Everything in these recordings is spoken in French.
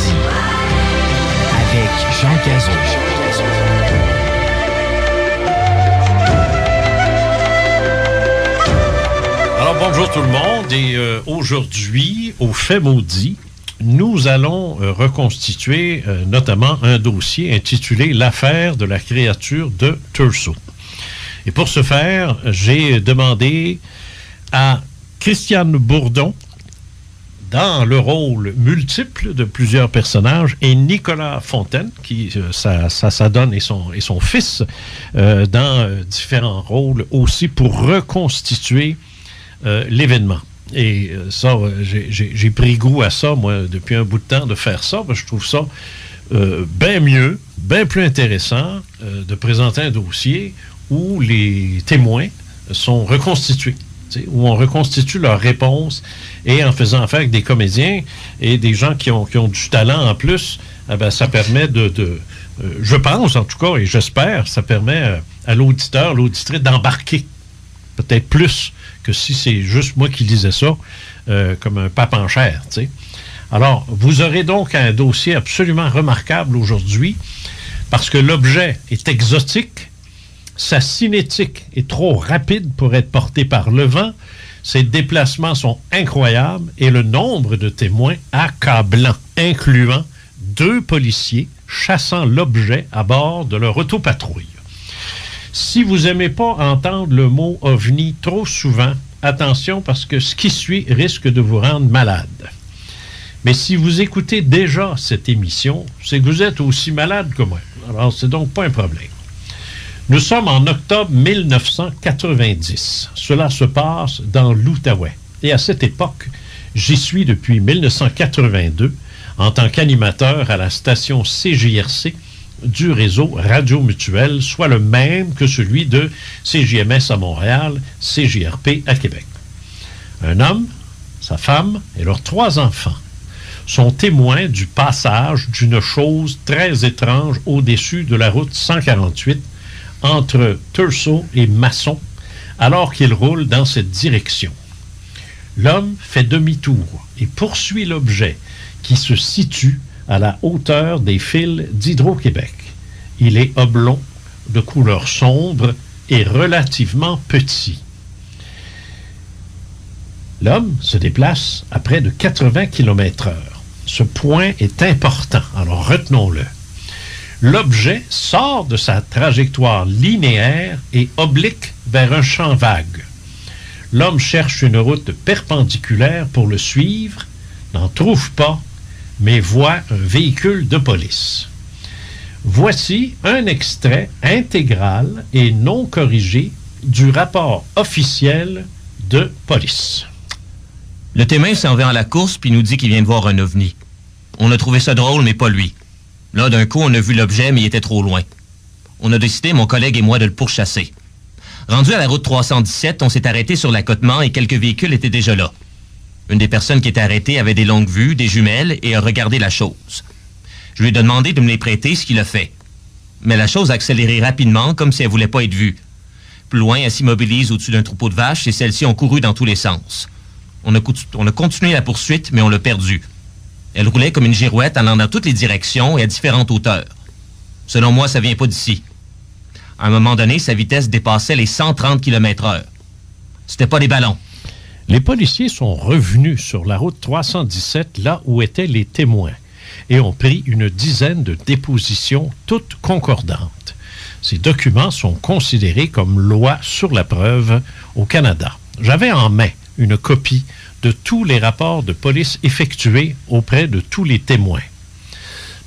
midi avec Jean Cazot. Alors bonjour tout le monde et aujourd'hui, au Fait maudit, nous allons reconstituer notamment un dossier intitulé « L'affaire de la créature de Thurso ». Et pour ce faire, j'ai demandé à Christiane Bourdon, dans le rôle multiple de plusieurs personnages, et Nicolas Fontaine, qui ça donne, et son fils, dans différents rôles aussi, pour reconstituer l'événement. Et ça, j'ai pris goût à ça, moi, depuis un bout de temps, de faire ça, parce que je trouve ça bien mieux, bien plus intéressant de présenter un dossier où les témoins sont reconstitués, où on reconstitue leurs réponses, et en faisant affaire avec des comédiens et des gens qui ont du talent en plus, ça permet je pense en tout cas, et j'espère, ça permet à l'auditeur, l'auditrice d'embarquer peut-être plus que si c'est juste moi qui lisais ça comme un pape en chair, tu sais. Alors, vous aurez donc un dossier absolument remarquable aujourd'hui, parce que l'objet est exotique, sa cinétique est trop rapide pour être portée par le vent, ses déplacements sont incroyables et le nombre de témoins accablant, incluant 2 policiers chassant l'objet à bord de leur autopatrouille. Si vous n'aimez pas entendre le mot ovni trop souvent, attention parce que ce qui suit risque de vous rendre malade. Mais si vous écoutez déjà cette émission, c'est que vous êtes aussi malade que moi. Alors, c'est donc pas un problème. Nous sommes en octobre 1990. Cela se passe dans l'Outaouais. Et à cette époque, j'y suis depuis 1982 en tant qu'animateur à la station CJRC du réseau Radio Mutuel, soit le même que celui de CJMS à Montréal, CJRP à Québec. Un homme, sa femme et leurs 3 enfants sont témoins du passage d'une chose très étrange au-dessus de la route 148 entre Thurso et Masson, alors qu'il roule dans cette direction. L'homme fait demi-tour et poursuit l'objet qui se situe à la hauteur des fils d'Hydro-Québec. Il est oblong, de couleur sombre et relativement petit. L'homme se déplace à près de 80 km/h. Ce point est important, alors retenons-le. L'objet sort de sa trajectoire linéaire et oblique vers un champ vague. L'homme cherche une route perpendiculaire pour le suivre, n'en trouve pas, mais voit un véhicule de police. Voici un extrait intégral et non corrigé du rapport officiel de police. Le témoin s'en va à la course puis nous dit qu'il vient de voir un ovni. On a trouvé ça drôle, mais pas lui. Là, d'un coup, on a vu l'objet, mais il était trop loin. On a décidé, mon collègue et moi, de le pourchasser. Rendu à la route 317, on s'est arrêté sur l'accotement et quelques véhicules étaient déjà là. Une des personnes qui était arrêtée avait des longues vues, des jumelles et a regardé la chose. Je lui ai demandé de me les prêter, ce qu'il a fait. Mais la chose a accéléré rapidement, comme si elle voulait pas être vue. Plus loin, elle s'immobilise au-dessus d'un troupeau de vaches et celles-ci ont couru dans tous les sens. On a continué la poursuite, mais on l'a perdue. Elle roulait comme une girouette allant dans toutes les directions et à différentes hauteurs. Selon moi, ça vient pas d'ici. À un moment donné, sa vitesse dépassait les 130 km/h. C'était pas des ballons. Les policiers sont revenus sur la route 317, là où étaient les témoins, et ont pris une dizaine de dépositions, toutes concordantes. Ces documents sont considérés comme loi sur la preuve au Canada. J'avais en main une copie de tous les rapports de police effectués auprès de tous les témoins.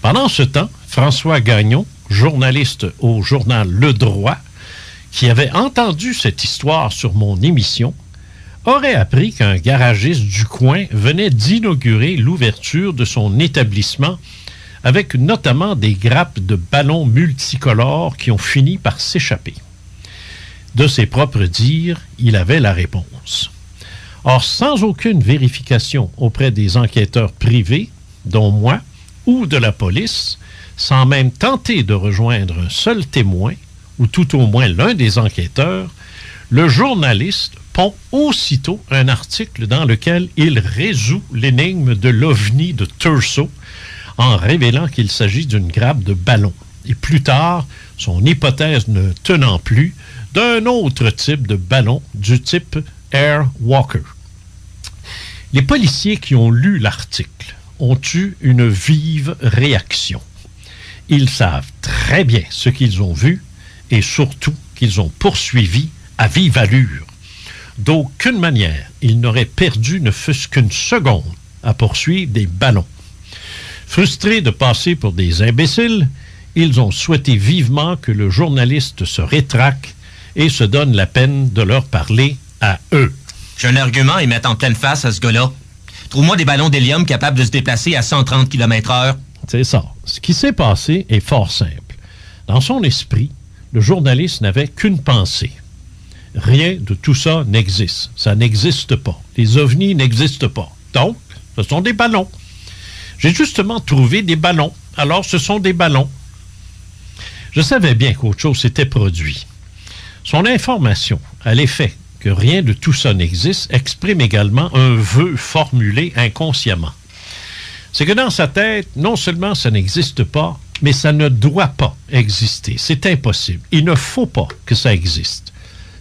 Pendant ce temps, François Gagnon, journaliste au journal Le Droit, qui avait entendu cette histoire sur mon émission, aurait appris qu'un garagiste du coin venait d'inaugurer l'ouverture de son établissement avec notamment des grappes de ballons multicolores qui ont fini par s'échapper. De ses propres dires, il avait la réponse. Or, sans aucune vérification auprès des enquêteurs privés, dont moi, ou de la police, sans même tenter de rejoindre un seul témoin, ou tout au moins l'un des enquêteurs, le journaliste pond aussitôt un article dans lequel il résout l'énigme de l'OVNI de Thurso en révélant qu'il s'agit d'une grappe de ballon. Et plus tard, son hypothèse ne tenant plus, d'un autre type de ballon, du type Air Walker. Les policiers qui ont lu l'article ont eu une vive réaction. Ils savent très bien ce qu'ils ont vu et surtout qu'ils ont poursuivi à vive allure. D'aucune manière, ils n'auraient perdu ne fût-ce qu'une seconde à poursuivre des ballons. Frustrés de passer pour des imbéciles, ils ont souhaité vivement que le journaliste se rétracte et se donne la peine de leur parler à eux. J'ai un argument à y mettre en pleine face à ce gars-là. Trouve-moi des ballons d'hélium capables de se déplacer à 130 km/h. C'est ça. Ce qui s'est passé est fort simple. Dans son esprit, le journaliste n'avait qu'une pensée. Rien de tout ça n'existe. Ça n'existe pas. Les ovnis n'existent pas. Donc, ce sont des ballons. J'ai justement trouvé des ballons. Alors, ce sont des ballons. Je savais bien qu'autre chose s'était produit. Son information à l'effet que rien de tout ça n'existe exprime également un vœu formulé inconsciemment. C'est que dans sa tête, non seulement ça n'existe pas, mais ça ne doit pas exister. C'est impossible. Il ne faut pas que ça existe.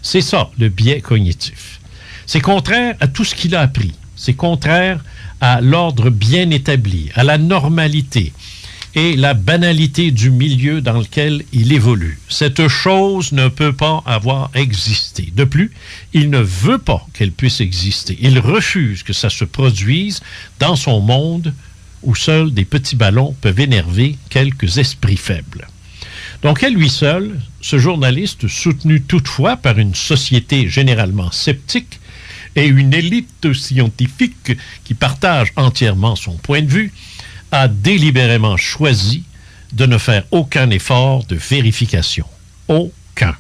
C'est ça, le biais cognitif. C'est contraire à tout ce qu'il a appris. C'est contraire à l'ordre bien établi, à la normalité et la banalité du milieu dans lequel il évolue. Cette chose ne peut pas avoir existé. De plus, il ne veut pas qu'elle puisse exister. Il refuse que ça se produise dans son monde où seuls des petits ballons peuvent énerver quelques esprits faibles. Donc, à lui seul, ce journaliste, soutenu toutefois par une société généralement sceptique et une élite scientifique qui partage entièrement son point de vue, a délibérément choisi de ne faire aucun effort de vérification. Aucun.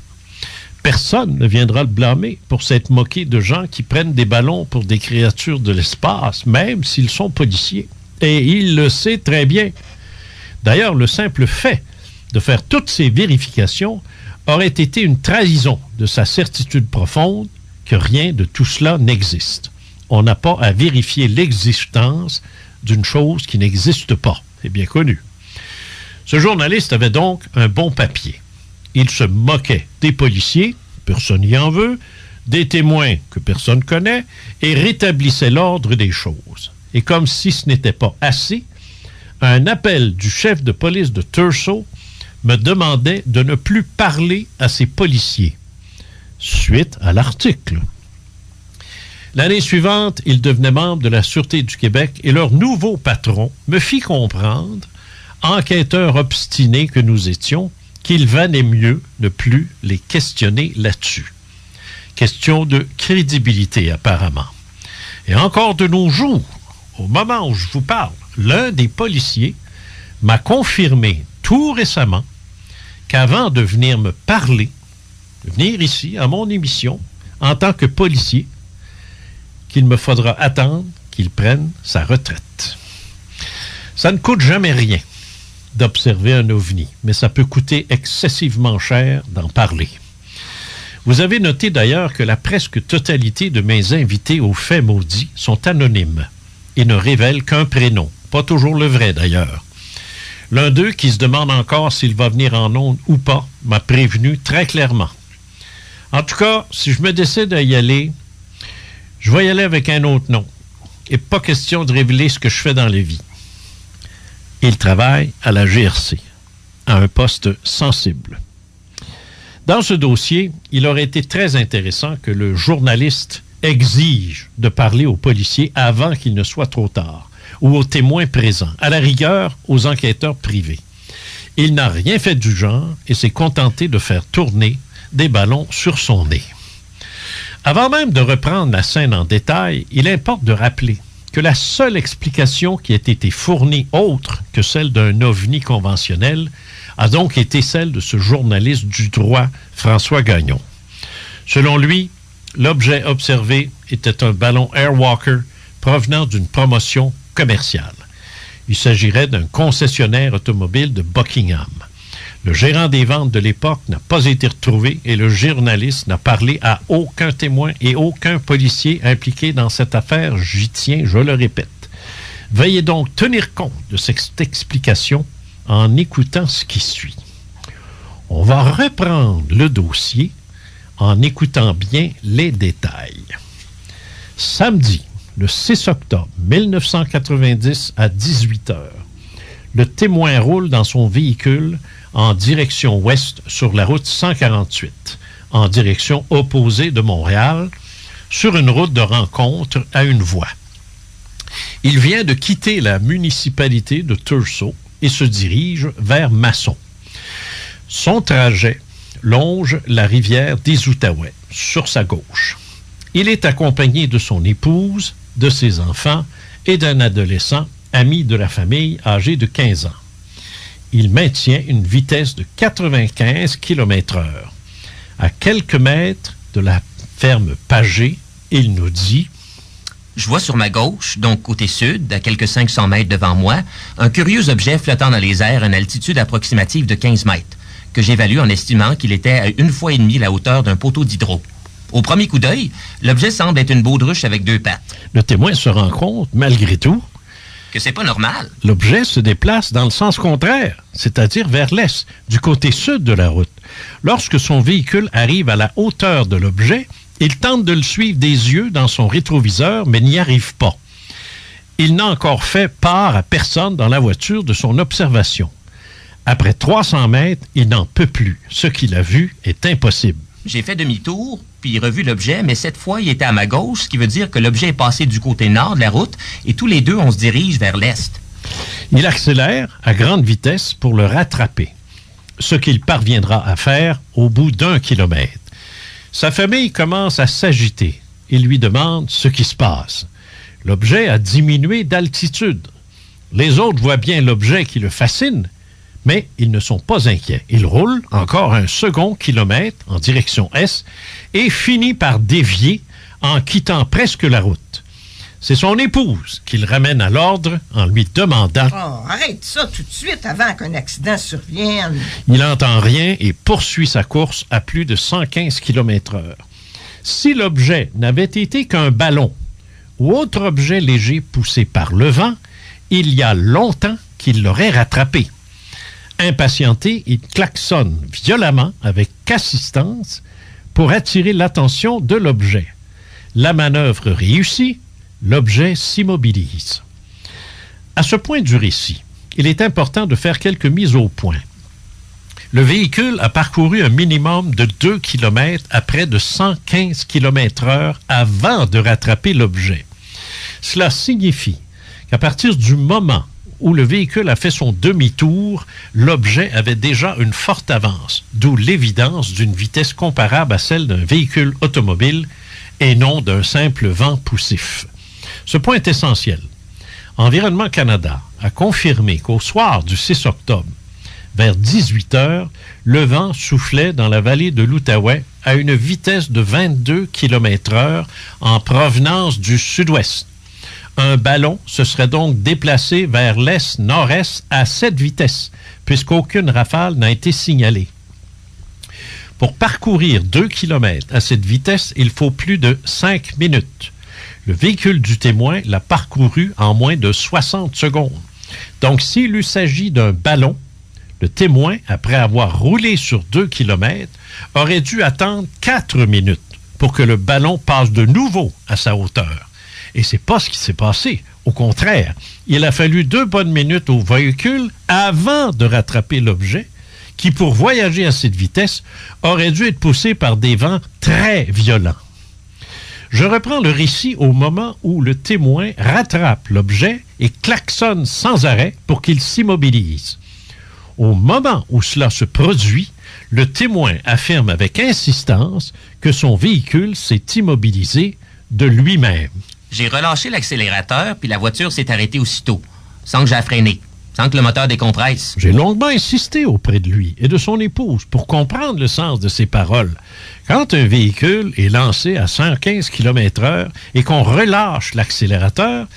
Personne ne viendra le blâmer pour s'être moqué de gens qui prennent des ballons pour des créatures de l'espace, même s'ils sont policiers. Et il le sait très bien. D'ailleurs, le simple fait de faire toutes ces vérifications aurait été une trahison de sa certitude profonde que rien de tout cela n'existe. On n'a pas à vérifier l'existence d'une chose qui n'existe pas. C'est bien connu. Ce journaliste avait donc un bon papier. Il se moquait des policiers, personne n'y en veut, des témoins que personne connaît, et rétablissait l'ordre des choses. Et comme si ce n'était pas assez, un appel du chef de police de Thurso me demandait de ne plus parler à ces policiers, suite à l'article. L'année suivante, il devenait membre de la Sûreté du Québec et leur nouveau patron me fit comprendre, enquêteur obstiné que nous étions, qu'il valait mieux ne plus les questionner là-dessus. Question de crédibilité, apparemment. Et encore de nos jours, au moment où je vous parle, l'un des policiers m'a confirmé tout récemment qu'avant de venir me parler, de venir ici à mon émission, en tant que policier, qu'il me faudra attendre qu'il prenne sa retraite. Ça ne coûte jamais rien d'observer un ovni, mais ça peut coûter excessivement cher d'en parler. Vous avez noté d'ailleurs que la presque totalité de mes invités aux faits maudits sont anonymes et ne révèlent qu'un prénom, pas toujours le vrai d'ailleurs. L'un d'eux, qui se demande encore s'il va venir en ondes ou pas, m'a prévenu très clairement. En tout cas, si je me décide à y aller, je vais y aller avec un autre nom. Et pas question de révéler ce que je fais dans la vie. Il travaille à la GRC, à un poste sensible. Dans ce dossier, il aurait été très intéressant que le journaliste exige de parler aux policiers avant qu'il ne soit trop tard, ou aux témoins présents, à la rigueur aux enquêteurs privés. Il n'a rien fait du genre et s'est contenté de faire tourner des ballons sur son nez. Avant même de reprendre la scène en détail, il importe de rappeler que la seule explication qui a été fournie autre que celle d'un ovni conventionnel a donc été celle de ce journaliste du droit, François Gagnon. Selon lui, l'objet observé était un ballon Airwalker provenant d'une promotion commerciale. Il s'agirait d'un concessionnaire automobile de Buckingham. Le gérant des ventes de l'époque n'a pas été retrouvé et le journaliste n'a parlé à aucun témoin et aucun policier impliqué dans cette affaire. J'y tiens, je le répète. Veuillez donc tenir compte de cette explication en écoutant ce qui suit. On va reprendre le dossier en écoutant bien les détails. Samedi, le 6 octobre 1990 à 18 h, le témoin roule dans son véhicule en direction ouest sur la route 148, en direction opposée de Montréal, sur une route de rencontre à une voie. Il vient de quitter la municipalité de Thurso et se dirige vers Masson. Son trajet longe la rivière des Outaouais sur sa gauche. Il est accompagné de son épouse, de ses enfants et d'un adolescent ami de la famille âgé de 15 ans. Il maintient une vitesse de 95 km/h. À quelques mètres de la ferme Pagé, il nous dit: Je vois sur ma gauche, donc côté sud, à quelques 500 mètres devant moi, un curieux objet flottant dans les airs à une altitude approximative de 15 mètres, que j'évalue en estimant qu'il était à 1,5 fois la hauteur d'un poteau d'hydro. Au premier coup d'œil, l'objet semble être une baudruche avec 2 pattes. Le témoin se rend compte, malgré tout, que c'est pas normal. L'objet se déplace dans le sens contraire, c'est-à-dire vers l'est, du côté sud de la route. Lorsque son véhicule arrive à la hauteur de l'objet, il tente de le suivre des yeux dans son rétroviseur, mais n'y arrive pas. Il n'a encore fait part à personne dans la voiture de son observation. Après 300 mètres, il n'en peut plus. Ce qu'il a vu est impossible. J'ai fait demi-tour, puis revu l'objet, mais cette fois, il était à ma gauche, ce qui veut dire que l'objet est passé du côté nord de la route, et tous les deux, on se dirige vers l'est. Il accélère à grande vitesse pour le rattraper, ce qu'il parviendra à faire au bout d'1 kilomètre. Sa famille commence à s'agiter. Il lui demande ce qui se passe. L'objet a diminué d'altitude. Les autres voient bien l'objet qui le fascine, mais ils ne sont pas inquiets. Il roule encore un second kilomètre en direction est et finit par dévier en quittant presque la route. C'est son épouse qui le ramène à l'ordre en lui demandant... Oh, arrête ça tout de suite avant qu'un accident survienne. Il n'entend rien et poursuit sa course à plus de 115 km/h. Si l'objet n'avait été qu'un ballon ou autre objet léger poussé par le vent, il y a longtemps qu'il l'aurait rattrapé. Impatienté, il klaxonne violemment avec assistance pour attirer l'attention de l'objet. La manœuvre réussit, l'objet s'immobilise. À ce point du récit, il est important de faire quelques mises au point. Le véhicule a parcouru un minimum de 2 km à près de 115 km/h avant de rattraper l'objet. Cela signifie qu'à partir du moment où le véhicule a fait son demi-tour, l'objet avait déjà une forte avance, d'où l'évidence d'une vitesse comparable à celle d'un véhicule automobile et non d'un simple vent poussif. Ce point est essentiel. Environnement Canada a confirmé qu'au soir du 6 octobre, vers 18 h, le vent soufflait dans la vallée de l'Outaouais à une vitesse de 22 km/h en provenance du sud-ouest. Un ballon se serait donc déplacé vers l'est-nord-est à cette vitesse, puisqu'aucune rafale n'a été signalée. Pour parcourir 2 km à cette vitesse, il faut plus de 5 minutes. Le véhicule du témoin l'a parcouru en moins de 60 secondes. Donc, s'il eût s'agi d'un ballon, le témoin, après avoir roulé sur 2 km, aurait dû attendre 4 minutes pour que le ballon passe de nouveau à sa hauteur. Et c'est pas ce qui s'est passé. Au contraire, il a fallu 2 bonnes minutes au véhicule avant de rattraper l'objet, qui, pour voyager à cette vitesse, aurait dû être poussé par des vents très violents. Je reprends le récit au moment où le témoin rattrape l'objet et klaxonne sans arrêt pour qu'il s'immobilise. Au moment où cela se produit, le témoin affirme avec insistance que son véhicule s'est immobilisé de lui-même. J'ai relâché l'accélérateur, puis la voiture s'est arrêtée aussitôt, sans que j'aie freiné, sans que le moteur décompresse. J'ai longuement insisté auprès de lui et de son épouse pour comprendre le sens de ses paroles. Quand un véhicule est lancé à 115 km/h et qu'on relâche l'accélérateur,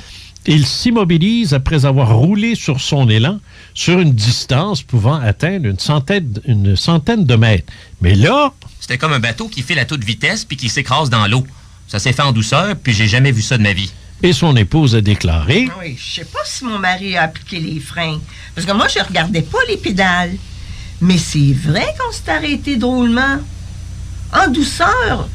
il s'immobilise après avoir roulé sur son élan sur une distance pouvant atteindre une centaine de mètres. Mais là... C'était comme un bateau qui file à toute vitesse puis qui s'écrase dans l'eau. Ça s'est fait en douceur, puis j'ai jamais vu ça de ma vie. Et son épouse a déclaré... Oui, je sais pas si mon mari a appliqué les freins. Parce que moi, je regardais pas les pédales. Mais c'est vrai qu'on s'est arrêté drôlement. En douceur.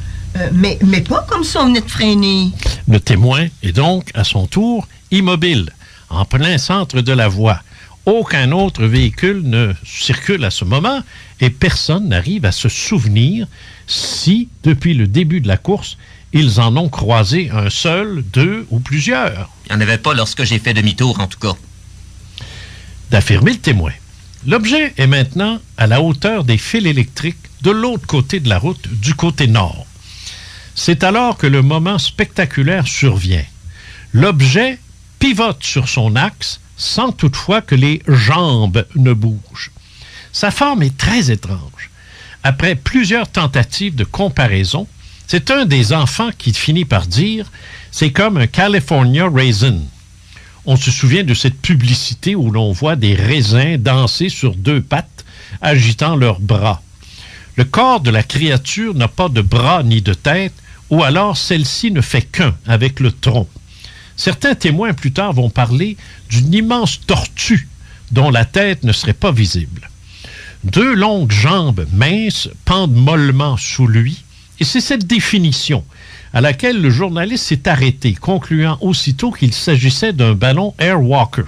Mais pas comme si on venait de freiner. Le témoin est donc, à son tour, immobile, en plein centre de la voie. Aucun autre véhicule ne circule à ce moment et personne n'arrive à se souvenir si, depuis le début de la course, ils en ont croisé un seul, deux ou plusieurs. Il n'y en avait pas lorsque j'ai fait demi-tour, en tout cas. D'affirmer le témoin. L'objet est maintenant à la hauteur des fils électriques de l'autre côté de la route, du côté nord. C'est alors que le moment spectaculaire survient. L'objet pivote sur son axe sans toutefois que les jambes ne bougent. Sa forme est très étrange. Après plusieurs tentatives de comparaison, c'est un des enfants qui finit par dire « c'est comme un California Raisin ». On se souvient de cette publicité où l'on voit des raisins danser sur deux pattes, agitant leurs bras. Le corps de la créature n'a pas de bras ni de tête, ou alors celle-ci ne fait qu'un avec le tronc. Certains témoins plus tard vont parler d'une immense tortue dont la tête ne serait pas visible. Deux longues jambes minces pendent mollement sous lui, et c'est cette définition à laquelle le journaliste s'est arrêté, concluant aussitôt qu'il s'agissait d'un ballon Airwalker.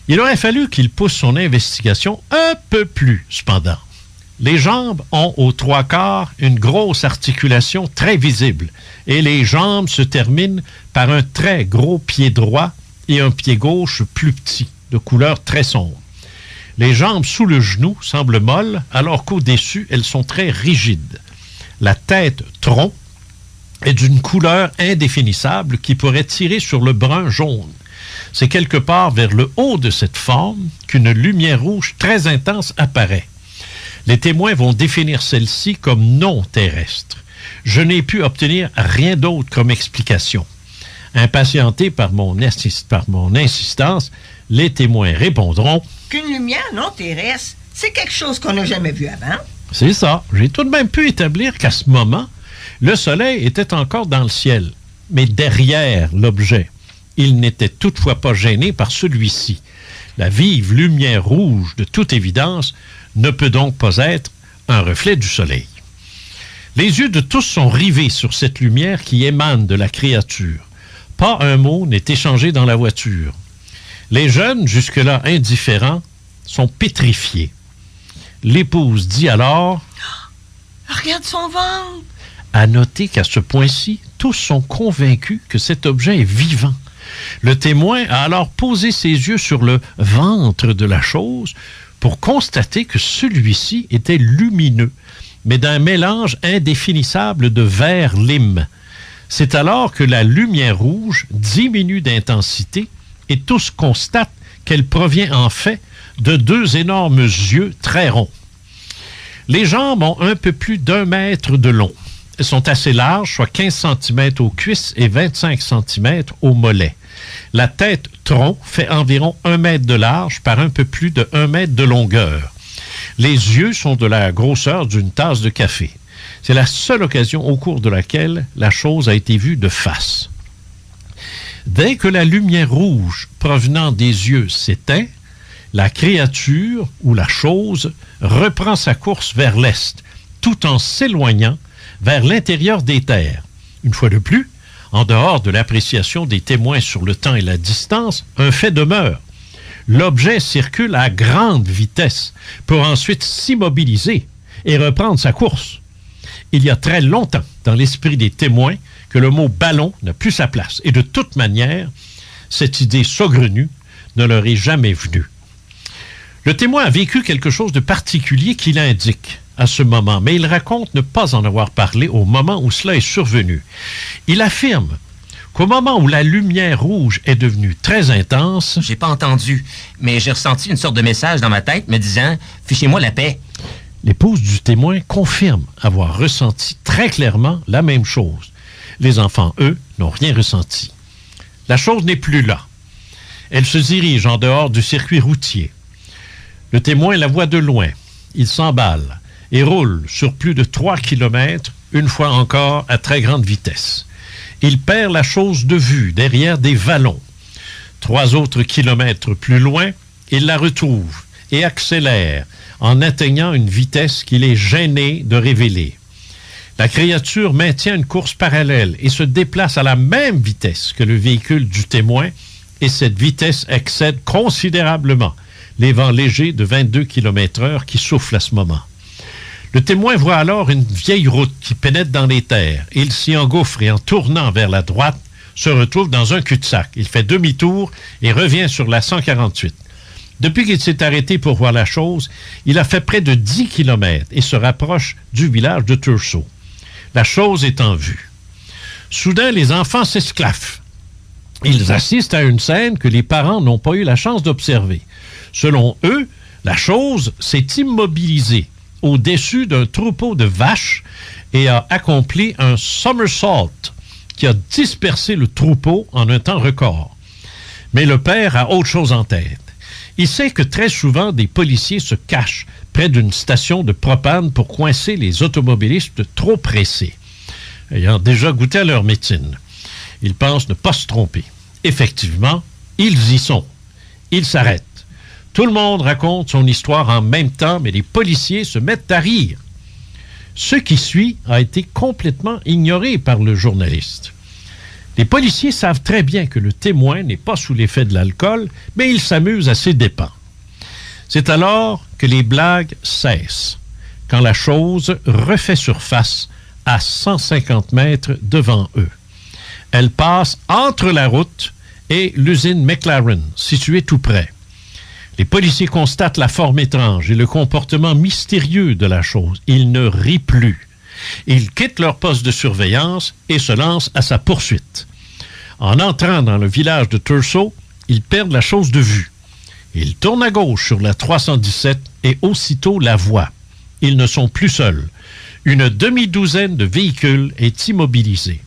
Il aurait fallu qu'il pousse son investigation un peu plus, cependant. Les jambes ont aux trois quarts une grosse articulation très visible et les jambes se terminent par un très gros pied droit et un pied gauche plus petit, de couleur très sombre. Les jambes sous le genou semblent molles alors qu'au-dessus, elles sont très rigides. La tête tronc est d'une couleur indéfinissable qui pourrait tirer sur le brun jaune. C'est quelque part vers le haut de cette forme qu'une lumière rouge très intense apparaît. Les témoins vont définir celle-ci comme non terrestre. Je n'ai pu obtenir rien d'autre comme explication. Impatientés par mon insistance, les témoins répondront qu'une lumière non terrestre, c'est quelque chose qu'on n'a jamais vu avant. C'est ça. J'ai tout de même pu établir qu'à ce moment, le soleil était encore dans le ciel, mais derrière l'objet. Il n'était toutefois pas gêné par celui-ci. La vive lumière rouge, de toute évidence, ne peut donc pas être un reflet du soleil. Les yeux de tous sont rivés sur cette lumière qui émane de la créature. Pas un mot n'est échangé dans la voiture. Les jeunes, jusque-là indifférents, sont pétrifiés. L'épouse dit alors « Regarde son ventre! » À noter qu'à ce point-ci, tous sont convaincus que cet objet est vivant. Le témoin a alors posé ses yeux sur le ventre de la chose pour constater que celui-ci était lumineux, mais d'un mélange indéfinissable de vert lime. C'est alors que la lumière rouge diminue d'intensité et tous constatent qu'elle provient en fait de deux énormes yeux très ronds. Les jambes ont un peu plus d'1 mètre de long. Elles sont assez larges, soit 15 cm aux cuisses et 25 cm aux mollets. La tête tronc fait environ 1 mètre de large par un peu plus de 1 mètre de longueur. Les yeux sont de la grosseur d'une tasse de café. C'est la seule occasion au cours de laquelle la chose a été vue de face. Dès que la lumière rouge provenant des yeux s'éteint, la créature ou la chose reprend sa course vers l'est, tout en s'éloignant vers l'intérieur des terres. Une fois de plus, en dehors de l'appréciation des témoins sur le temps et la distance, un fait demeure. L'objet circule à grande vitesse pour ensuite s'immobiliser et reprendre sa course. Il y a très longtemps, dans l'esprit des témoins, que le mot « ballon » n'a plus sa place. Et de toute manière, cette idée saugrenue ne leur est jamais venue. Le témoin a vécu quelque chose de particulier qu'il indique à ce moment, mais il raconte ne pas en avoir parlé au moment où cela est survenu. Il affirme qu'au moment où la lumière rouge est devenue très intense... J'ai pas entendu, mais j'ai ressenti une sorte de message dans ma tête me disant « Fichez-moi la paix ». L'épouse du témoin confirme avoir ressenti très clairement la même chose. Les enfants, eux, n'ont rien ressenti. La chose n'est plus là. Elle se dirige en dehors du circuit routier. Le témoin la voit de loin. Il s'emballe et roule sur plus de 3 kilomètres, une fois encore à très grande vitesse. Il perd la chose de vue derrière des vallons. 3 autres kilomètres plus loin, il la retrouve et accélère en atteignant une vitesse qu'il est gêné de révéler. La créature maintient une course parallèle et se déplace à la même vitesse que le véhicule du témoin, et cette vitesse excède considérablement les vents légers de 22 km/h qui soufflent à ce moment. Le témoin voit alors une vieille route qui pénètre dans les terres. Il s'y engouffre et en tournant vers la droite, se retrouve dans un cul-de-sac. Il fait demi-tour et revient sur la 148. Depuis qu'il s'est arrêté pour voir la chose, il a fait près de 10 km et se rapproche du village de Thurso. La chose est en vue. Soudain, les enfants s'esclaffent. Ils assistent à une scène que les parents n'ont pas eu la chance d'observer. Selon eux, la chose s'est immobilisée au-dessus d'un troupeau de vaches et a accompli un somersault qui a dispersé le troupeau en un temps record. Mais le père a autre chose en tête. Il sait que très souvent, des policiers se cachent près d'une station de propane pour coincer les automobilistes trop pressés, ayant déjà goûté à leur médecine. Il pense ne pas se tromper. Effectivement, ils y sont. Ils s'arrêtent. Tout le monde raconte son histoire en même temps, mais les policiers se mettent à rire. Ce qui suit a été complètement ignoré par le journaliste. Les policiers savent très bien que le témoin n'est pas sous l'effet de l'alcool, mais ils s'amusent à ses dépens. C'est alors que les blagues cessent, quand la chose refait surface à 150 mètres devant eux. Elle passe entre la route et l'usine McLaren, située tout près. Les policiers constatent la forme étrange et le comportement mystérieux de la chose. Ils ne rient plus. Ils quittent leur poste de surveillance et se lancent à sa poursuite. En entrant dans le village de Thurso, ils perdent la chose de vue. Ils tournent à gauche sur la 317 et aussitôt la voient. Ils ne sont plus seuls. Une demi-douzaine de véhicules est immobilisée.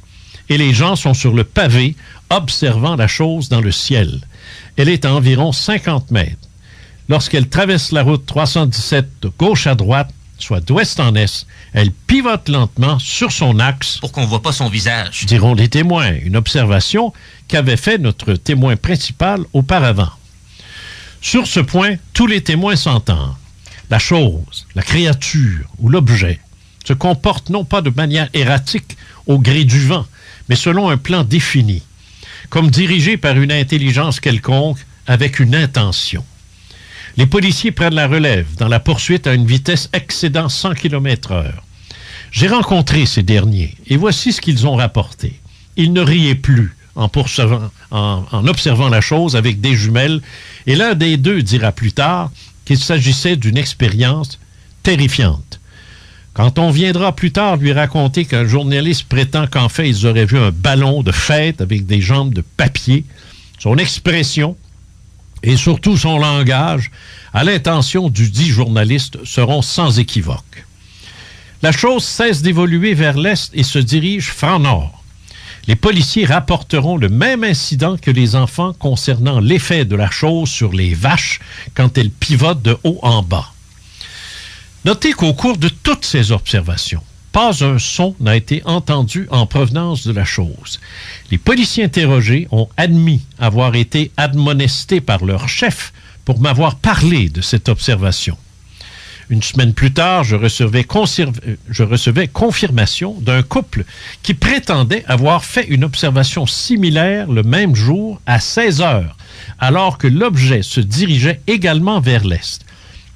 Et les gens sont sur le pavé, observant la chose dans le ciel. Elle est à environ 50 mètres. Lorsqu'elle traverse la route 317 de gauche à droite, soit d'ouest en est, elle pivote lentement sur son axe. Pour qu'on ne voit pas son visage. Diront les témoins, une observation qu'avait fait notre témoin principal auparavant. Sur ce point, tous les témoins s'entendent. La chose, la créature ou l'objet se comporte non pas de manière erratique au gré du vent, mais selon un plan défini, comme dirigé par une intelligence quelconque avec une intention. Les policiers prennent la relève dans la poursuite à une vitesse excédant 100 km/h. J'ai rencontré ces derniers et voici ce qu'ils ont rapporté. Ils ne riaient plus en observant la chose avec des jumelles et l'un des deux dira plus tard qu'il s'agissait d'une expérience terrifiante. Quand on viendra plus tard lui raconter qu'un journaliste prétend qu'en fait ils auraient vu un ballon de fête avec des jambes de papier, son expression et surtout son langage, à l'intention du dit journaliste, seront sans équivoque. La chose cesse d'évoluer vers l'est et se dirige franc nord. Les policiers rapporteront le même incident que les enfants concernant l'effet de la chose sur les vaches quand elles pivotent de haut en bas. Notez qu'au cours de toutes ces observations, pas un son n'a été entendu en provenance de la chose. Les policiers interrogés ont admis avoir été admonestés par leur chef pour m'avoir parlé de cette observation. Une semaine plus tard, je recevais confirmation d'un couple qui prétendait avoir fait une observation similaire le même jour à 16 heures, alors que l'objet se dirigeait également vers l'est.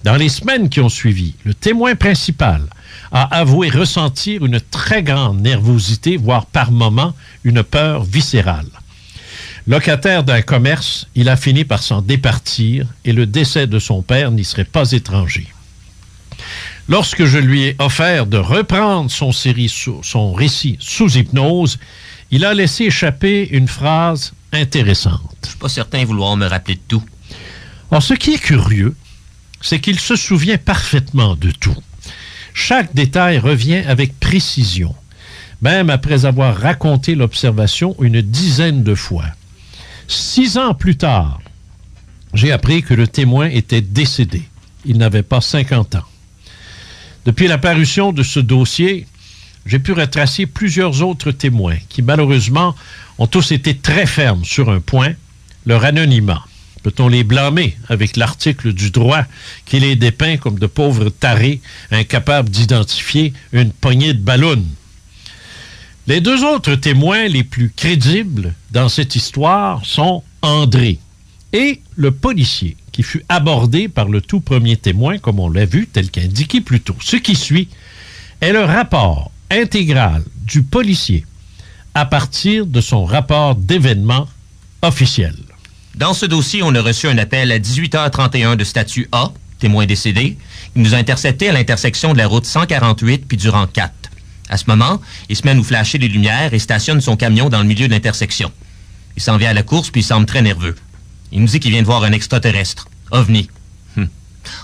Dans les semaines qui ont suivi, le témoin principal a avoué ressentir une très grande nervosité, voire par moments une peur viscérale. Locataire d'un commerce, il a fini par s'en départir et le décès de son père n'y serait pas étranger. Lorsque je lui ai offert de reprendre son récit sous hypnose, il a laissé échapper une phrase intéressante. Je suis pas certain vouloir me rappeler de tout. Or, ce qui est curieux, c'est qu'il se souvient parfaitement de tout. Chaque détail revient avec précision, même après avoir raconté l'observation une dizaine de fois. 6 ans plus tard, j'ai appris que le témoin était décédé. Il n'avait pas 50 ans. Depuis la parution de ce dossier, j'ai pu retracer plusieurs autres témoins qui, malheureusement, ont tous été très fermes sur un point, leur anonymat. Peut-on les blâmer avec l'article du droit qui les dépeint comme de pauvres tarés incapables d'identifier une poignée de ballons? Les deux autres témoins les plus crédibles dans cette histoire sont André et le policier qui fut abordé par le tout premier témoin, comme on l'a vu, tel qu'indiqué plus tôt. Ce qui suit est le rapport intégral du policier à partir de son rapport d'événement officiel. Dans ce dossier, on a reçu un appel à 18h31 de statut A, témoin décédé, qui nous a intercepté à l'intersection de la route 148 puis du rang 4. À ce moment, il se met à nous flasher les lumières et stationne son camion dans le milieu de l'intersection. Il s'en vient à la course puis il semble très nerveux. Il nous dit qu'il vient de voir un extraterrestre, OVNI.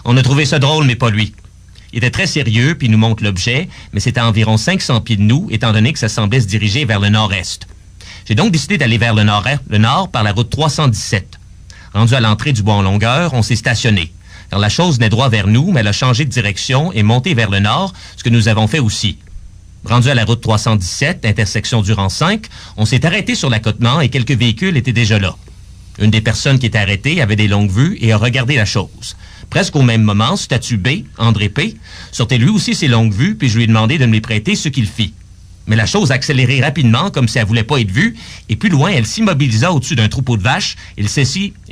On a trouvé ça drôle, mais pas lui. Il était très sérieux puis il nous montre l'objet, mais c'était à environ 500 pieds de nous, étant donné que ça semblait se diriger vers le nord-est. J'ai donc décidé d'aller vers le nord par la route 317. Rendu à l'entrée du bois en longueur, on s'est stationné. Car la chose venait droit vers nous, mais elle a changé de direction et monté vers le nord, ce que nous avons fait aussi. Rendu à la route 317, intersection du rang 5, on s'est arrêté sur l'accotement et quelques véhicules étaient déjà là. Une des personnes qui était arrêtée avait des longues vues et a regardé la chose. Presque au même moment, statut B, André P., sortait lui aussi ses longues vues, puis je lui ai demandé de me les prêter, ce qu'il fit. Mais la chose a accéléré rapidement, comme si elle voulait pas être vue, et plus loin, elle s'immobilisa au-dessus d'un troupeau de vaches, et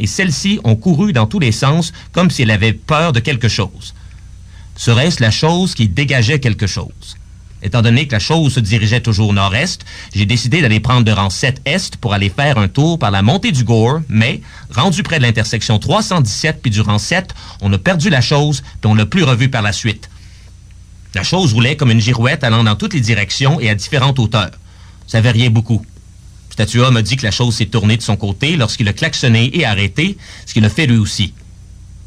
celles-ci ont couru dans tous les sens, comme si elle avait peur de quelque chose. Serait-ce la chose qui dégageait quelque chose? Étant donné que la chose se dirigeait toujours nord-est, j'ai décidé d'aller prendre de rang 7-est pour aller faire un tour par la montée du Gore, mais, rendu près de l'intersection 317 puis du rang 7, on a perdu la chose, puis on l'a plus revue par la suite. La chose roulait comme une girouette allant dans toutes les directions et à différentes hauteurs. Ça variait beaucoup. Statut A m'a dit que la chose s'est tournée de son côté lorsqu'il a klaxonné et arrêté, ce qu'il a fait lui aussi.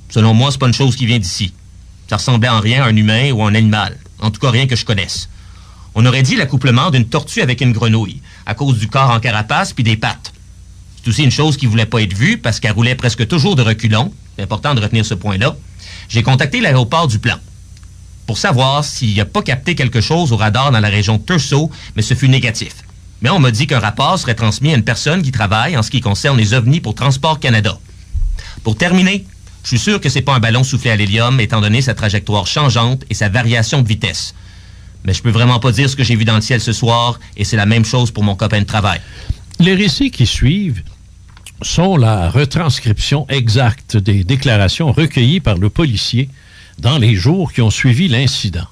Selon moi, c'est pas une chose qui vient d'ici. Ça ressemblait en rien à un humain ou à un animal. En tout cas, rien que je connaisse. On aurait dit l'accouplement d'une tortue avec une grenouille, à cause du corps en carapace puis des pattes. C'est aussi une chose qui voulait pas être vue parce qu'elle roulait presque toujours de reculons. C'est important de retenir ce point-là. J'ai contacté l'aéroport du Plan pour savoir s'il n'a pas capté quelque chose au radar dans la région de Thurso, mais ce fut négatif. Mais on m'a dit qu'un rapport serait transmis à une personne qui travaille en ce qui concerne les ovnis pour Transport Canada. Pour terminer, je suis sûr que c'est pas un ballon soufflé à l'hélium, étant donné sa trajectoire changeante et sa variation de vitesse. Mais je peux vraiment pas dire ce que j'ai vu dans le ciel ce soir, et c'est la même chose pour mon copain de travail. Les récits qui suivent sont la retranscription exacte des déclarations recueillies par le policier dans les jours qui ont suivi l'incident.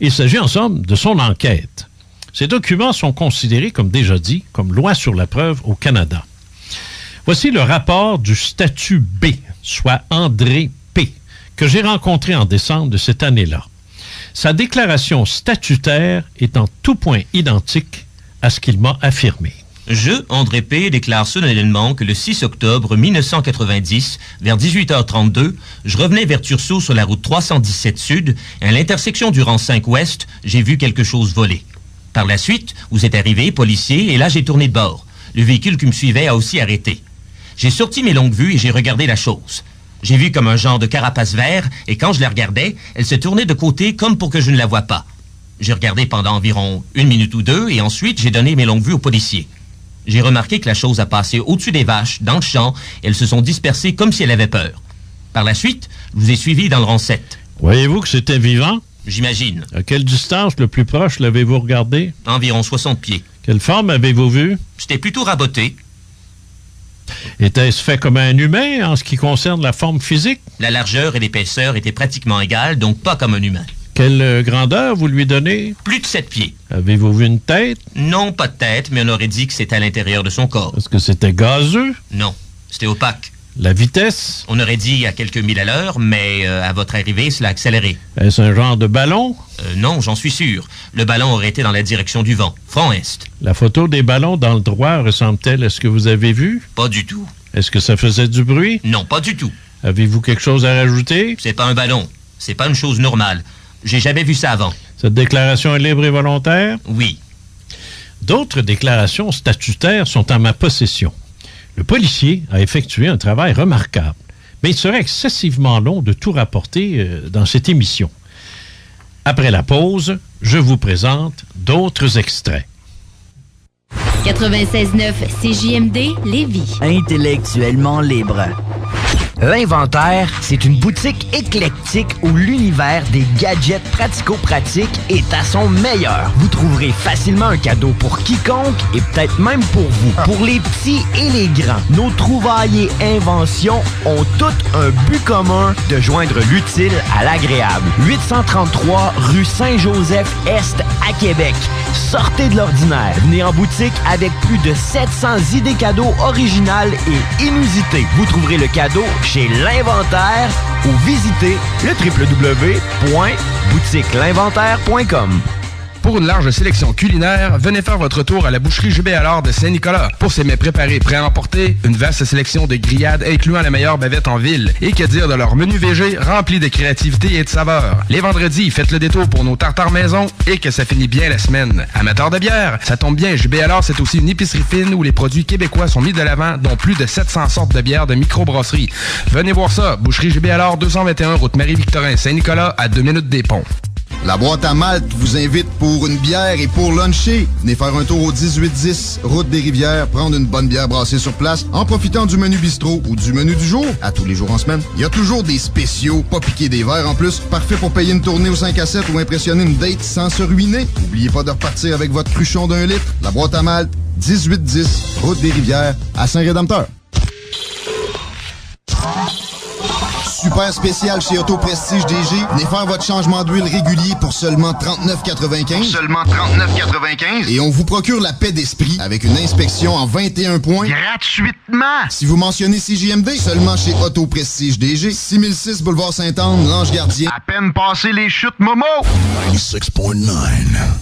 Il s'agit en somme de son enquête. Ces documents sont considérés, comme déjà dit, comme loi sur la preuve au Canada. Voici le rapport du statut B, soit André P., que j'ai rencontré en décembre de cette année-là. Sa déclaration statutaire est en tout point identique à ce qu'il m'a affirmé. Je, André P., déclare solennellement que le 6 octobre 1990, vers 18h32, je revenais vers Thurso sur la route 317 Sud, et à l'intersection du rang 5 Ouest, j'ai vu quelque chose voler. Par la suite, vous êtes arrivé, policier, et là j'ai tourné de bord. Le véhicule qui me suivait a aussi arrêté. J'ai sorti mes longues vues et j'ai regardé la chose. J'ai vu comme un genre de carapace vert, et quand je la regardais, elle se tournait de côté comme pour que je ne la voie pas. J'ai regardé pendant environ 1 minute ou 2, et ensuite j'ai donné mes longues vues au policier. J'ai remarqué que la chose a passé au-dessus des vaches, dans le champ, et elles se sont dispersées comme si elle avait peur. Par la suite, je vous ai suivi dans le rang 7. Voyez-vous que c'était vivant? J'imagine. À quelle distance le plus proche l'avez-vous regardé? Environ 60 pieds. Quelle forme avez-vous vu? C'était plutôt raboté. Était-ce fait comme un humain en ce qui concerne la forme physique? La largeur et l'épaisseur étaient pratiquement égales, donc pas comme un humain. Quelle grandeur vous lui donnez? Plus de 7 pieds. Avez-vous vu une tête? Non, pas de tête, mais on aurait dit que c'était à l'intérieur de son corps. Est-ce que c'était gazeux? Non, c'était opaque. La vitesse? On aurait dit à quelques milles à l'heure, mais à votre arrivée, cela a accéléré. Est-ce un genre de ballon? Non, j'en suis sûr. Le ballon aurait été dans la direction du vent, front-est. La photo des ballons dans le droit ressemble-t-elle à ce que vous avez vu? Pas du tout. Est-ce que ça faisait du bruit? Non, pas du tout. Avez-vous quelque chose à rajouter? C'est pas un ballon. C'est pas une chose normale. J'ai jamais vu ça avant. Cette déclaration est libre et volontaire? Oui. D'autres déclarations statutaires sont en ma possession. Le policier a effectué un travail remarquable, mais il serait excessivement long de tout rapporter dans cette émission. Après la pause, je vous présente d'autres extraits. 96.9 CJMD Lévis. Intellectuellement libre. L'Inventaire, c'est une boutique éclectique où l'univers des gadgets pratico-pratiques est à son meilleur. Vous trouverez facilement un cadeau pour quiconque et peut-être même pour vous. Pour les petits et les grands, nos trouvailles et inventions ont toutes un but commun de joindre l'utile à l'agréable. 833 rue Saint-Joseph-Est à Québec. Sortez de l'ordinaire. Venez en boutique avec plus de 700 idées cadeaux originales et inusitées. Vous trouverez le cadeau chez L'Inventaire ou visitez le www.boutiquelinventaire.com. Pour une large sélection culinaire, venez faire votre tour à la boucherie Jubé Allard de Saint-Nicolas. Pour ses mets préparés prêts à emporter, une vaste sélection de grillades incluant la meilleure bavette en ville. Et que dire de leur menu VG rempli de créativité et de saveurs. Les vendredis, faites le détour pour nos tartares maison et que ça finit bien la semaine. Amateurs de bière, ça tombe bien, Jubé Allard, c'est aussi une épicerie fine où les produits québécois sont mis de l'avant, dont plus de 700 sortes de bières de microbrasserie. Venez voir ça, boucherie Jubé Allard, 221 route Marie-Victorin, Saint-Nicolas, à 2 minutes des ponts. La boîte à Malte vous invite pour une bière et pour luncher. Venez faire un tour au 1810 route des Rivières, prendre une bonne bière brassée sur place en profitant du menu bistrot ou du menu du jour, à tous les jours en semaine. Il y a toujours des spéciaux, pas piquer des verres en plus, parfait pour payer une tournée au 5 à 7 ou impressionner une date sans se ruiner. N'oubliez pas de repartir avec votre cruchon d'1 litre. La boîte à Malte, 1810 route des Rivières, à Saint-Rédempteur. Super spécial chez Auto Prestige DG. Venez faire votre changement d'huile régulier pour seulement 39,95. Et on vous procure la paix d'esprit avec une inspection en 21 points. Gratuitement! Si vous mentionnez CJMD, seulement chez Auto Prestige DG. 6006 Boulevard Sainte-Anne, Lange-Gardien. À peine passé les chutes Momo! 96.9.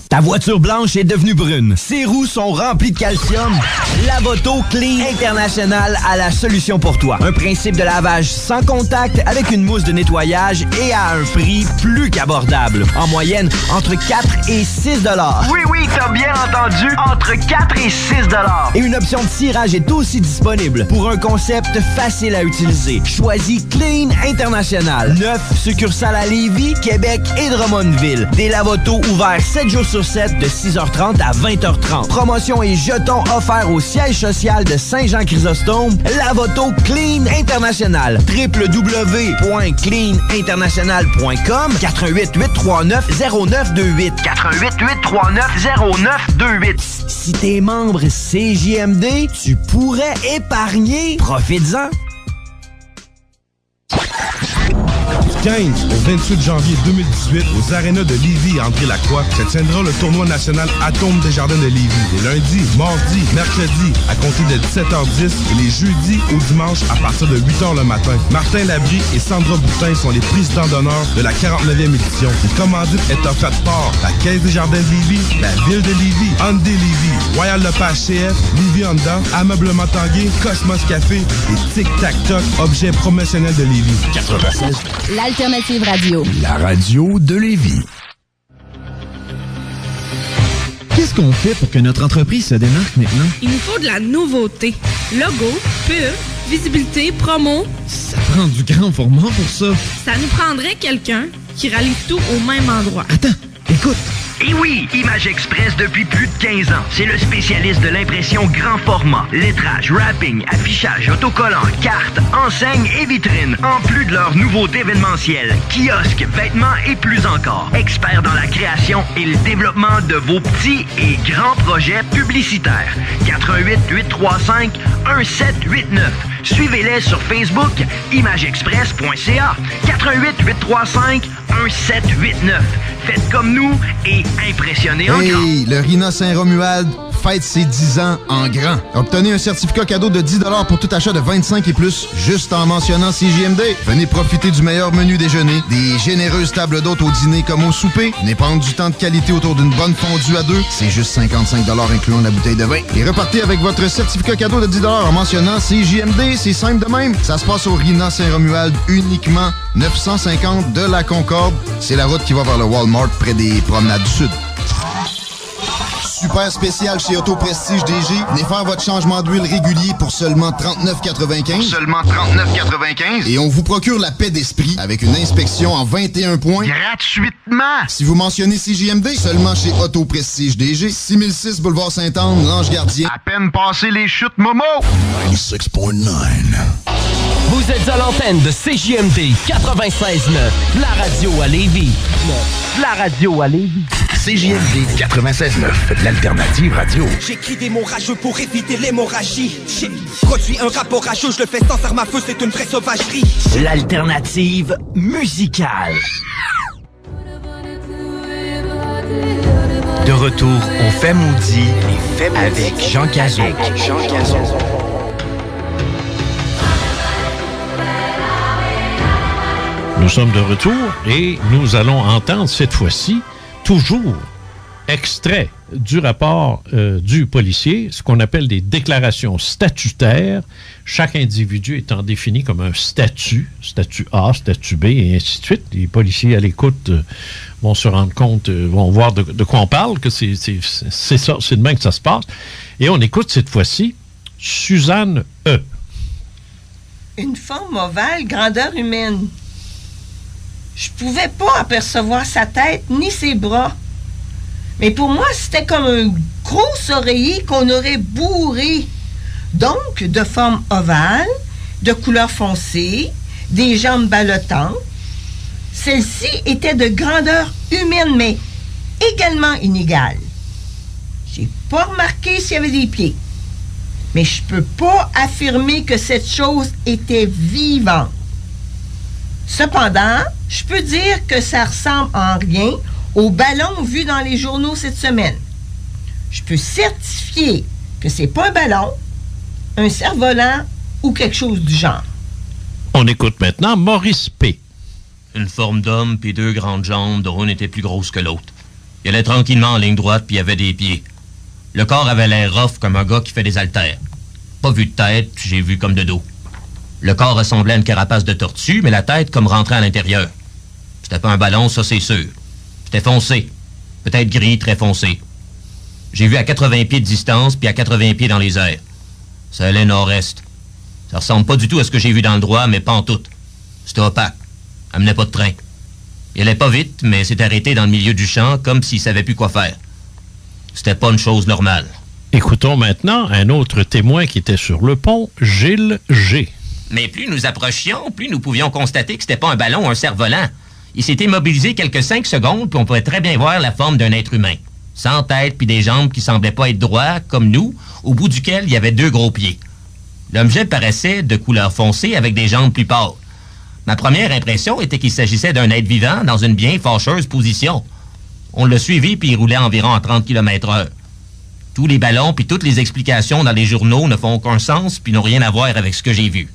Ta voiture blanche est devenue brune. Ses roues sont remplies de calcium. Lavoto Clean International a la solution pour toi. Un principe de lavage sans contact avec une mousse de nettoyage et à un prix plus qu'abordable. En moyenne, entre 4 et 6 $. Oui, t'as bien entendu, entre 4 et 6 $. Et une option de cirage est aussi disponible pour un concept facile à utiliser. Choisis Clean International. 9 succursales à Lévis, Québec et Drummondville. Des lavotos ouverts 7 jours sur 7 de 6h30 à 20h30. Promotion et jetons offerts au siège social de Saint-Jean-Chrysostome. Lavoto Clean International. www.cleaninternational.com 88 839 0928 88 839 0928. Si t'es membre CJMD, tu pourrais épargner. Profites-en. Du 15 au 28 janvier 2018, aux arénas de Lévis et André-Lacroix, se tiendra le tournoi national Atome Desjardins de Lévis. Les lundis, mardis, mercredis, à compter de 17h10 et les jeudis au dimanche à partir de 8h le matin. Martin Labrie et Sandra Boutin sont les présidents d'honneur de la 49e édition. Une commandite est offerte par la Caisse des Jardins de Lévis, la Ville de Lévis, Hyundai Lévis, Royal Lepage CF, Lévis Honda, Ameublement Tanguay, Cosmos Café et Tic Tac Toc, objet promotionnel de Lévis. 96. L'Alternative Radio. La radio de Lévis. Qu'est-ce qu'on fait pour que notre entreprise se démarque maintenant? Il nous faut de la nouveauté. Logo, pub, visibilité, promo. Ça prend du grand format pour ça. Ça nous prendrait quelqu'un qui rallie tout au même endroit. Attends, écoute. Et oui, Image Express depuis plus de 15 ans. C'est le spécialiste de l'impression grand format. Lettrage, wrapping, affichage, autocollant, cartes, enseignes et vitrines. En plus de leurs nouveautés événementielles, kiosques, vêtements et plus encore. Experts dans la création et le développement de vos petits et grands projets publicitaires. 88 835 1789. Suivez-les sur Facebook, imageexpress.ca. 88 835 1789. Faites comme nous et impressionnez en grand. Hey, le RINA Saint-Romuald fête ses 10 ans en grand. Obtenez un certificat cadeau de 10 $ pour tout achat de 25 et plus, juste en mentionnant CJMD. Venez profiter du meilleur menu déjeuner, des généreuses tables d'hôtes au dîner comme au souper. Venez prendre du temps de qualité autour d'une bonne fondue à deux. C'est juste 55 $ incluant la bouteille de vin. Et repartez avec votre certificat cadeau de 10 $ en mentionnant CJMD. C'est simple de même. Ça se passe au RINA Saint-Romuald uniquement 950 de la Concorde. C'est la route qui va vers le Walmart près des promenades du Sud. Super spécial chez Auto Prestige DG. Venez faire votre changement d'huile régulier pour seulement 39,95. Seulement 39,95. Et on vous procure la paix d'esprit avec une inspection en 21 points. Gratuitement. Si vous mentionnez CJMD, seulement chez Auto Prestige DG. 6006 Boulevard Sainte-Anne, Lange-Gardien. À peine passé les chutes, Momo. 96.9. Vous êtes à l'antenne de CJMD 96.9, la radio à Lévis. La radio à Lévis. CJMD 96.9, l'alternative radio. J'écris des mots rageux pour éviter l'hémorragie. J'ai produit un rapport rageux, je le fais sans arme à feu, c'est une vraie sauvagerie. L'alternative musicale. De retour au Fait Maudit avec Jean Cazot. Nous sommes de retour et nous allons entendre cette fois-ci, toujours extrait du rapport du policier, ce qu'on appelle des déclarations statutaires, chaque individu étant défini comme un statut A, statut B, et ainsi de suite. Les policiers à l'écoute vont se rendre compte, vont voir de quoi on parle, que c'est ça, c'est de même que ça se passe. Et on écoute cette fois-ci Suzanne E. Une forme ovale, grandeur humaine. Je pouvais pas apercevoir sa tête ni ses bras. Mais pour moi, c'était comme un gros oreiller qu'on aurait bourré. Donc, de forme ovale, de couleur foncée, des jambes ballottantes. Celle-ci était de grandeur humaine, mais également inégale. J'ai pas remarqué s'il y avait des pieds. Mais je peux pas affirmer que cette chose était vivante. Cependant, je peux dire que ça ressemble en rien au ballon vu dans les journaux cette semaine. Je peux certifier que c'est pas un ballon, un cerf-volant ou quelque chose du genre. On écoute maintenant Maurice P. Une forme d'homme puis 2 grandes jambes, dont une était plus grosse que l'autre. Il allait tranquillement en ligne droite puis il avait des pieds. Le corps avait l'air rough comme un gars qui fait des haltères. Pas vu de tête, j'ai vu comme de dos. Le corps ressemblait à une carapace de tortue, mais la tête comme rentrée à l'intérieur. C'était pas un ballon, ça c'est sûr. C'était foncé. Peut-être gris, très foncé. J'ai vu à 80 pieds de distance, puis à 80 pieds dans les airs. Ça allait nord-est. Ça ressemble pas du tout à ce que j'ai vu dans le droit, mais pas en tout. C'était opaque. Amenait pas de train. Il allait pas vite, mais s'est arrêté dans le milieu du champ, comme s'il savait plus quoi faire. C'était pas une chose normale. Écoutons maintenant un autre témoin qui était sur le pont, Gilles G. Mais plus nous approchions, plus nous pouvions constater que c'était pas un ballon ou un cerf-volant. Il s'est immobilisé quelques 5 secondes, puis on pouvait très bien voir la forme d'un être humain. Sans tête, puis des jambes qui semblaient pas être droits, comme nous, au bout duquel il y avait 2 gros pieds. L'objet paraissait de couleur foncée avec des jambes plus pâles. Ma première impression était qu'il s'agissait d'un être vivant dans une bien fâcheuse position. On l'a suivi, puis il roulait environ à 30 km/h. Tous les ballons, puis toutes les explications dans les journaux ne font aucun sens, puis n'ont rien à voir avec ce que j'ai vu.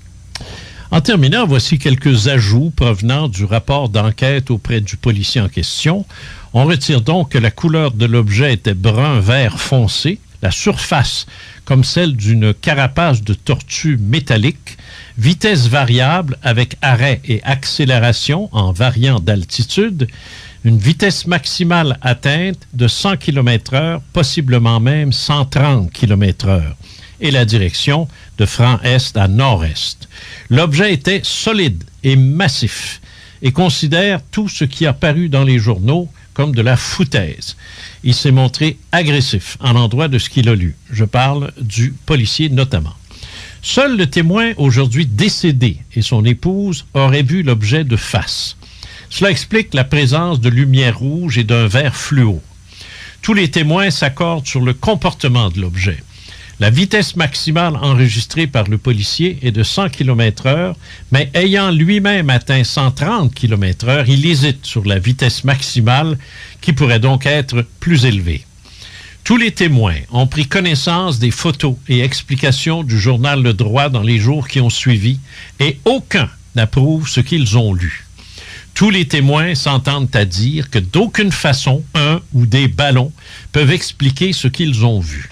En terminant, voici quelques ajouts provenant du rapport d'enquête auprès du policier en question. On retire donc que la couleur de l'objet était brun-vert foncé, la surface comme celle d'une carapace de tortue métallique, vitesse variable avec arrêt et accélération en variant d'altitude, une vitesse maximale atteinte de 100 km/h, possiblement même 130 km/h, et la direction de franc-est à nord-est. L'objet était solide et massif et considère tout ce qui a paru dans les journaux comme de la foutaise. Il s'est montré agressif en endroit de ce qu'il a lu. Je parle du policier notamment. Seul le témoin aujourd'hui décédé et son épouse auraient vu l'objet de face. Cela explique la présence de lumière rouge et d'un vert fluo. Tous les témoins s'accordent sur le comportement de l'objet. La vitesse maximale enregistrée par le policier est de 100 km/h, mais ayant lui-même atteint 130 km/h, il hésite sur la vitesse maximale qui pourrait donc être plus élevée. Tous les témoins ont pris connaissance des photos et explications du journal Le Droit dans les jours qui ont suivi et aucun n'approuve ce qu'ils ont lu. Tous les témoins s'entendent à dire que d'aucune façon, un ou des ballons peuvent expliquer ce qu'ils ont vu.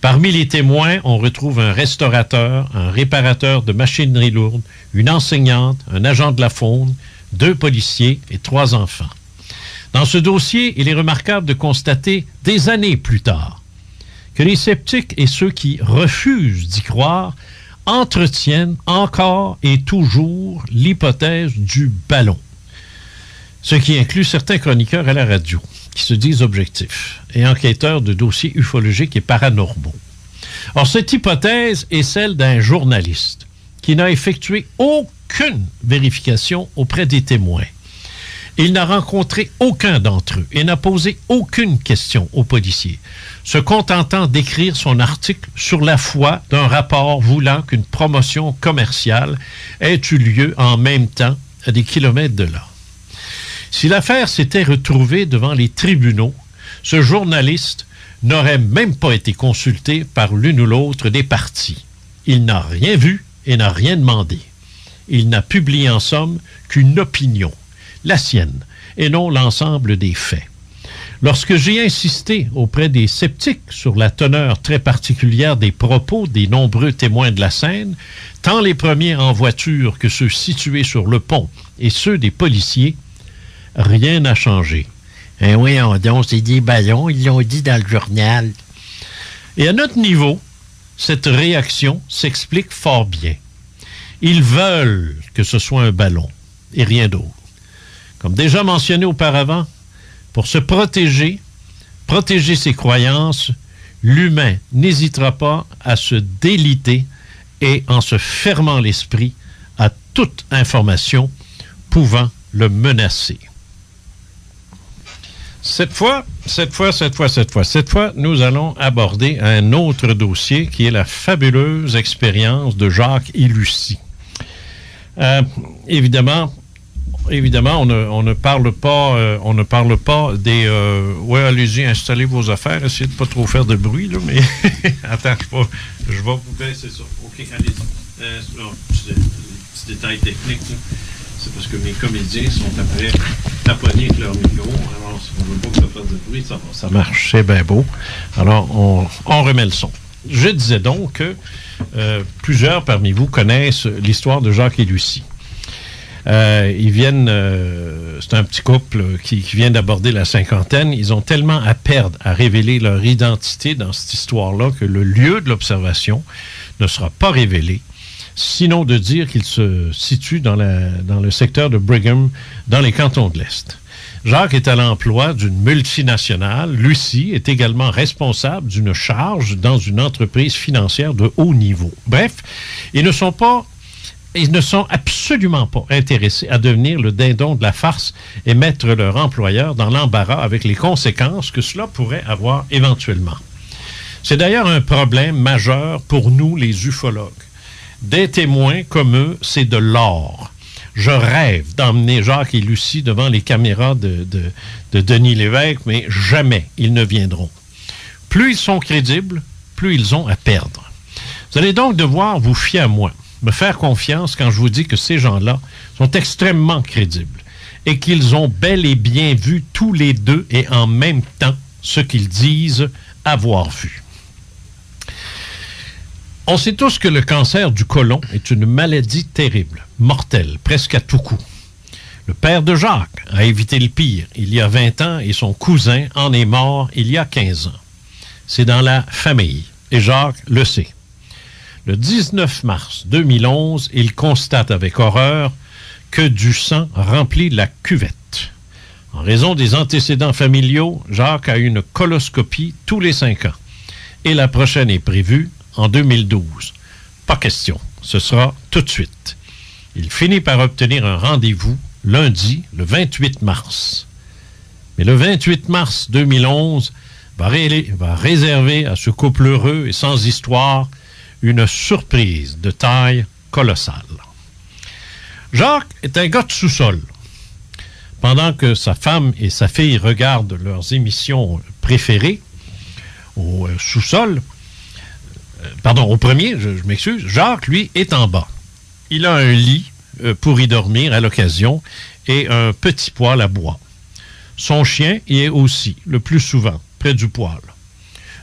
Parmi les témoins, on retrouve un restaurateur, un réparateur de machinerie lourde, une enseignante, un agent de la faune, 2 policiers et 3 enfants. Dans ce dossier, il est remarquable de constater, des années plus tard, que les sceptiques et ceux qui refusent d'y croire entretiennent encore et toujours l'hypothèse du ballon. Ce qui inclut certains chroniqueurs à la radio, qui se disent objectifs et enquêteurs de dossiers ufologiques et paranormaux. Or, cette hypothèse est celle d'un journaliste qui n'a effectué aucune vérification auprès des témoins. Il n'a rencontré aucun d'entre eux et n'a posé aucune question aux policiers, se contentant d'écrire son article sur la foi d'un rapport voulant qu'une promotion commerciale ait eu lieu en même temps à des kilomètres de là. Si l'affaire s'était retrouvée devant les tribunaux, ce journaliste n'aurait même pas été consulté par l'une ou l'autre des parties. Il n'a rien vu et n'a rien demandé. Il n'a publié en somme qu'une opinion, la sienne, et non l'ensemble des faits. Lorsque j'ai insisté auprès des sceptiques sur la teneur très particulière des propos des nombreux témoins de la scène, tant les premiers en voiture que ceux situés sur le pont et ceux des policiers, rien n'a changé. Eh oui, donc, c'est des ballons, ils l'ont dit dans le journal. Et à notre niveau, cette réaction s'explique fort bien. Ils veulent que ce soit un ballon et rien d'autre. Comme déjà mentionné auparavant, pour se protéger ses croyances, l'humain n'hésitera pas à se déliter et en se fermant l'esprit à toute information pouvant le menacer. Cette fois, nous allons aborder un autre dossier qui est la fabuleuse expérience de Jacques et Lucie. Évidemment, on ne parle pas des... ouais, allez-y, installez vos affaires, essayez de pas trop faire de bruit, là, mais... Attends, je vais vous baisser ça. OK, allez-y. Petit détail technique, là. C'est parce que mes comédiens sont après taponnés avec leur micro. Alors, si on ne veut pas que ça fasse de bruit, ça marche, c'est bien beau. Alors, on remet le son. Je disais donc que plusieurs parmi vous connaissent l'histoire de Jacques et Lucie. Ils viennent, c'est un petit couple qui vient d'aborder la cinquantaine. Ils ont tellement à perdre à révéler leur identité dans cette histoire-là que le lieu de l'observation ne sera pas révélé, sinon de dire qu'il se situe dans le secteur de Brigham, dans les cantons de l'Est. Jacques est à l'emploi d'une multinationale. Lucie est également responsable d'une charge dans une entreprise financière de haut niveau. Bref, ils ne sont absolument pas intéressés à devenir le dindon de la farce et mettre leur employeur dans l'embarras avec les conséquences que cela pourrait avoir éventuellement. C'est d'ailleurs un problème majeur pour nous, les ufologues. Des témoins comme eux, c'est de l'or. Je rêve d'emmener Jacques et Lucie devant les caméras de Denis Lévesque, mais jamais ils ne viendront. Plus ils sont crédibles, plus ils ont à perdre. Vous allez donc devoir vous fier à moi, me faire confiance quand je vous dis que ces gens-là sont extrêmement crédibles et qu'ils ont bel et bien vu tous les deux et en même temps ce qu'ils disent avoir vu. On sait tous que le cancer du côlon est une maladie terrible, mortelle, presque à tout coup. Le père de Jacques a évité le pire il y a 20 ans et son cousin en est mort il y a 15 ans. C'est dans la famille et Jacques le sait. Le 19 mars 2011, il constate avec horreur que du sang remplit la cuvette. En raison des antécédents familiaux, Jacques a une coloscopie tous les 5 ans et la prochaine est prévue en 2012. Pas question, ce sera tout de suite. Il finit par obtenir un rendez-vous lundi, le 28 mars. Mais le 28 mars 2011 va réserver à ce couple heureux et sans histoire une surprise de taille colossale. Jacques est un gars de sous-sol. Pendant que sa femme et sa fille regardent leurs émissions préférées au sous-sol, au premier, je m'excuse, Jacques, lui, est en bas. Il a un lit pour y dormir à l'occasion et un petit poêle à bois. Son chien y est aussi, le plus souvent, près du poêle.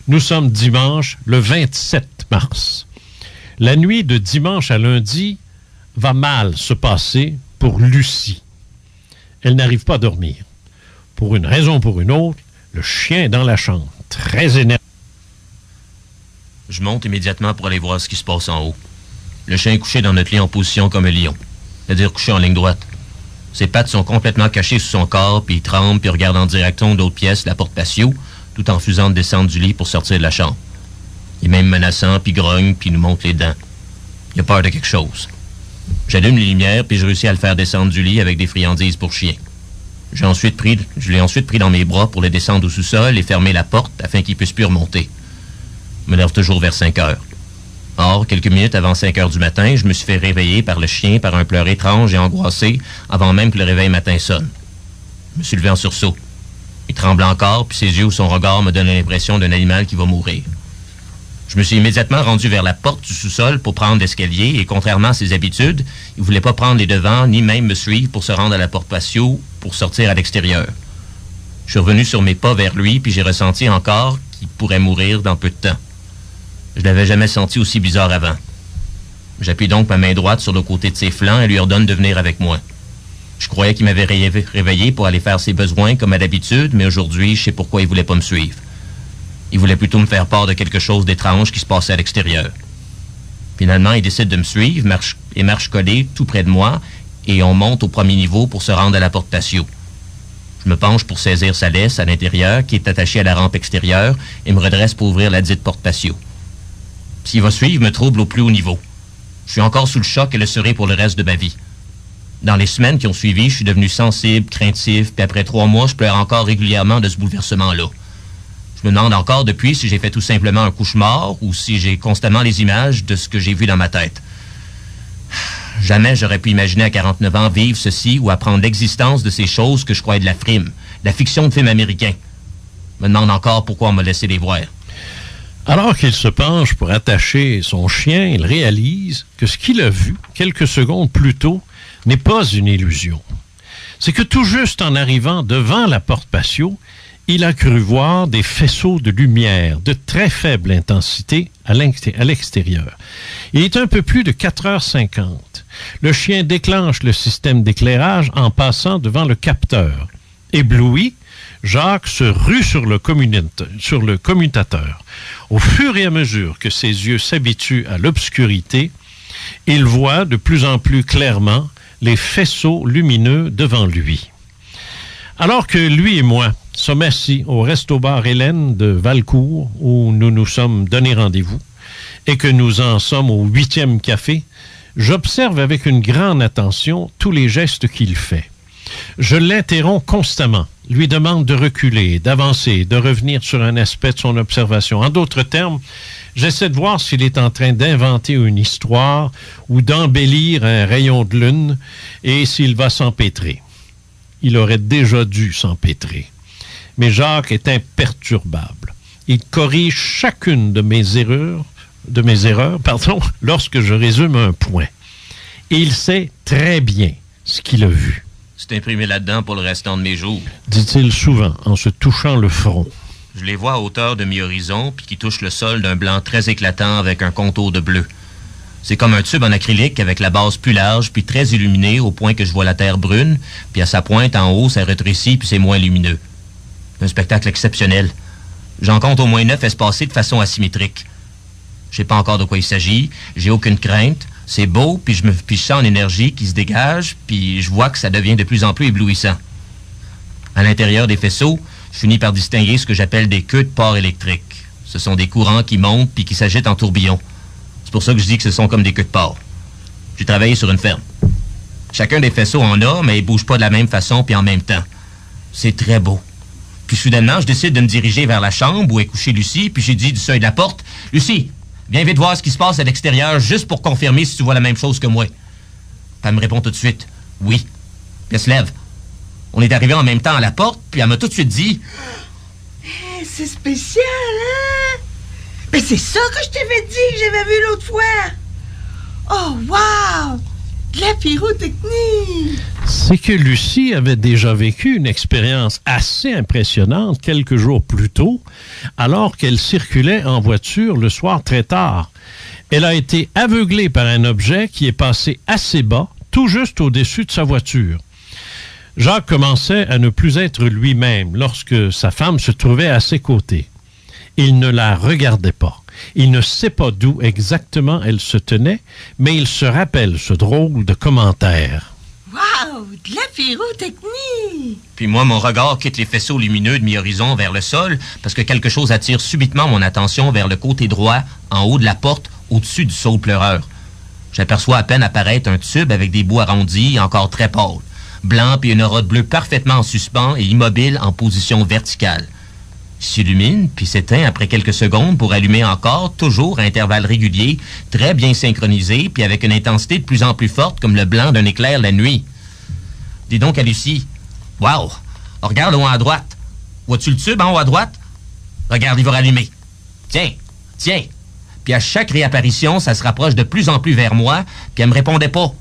Nous sommes dimanche, le 27 mars. La nuit de dimanche à lundi va mal se passer pour Lucie. Elle n'arrive pas à dormir. Pour une raison ou pour une autre, le chien est dans la chambre, très énervé. Je monte immédiatement pour aller voir ce qui se passe en haut. Le chien est couché dans notre lit en position comme un lion, c'est-à-dire couché en ligne droite. Ses pattes sont complètement cachées sous son corps, puis il tremble, puis regarde en direction d'autres pièces, la porte patio, tout en refusant de descendre du lit pour sortir de la chambre. Il est même menaçant, puis grogne, puis nous montre les dents. Il a peur de quelque chose. J'allume les lumières, puis je réussis à le faire descendre du lit avec des friandises pour chien. Je l'ai ensuite pris dans mes bras pour le descendre au sous-sol et fermer la porte afin qu'il puisse plus remonter. Je me lève toujours vers 5 heures. Or, quelques minutes avant 5 heures du matin, je me suis fait réveiller par le chien par un pleur étrange et angoissé avant même que le réveil matin sonne. Je me suis levé en sursaut. Il tremble encore, puis ses yeux ou son regard me donnent l'impression d'un animal qui va mourir. Je me suis immédiatement rendu vers la porte du sous-sol pour prendre l'escalier et, contrairement à ses habitudes, il ne voulait pas prendre les devants ni même me suivre pour se rendre à la porte patio pour sortir à l'extérieur. Je suis revenu sur mes pas vers lui, puis j'ai ressenti encore qu'il pourrait mourir dans peu de temps. Je l'avais jamais senti aussi bizarre avant. J'appuie donc ma main droite sur le côté de ses flancs et lui ordonne de venir avec moi. Je croyais qu'il m'avait réveillé pour aller faire ses besoins comme à d'habitude, mais aujourd'hui, je sais pourquoi il voulait pas me suivre. Il voulait plutôt me faire part de quelque chose d'étrange qui se passait à l'extérieur. Finalement, il décide de me suivre, marche collé tout près de moi, et on monte au premier niveau pour se rendre à la porte patio. Je me penche pour saisir sa laisse à l'intérieur, qui est attachée à la rampe extérieure, et me redresse pour ouvrir la dite porte patio. S'il va suivre, me trouble au plus haut niveau. Je suis encore sous le choc et le serai pour le reste de ma vie. Dans les semaines qui ont suivi, je suis devenu sensible, craintif, puis après 3 mois, je pleure encore régulièrement de ce bouleversement-là. Je me demande encore depuis si j'ai fait tout simplement un cauchemar ou si j'ai constamment les images de ce que j'ai vu dans ma tête. Jamais j'aurais pu imaginer à 49 ans vivre ceci ou apprendre l'existence de ces choses que je croyais de la frime, la fiction de film américain. Je me demande encore pourquoi on m'a laissé les voir. Alors qu'il se penche pour attacher son chien, il réalise que ce qu'il a vu quelques secondes plus tôt n'est pas une illusion. C'est que tout juste en arrivant devant la porte patio, il a cru voir des faisceaux de lumière de très faible intensité à l'extérieur. Il est un peu plus de 4h50. Le chien déclenche le système d'éclairage en passant devant le capteur. Ébloui, Jacques se rue sur le commutateur. Au fur et à mesure que ses yeux s'habituent à l'obscurité, il voit de plus en plus clairement les faisceaux lumineux devant lui. Alors que lui et moi sommes assis au Resto-Bar Hélène de Valcourt, où nous nous sommes donné rendez-vous, et que nous en sommes au 8e café, j'observe avec une grande attention tous les gestes qu'il fait. Je l'interromps constamment, lui demande de reculer, d'avancer, de revenir sur un aspect de son observation. En d'autres termes, j'essaie de voir s'il est en train d'inventer une histoire ou d'embellir un rayon de lune et s'il va s'empêtrer. Il aurait déjà dû s'empêtrer. Mais Jacques est imperturbable. Il corrige chacune de mes erreurs, lorsque je résume un point. Et il sait très bien ce qu'il a vu. C'est imprimé là-dedans pour le restant de mes jours, dit-il souvent en se touchant le front. Je les vois à hauteur de mi-horizon, puis qui touchent le sol d'un blanc très éclatant avec un contour de bleu. C'est comme un tube en acrylique avec la base plus large, puis très illuminée au point que je vois la terre brune, puis à sa pointe en haut, ça rétrécit, puis c'est moins lumineux. Un spectacle exceptionnel. J'en compte au moins 9 espacés de façon asymétrique. Je sais pas encore de quoi il s'agit, j'ai aucune crainte. C'est beau, puis je sens l'énergie qui se dégage, puis je vois que ça devient de plus en plus éblouissant. À l'intérieur des faisceaux, je finis par distinguer ce que j'appelle des queues de port électriques. Ce sont des courants qui montent puis qui s'agitent en tourbillon. C'est pour ça que je dis que ce sont comme des queues de port. J'ai travaillé sur une ferme. Chacun des faisceaux en a, mais ils bougent pas de la même façon puis en même temps. C'est très beau. Puis soudainement, je décide de me diriger vers la chambre où est couchée Lucie, puis j'ai dit du seuil de la porte, « Lucie, viens vite voir ce qui se passe à l'extérieur, juste pour confirmer si tu vois la même chose que moi. » Elle me répond tout de suite, « Oui. » Puis elle se lève. On est arrivés en même temps à la porte, puis elle m'a tout de suite dit, hey, c'est spécial, hein? Mais c'est ça que je t'avais dit que j'avais vu l'autre fois. Oh, wow! De la pyrotechnie! C'est que Lucie avait déjà vécu une expérience assez impressionnante quelques jours plus tôt, alors qu'elle circulait en voiture le soir très tard. Elle a été aveuglée par un objet qui est passé assez bas, tout juste au-dessus de sa voiture. Jacques commençait à ne plus être lui-même lorsque sa femme se trouvait à ses côtés. Il ne la regardait pas. Il ne sait pas d'où exactement elle se tenait, mais il se rappelle ce drôle de commentaire. Wow! De la pyrotechnie! Puis moi, mon regard quitte les faisceaux lumineux de mi-horizon vers le sol parce que quelque chose attire subitement mon attention vers le côté droit, en haut de la porte, au-dessus du saule pleureur. J'aperçois à peine apparaître un tube avec des bouts arrondis, encore très pâles, blanc puis une aura de bleu parfaitement en suspens et immobile en position verticale. Il s'illumine puis s'éteint après quelques secondes pour allumer encore, toujours à intervalles réguliers, très bien synchronisés puis avec une intensité de plus en plus forte comme le blanc d'un éclair la nuit. Dis donc à Lucie, « Wow! Regarde en haut à droite. Vois-tu le tube en haut à droite? Regarde, il va rallumer. Tiens, tiens. » Puis à chaque réapparition, ça se rapproche de plus en plus vers moi, puis elle me répondait pas.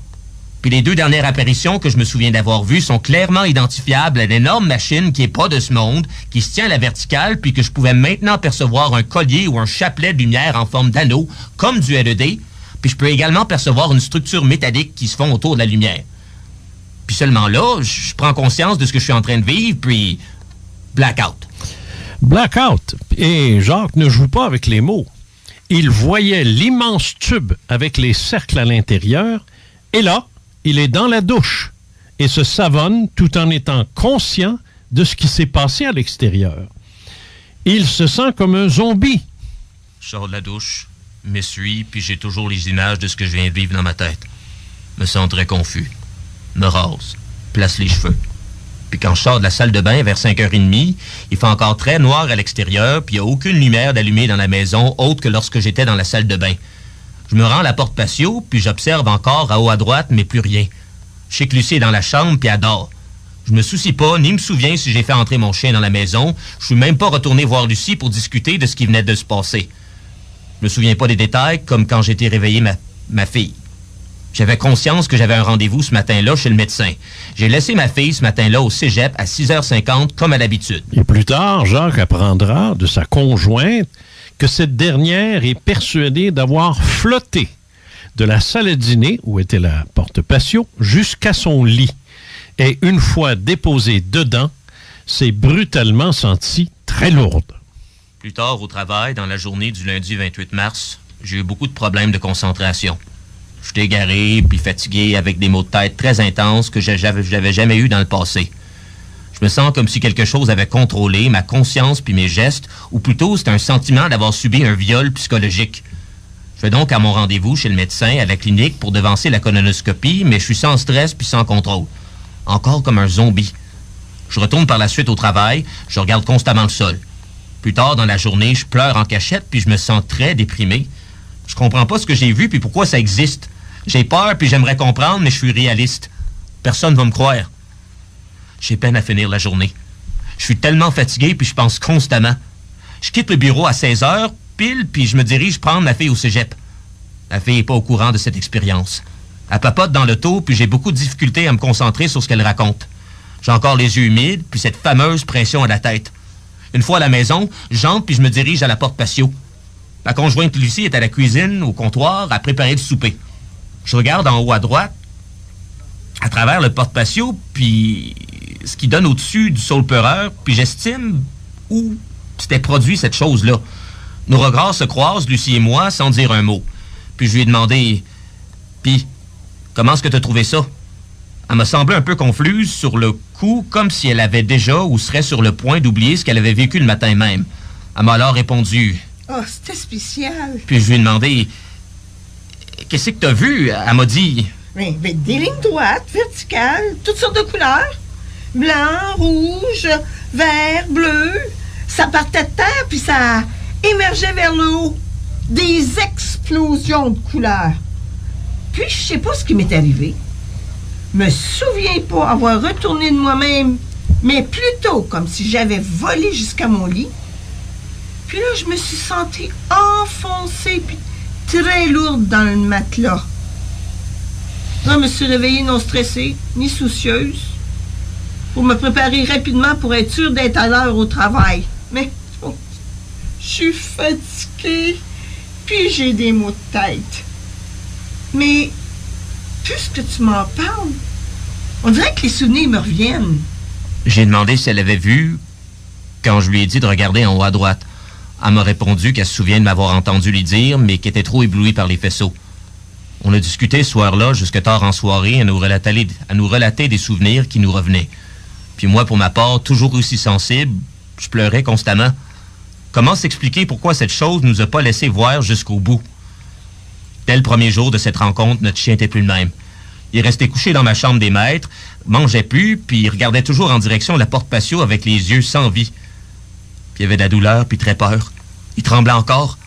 Puis les 2 dernières apparitions que je me souviens d'avoir vues sont clairement identifiables à une énorme machine qui est pas de ce monde, qui se tient à la verticale, puis que je pouvais maintenant percevoir un collier ou un chapelet de lumière en forme d'anneau, comme du LED, puis je peux également percevoir une structure métallique qui se fond autour de la lumière. Puis seulement là, je prends conscience de ce que je suis en train de vivre, puis blackout. Blackout. Et Jacques ne joue pas avec les mots. Il voyait l'immense tube avec les cercles à l'intérieur, et là, il est dans la douche et se savonne tout en étant conscient de ce qui s'est passé à l'extérieur. Il se sent comme un zombie. Je sors de la douche, m'essuie, puis j'ai toujours les images de ce que je viens de vivre dans ma tête. Me sens très confus. Me rase, place les cheveux. Puis quand je sors de la salle de bain vers 5h30, il fait encore très noir à l'extérieur, puis il n'y a aucune lumière d'allumée dans la maison autre que lorsque j'étais dans la salle de bain. Je me rends à la porte patio, puis j'observe encore à haut à droite, mais plus rien. Je sais que Lucie est dans la chambre, puis elle dort. Je me soucie pas, ni me souviens si j'ai fait entrer mon chien dans la maison. Je suis même pas retourné voir Lucie pour discuter de ce qui venait de se passer. Je me souviens pas des détails, comme quand j'ai été réveiller ma fille. J'avais conscience que j'avais un rendez-vous ce matin-là chez le médecin. J'ai laissé ma fille ce matin-là au cégep à 6h50, comme à l'habitude. Et plus tard, Jacques apprendra de sa conjointe que cette dernière est persuadée d'avoir flotté de la salle à dîner, où était la porte patio, jusqu'à son lit. Et une fois déposée dedans, s'est brutalement sentie très lourde. Plus tard au travail, dans la journée du lundi 28 mars, j'ai eu beaucoup de problèmes de concentration. J'étais égaré puis fatigué avec des maux de tête très intenses que j'avais jamais eu dans le passé. Je me sens comme si quelque chose avait contrôlé ma conscience puis mes gestes, ou plutôt c'est un sentiment d'avoir subi un viol psychologique. Je vais donc à mon rendez-vous chez le médecin à la clinique pour devancer la colonoscopie, mais je suis sans stress puis sans contrôle. Encore comme un zombie. Je retourne par la suite au travail, je regarde constamment le sol. Plus tard dans la journée, je pleure en cachette puis je me sens très déprimé. Je comprends pas ce que j'ai vu puis pourquoi ça existe. J'ai peur puis j'aimerais comprendre, mais je suis réaliste. Personne va me croire. J'ai peine à finir la journée. Je suis tellement fatigué puis je pense constamment. Je quitte le bureau à 16h, pile, puis je me dirige prendre ma fille au cégep. Ma fille n'est pas au courant de cette expérience. Elle papote dans l'auto, puis j'ai beaucoup de difficultés à me concentrer sur ce qu'elle raconte. J'ai encore les yeux humides, puis cette fameuse pression à la tête. Une fois à la maison, j'entre puis je me dirige à la porte patio. Ma conjointe Lucie est à la cuisine, au comptoir, à préparer le souper. Je regarde en haut à droite, à travers le porte patio, puis ce qui donne au-dessus du saule pleureur, puis j'estime où s'était produit cette chose-là. Nos regards se croisent, Lucie et moi, sans dire un mot. Puis je lui ai demandé, « Puis, comment est-ce que tu as trouvé ça? » Elle m'a semblé un peu confuse sur le coup, comme si elle avait déjà ou serait sur le point d'oublier ce qu'elle avait vécu le matin même. Elle m'a alors répondu, « Oh, c'était spécial. » Puis je lui ai demandé, « Qu'est-ce que tu as vu? » Elle m'a dit, « Mais des lignes droites, verticales, toutes sortes de couleurs. Blanc, rouge, vert, bleu. Ça partait de terre, puis ça émergeait vers le haut. Des explosions de couleurs. Puis, je sais pas ce qui m'est arrivé. Me souviens pas avoir retourné de moi-même, mais plutôt comme si j'avais volé jusqu'à mon lit. Puis là, je me suis sentie enfoncée, puis très lourde dans le matelas. Là, je me suis réveillée non stressée, ni soucieuse, pour me préparer rapidement pour être sûre d'être à l'heure au travail. Mais je suis fatiguée, puis j'ai des maux de tête. Mais, puisque tu m'en parles, On dirait que les souvenirs me reviennent. J'ai demandé si elle avait vu quand je lui ai dit de regarder en haut à droite. Elle m'a répondu qu'elle se souvient de m'avoir entendu lui dire, mais qu'elle était trop éblouie par les faisceaux. On a discuté ce soir-là jusque tard en soirée à nous relater des souvenirs qui nous revenaient. Puis moi, pour ma part, toujours aussi sensible, je pleurais constamment. Comment s'expliquer pourquoi cette chose nous a pas laissé voir jusqu'au bout? Dès le premier jour de cette rencontre, notre chien n'était plus le même. Il restait couché dans ma chambre des maîtres, mangeait plus, puis il regardait toujours en direction de la porte patio avec les yeux sans vie. Puis il avait de la douleur, puis très peur. Il tremblait encore.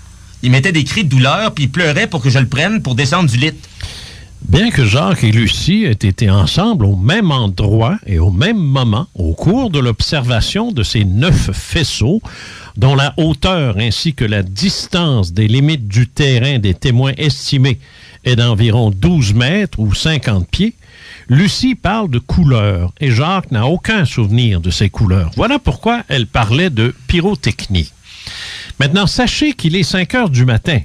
Il mettait des cris de douleur, puis il pleurait pour que je le prenne pour descendre du lit. Bien que Jacques et Lucie aient été ensemble au même endroit et au même moment, au cours de l'observation de ces 9 faisceaux, dont la hauteur ainsi que la distance des limites du terrain des témoins estimés est d'environ 12 mètres ou 50 pieds, Lucie parle de couleurs et Jacques n'a aucun souvenir de ces couleurs. Voilà pourquoi elle parlait de pyrotechnie. Maintenant, sachez qu'il est 5 heures du matin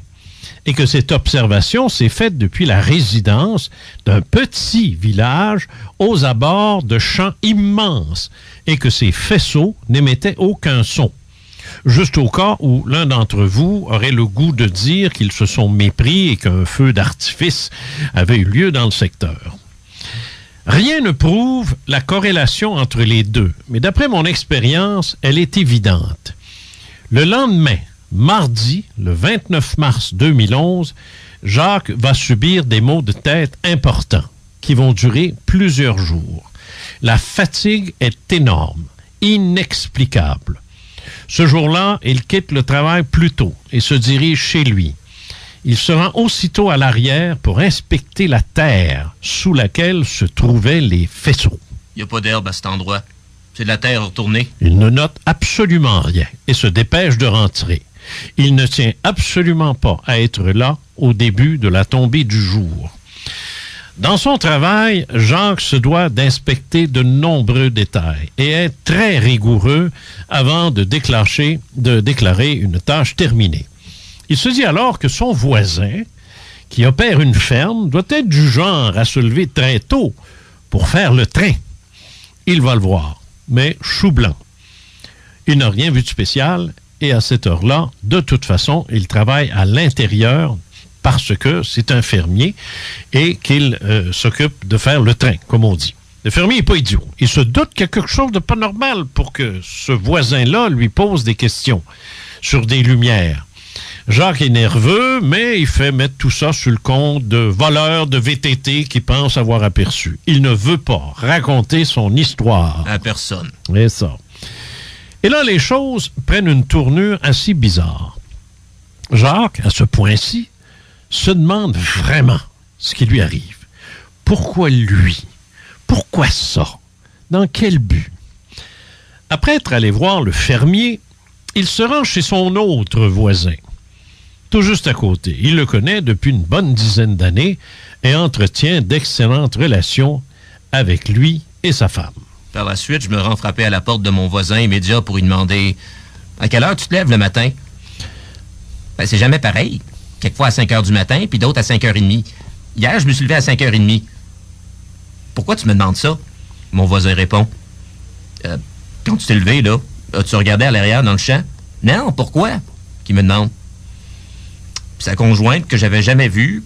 et que cette observation s'est faite depuis la résidence d'un petit village aux abords de champs immenses et que ces faisceaux n'émettaient aucun son. Juste au cas où l'un d'entre vous aurait le goût de dire qu'ils se sont mépris et qu'un feu d'artifice avait eu lieu dans le secteur. Rien ne prouve la corrélation entre les deux, mais d'après mon expérience, elle est évidente. Le lendemain, mardi, le 29 mars 2011, Jacques va subir des maux de tête importants qui vont durer plusieurs jours. La fatigue est énorme, inexplicable. Ce jour-là, il quitte le travail plus tôt et se dirige chez lui. Il se rend aussitôt à l'arrière pour inspecter la terre sous laquelle se trouvaient les faisceaux. Il n'y a pas d'herbe à cet endroit. C'est de la terre retournée. Il ne note absolument rien et se dépêche de rentrer. Il ne tient absolument pas à être là au début de la tombée du jour. Dans son travail, Jacques se doit d'inspecter de nombreux détails et être très rigoureux avant de déclarer une tâche terminée. Il se dit alors que son voisin, qui opère une ferme, doit être du genre à se lever très tôt pour faire le train. Il va le voir, mais chou blanc. Il n'a rien vu de spécial et à cette heure-là, de toute façon, il travaille à l'intérieur parce que c'est un fermier et qu'il s'occupe de faire le train, comme on dit. Le fermier n'est pas idiot. Il se doute qu'il y a quelque chose de pas normal pour que ce voisin-là lui pose des questions sur des lumières. Jacques est nerveux, mais il fait mettre tout ça sur le compte de voleurs de VTT qu'il pense avoir aperçu. Il ne veut pas raconter son histoire. À personne. C'est ça. Et là, les choses prennent une tournure assez bizarre. Jacques, à ce point-ci, se demande vraiment ce qui lui arrive. Pourquoi lui? Pourquoi ça? Dans quel but? Après être allé voir le fermier, il se rend chez son autre voisin, tout juste à côté. Il le connaît depuis une bonne dizaine d'années et entretient d'excellentes relations avec lui et sa femme. Par la suite, je me rends frapper à la porte de mon voisin immédiat pour lui demander « À quelle heure tu te lèves le matin? » Ben, c'est jamais pareil. Quelquefois à 5 heures du matin, puis d'autres à 5h30. Hier, je me suis levé à 5h30. Pourquoi tu me demandes ça? Mon voisin répond. Quand tu t'es levé, là, as-tu regardé à l'arrière dans le champ? Non, pourquoi? Qui me demande. Puis sa conjointe, que j'avais jamais vue,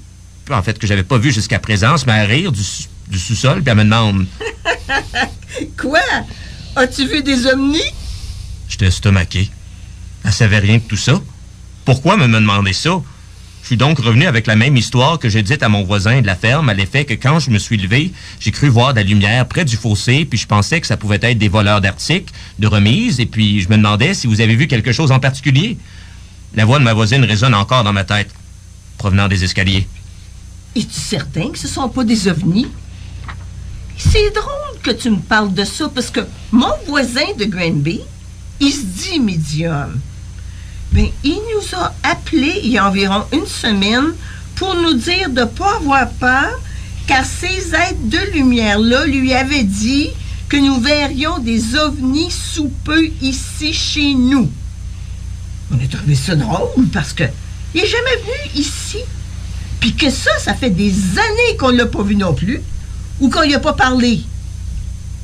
en fait, que j'avais pas vue jusqu'à présent, se met à rire du sous-sol, puis elle me demande. Quoi? As-tu vu des ovnis? J'étais estomaqué. Elle savait rien de tout ça. Pourquoi me demander ça? Je suis donc revenu avec la même histoire que j'ai dite à mon voisin de la ferme, à l'effet que quand je me suis levé, j'ai cru voir de la lumière près du fossé, puis je pensais que ça pouvait être des voleurs d'articles, de remises, et puis je me demandais si vous avez vu quelque chose en particulier. La voix de ma voisine résonne encore dans ma tête, provenant des escaliers. Es-tu certain que ce sont pas des ovnis? C'est drôle que tu me parles de ça, parce que mon voisin de Granby, il se dit médium. Ben, il nous a appelés il y a environ une semaine pour nous dire de ne pas avoir peur, car ces êtres de lumière-là lui avaient dit que nous verrions des ovnis sous peu ici chez nous. On a trouvé ça drôle parce que il n'est jamais venu ici. Puis que ça fait des années qu'on ne l'a pas vu non plus, ou qu'on n'y a pas parlé.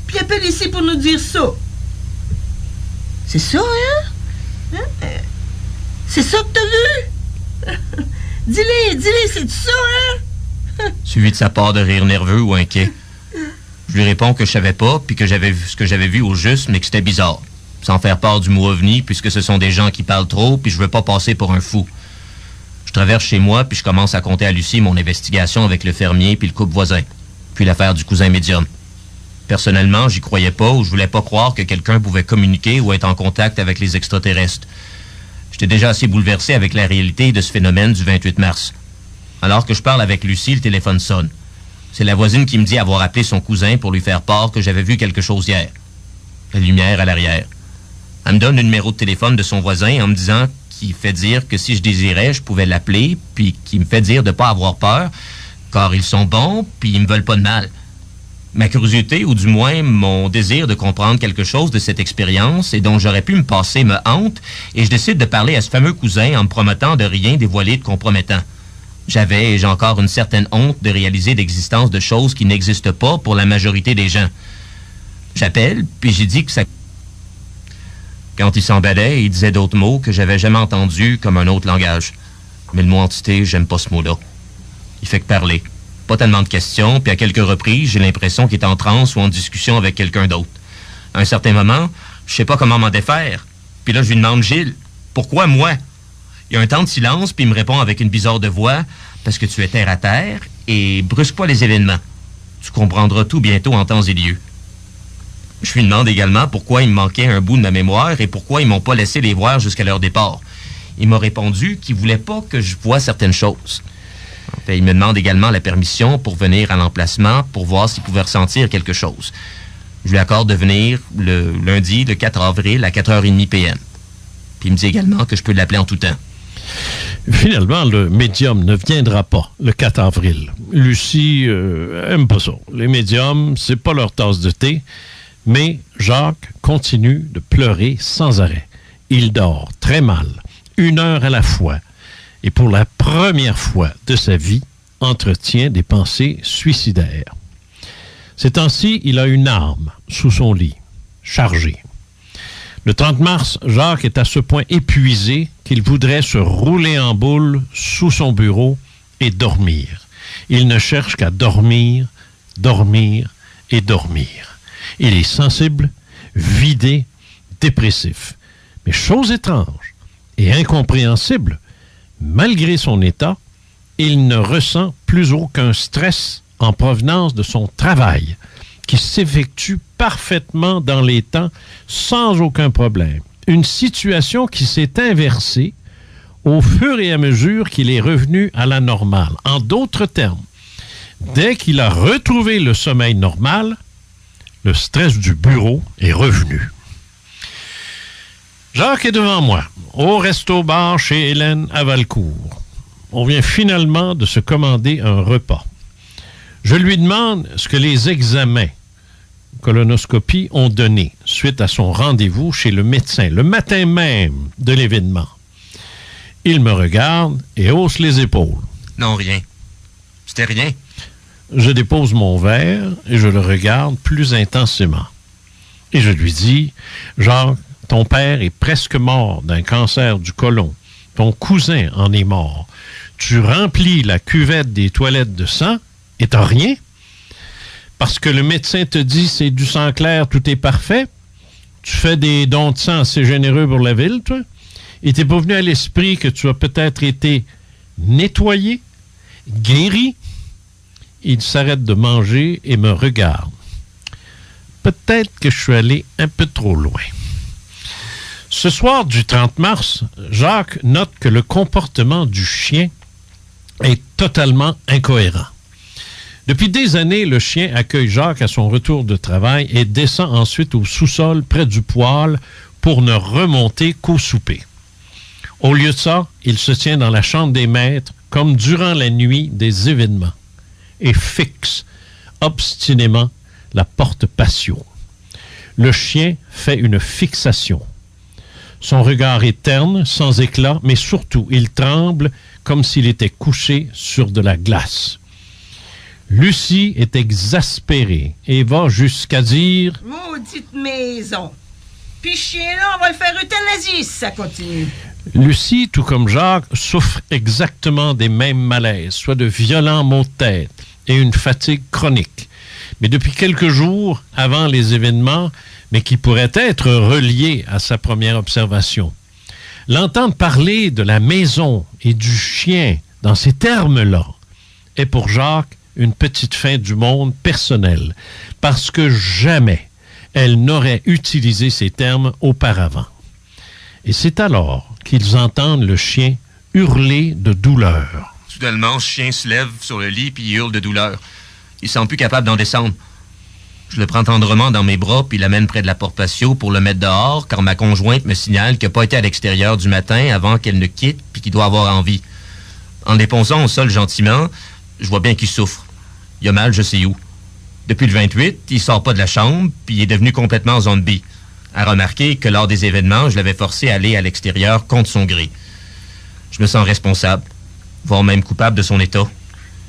puis il appelle ici pour nous dire ça. C'est ça, hein? C'est ça que t'as vu? Dis-le, c'est ça, hein? Suivi de sa part de rire nerveux ou inquiet. Je lui réponds que je savais pas, puis que j'avais vu ce que j'avais vu au juste, mais que c'était bizarre. Sans faire part du mot ovni, puisque ce sont des gens qui parlent trop, puis je veux pas passer pour un fou. Je traverse chez moi, puis je commence à conter à Lucie mon investigation avec le fermier puis le couple voisin, puis l'affaire du cousin médium. Personnellement, j'y croyais pas ou je voulais pas croire que quelqu'un pouvait communiquer ou être en contact avec les extraterrestres. J'étais déjà assez bouleversé avec la réalité de ce phénomène du 28 mars. Alors que je parle avec Lucie, le téléphone sonne. C'est la voisine qui me dit avoir appelé son cousin pour lui faire part que j'avais vu quelque chose hier. La lumière à l'arrière. Elle me donne le numéro de téléphone de son voisin en me disant qu'il fait dire que si je désirais, je pouvais l'appeler, puis qu'il me fait dire de pas avoir peur, car ils sont bons, puis ils me veulent pas de mal. Ma curiosité, ou du moins mon désir de comprendre quelque chose de cette expérience et dont j'aurais pu me passer, me hante, et je décide de parler à ce fameux cousin en me promettant de rien dévoiler de compromettant. J'avais et j'ai encore une certaine honte de réaliser l'existence de choses qui n'existent pas pour la majorité des gens. J'appelle, puis j'ai dit que ça... Quand il s'emballait, il disait d'autres mots que j'avais jamais entendus comme un autre langage. Mais le mot entité, j'aime pas ce mot-là. Il fait que parler. Pas tellement de questions, puis à quelques reprises, j'ai l'impression qu'il est en transe ou en discussion avec quelqu'un d'autre. À un certain moment, je sais pas comment m'en défaire. Puis là, je lui demande, Gilles, pourquoi moi? Il y a un temps de silence, puis il me répond avec une bizarre de voix, parce que tu es terre à terre, et brusque pas les événements. Tu comprendras tout bientôt en temps et lieu. Je lui demande également pourquoi il me manquait un bout de ma mémoire et pourquoi ils m'ont pas laissé les voir jusqu'à leur départ. Il m'a répondu qu'il voulait pas que je voie certaines choses. Enfin, il me demande également la permission pour venir à l'emplacement pour voir s'il pouvait ressentir quelque chose. Je lui accorde de venir le lundi, le 4 avril, à 4h30 p.m. Puis il me dit également que je peux l'appeler en tout temps. Finalement, le médium ne viendra pas le 4 avril. Lucie aime pas ça. Les médiums, c'est pas leur tasse de thé. Mais Jacques continue de pleurer sans arrêt. Il dort très mal, 1 heure à la fois, et pour la première fois de sa vie, entretient des pensées suicidaires. Ces temps-ci, il a une arme sous son lit, chargée. Le 30 mars, Jacques est à ce point épuisé qu'il voudrait se rouler en boule sous son bureau et dormir. Il ne cherche qu'à dormir, dormir et dormir. Il est sensible, vidé, dépressif. Mais chose étrange et incompréhensible, malgré son état, il ne ressent plus aucun stress en provenance de son travail, qui s'effectue parfaitement dans les temps sans aucun problème. Une situation qui s'est inversée au fur et à mesure qu'il est revenu à la normale. En d'autres termes, dès qu'il a retrouvé le sommeil normal, le stress du bureau est revenu. Jacques est devant moi, au resto-bar chez Hélène à Valcourt. On vient finalement de se commander un repas. Je lui demande ce que les examens, colonoscopie, ont donné suite à son rendez-vous chez le médecin, le matin même de l'événement. Il me regarde et hausse les épaules. Non, rien. C'était rien. Je dépose mon verre et je le regarde plus intensément. Et je lui dis, Jacques, ton père est presque mort d'un cancer du côlon. Ton cousin en est mort. Tu remplis la cuvette des toilettes de sang et t'as rien? Parce que le médecin te dit c'est du sang clair, tout est parfait? Tu fais des dons de sang assez généreux pour la ville, toi? Et t'es pas venu à l'esprit que tu as peut-être été nettoyé, guéri? Il s'arrête de manger et me regarde. Peut-être que je suis allé un peu trop loin. Ce soir du 30 mars, Jacques note que le comportement du chien est totalement incohérent. Depuis des années, le chien accueille Jacques à son retour de travail et descend ensuite au sous-sol près du poêle pour ne remonter qu'au souper. Au lieu de ça, il se tient dans la chambre des maîtres comme durant la nuit des événements et fixe obstinément la porte patio. Le chien fait une fixation. Son regard est terne, sans éclat, mais surtout, il tremble comme s'il était couché sur de la glace. Lucie est exaspérée et va jusqu'à dire « Maudite maison! Puis ce chien-là, on va le faire euthanasier si ça continue. » Lucie, tout comme Jacques, souffre exactement des mêmes malaises, soit de violents maux de tête et une fatigue chronique. Mais depuis quelques jours, avant les événements, mais qui pourraient être reliés à sa première observation. L'entendre parler de la maison et du chien dans ces termes-là est pour Jacques une petite fin du monde personnelle, parce que jamais elle n'aurait utilisé ces termes auparavant. Et c'est alors qu'ils entendent le chien hurler de douleur. Soudainement, le chien se lève sur le lit puis il hurle de douleur. Il semble plus capable d'en descendre. Je le prends tendrement dans mes bras puis l'amène près de la porte patio pour le mettre dehors, car ma conjointe me signale qu'il n'a pas été à l'extérieur du matin avant qu'elle ne quitte puis qu'il doit avoir envie. En le déposant au sol gentiment, je vois bien qu'il souffre. Il a mal, je sais où. Depuis le 28, il sort pas de la chambre puis il est devenu complètement zombie. À remarquer que lors des événements, je l'avais forcé à aller à l'extérieur contre son gré. Je me sens responsable, voire même coupable de son état.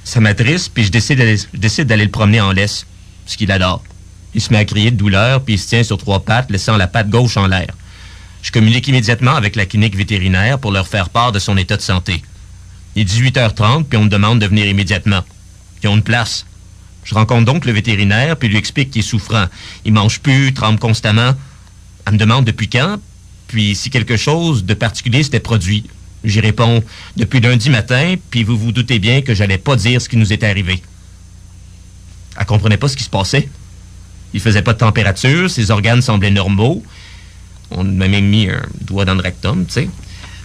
Ça m'attriste, puis je décide d'aller le promener en laisse, ce qu'il adore. Il se met à crier de douleur, puis il se tient sur 3 pattes, laissant la patte gauche en l'air. Je communique immédiatement avec la clinique vétérinaire pour leur faire part de son état de santé. Il est 18h30, puis on me demande de venir immédiatement. Ils ont une place. Je rencontre donc le vétérinaire, puis lui explique qu'il est souffrant. Il mange plus, tremble constamment. Elle me demande depuis quand, puis si quelque chose de particulier s'était produit. J'y réponds depuis lundi matin, puis vous vous doutez bien que j'allais pas dire ce qui nous était arrivé. Elle comprenait pas ce qui se passait. Il faisait pas de température, ses organes semblaient normaux. On m'a même mis un doigt dans le rectum, tu sais.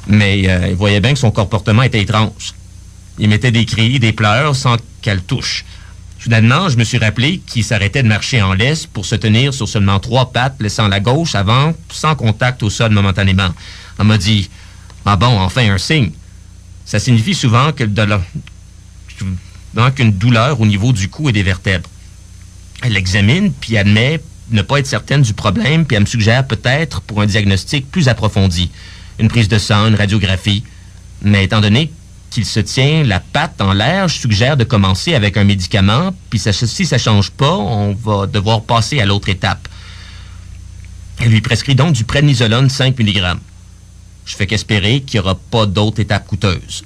Mais il voyait bien que son comportement était étrange. Il mettait des cris, des pleurs sans qu'elle touche. Soudainement, je me suis rappelé qu'il s'arrêtait de marcher en laisse pour se tenir sur seulement 3 pattes, laissant la gauche avant, sans contact au sol momentanément. Elle m'a dit « Ah bon, enfin un signe. » Ça signifie souvent qu'une douleur au niveau du cou et des vertèbres. Elle l'examine, puis admet ne pas être certaine du problème, puis elle me suggère peut-être pour un diagnostic plus approfondi. Une prise de sang, une radiographie. Mais étant donné qu'il se tient la patte en l'air, je suggère de commencer avec un médicament, puis si ça ne change pas, on va devoir passer à l'autre étape. Elle lui prescrit donc du prednisolone 5 mg. Je fais qu'espérer qu'il n'y aura pas d'autres étapes coûteuses.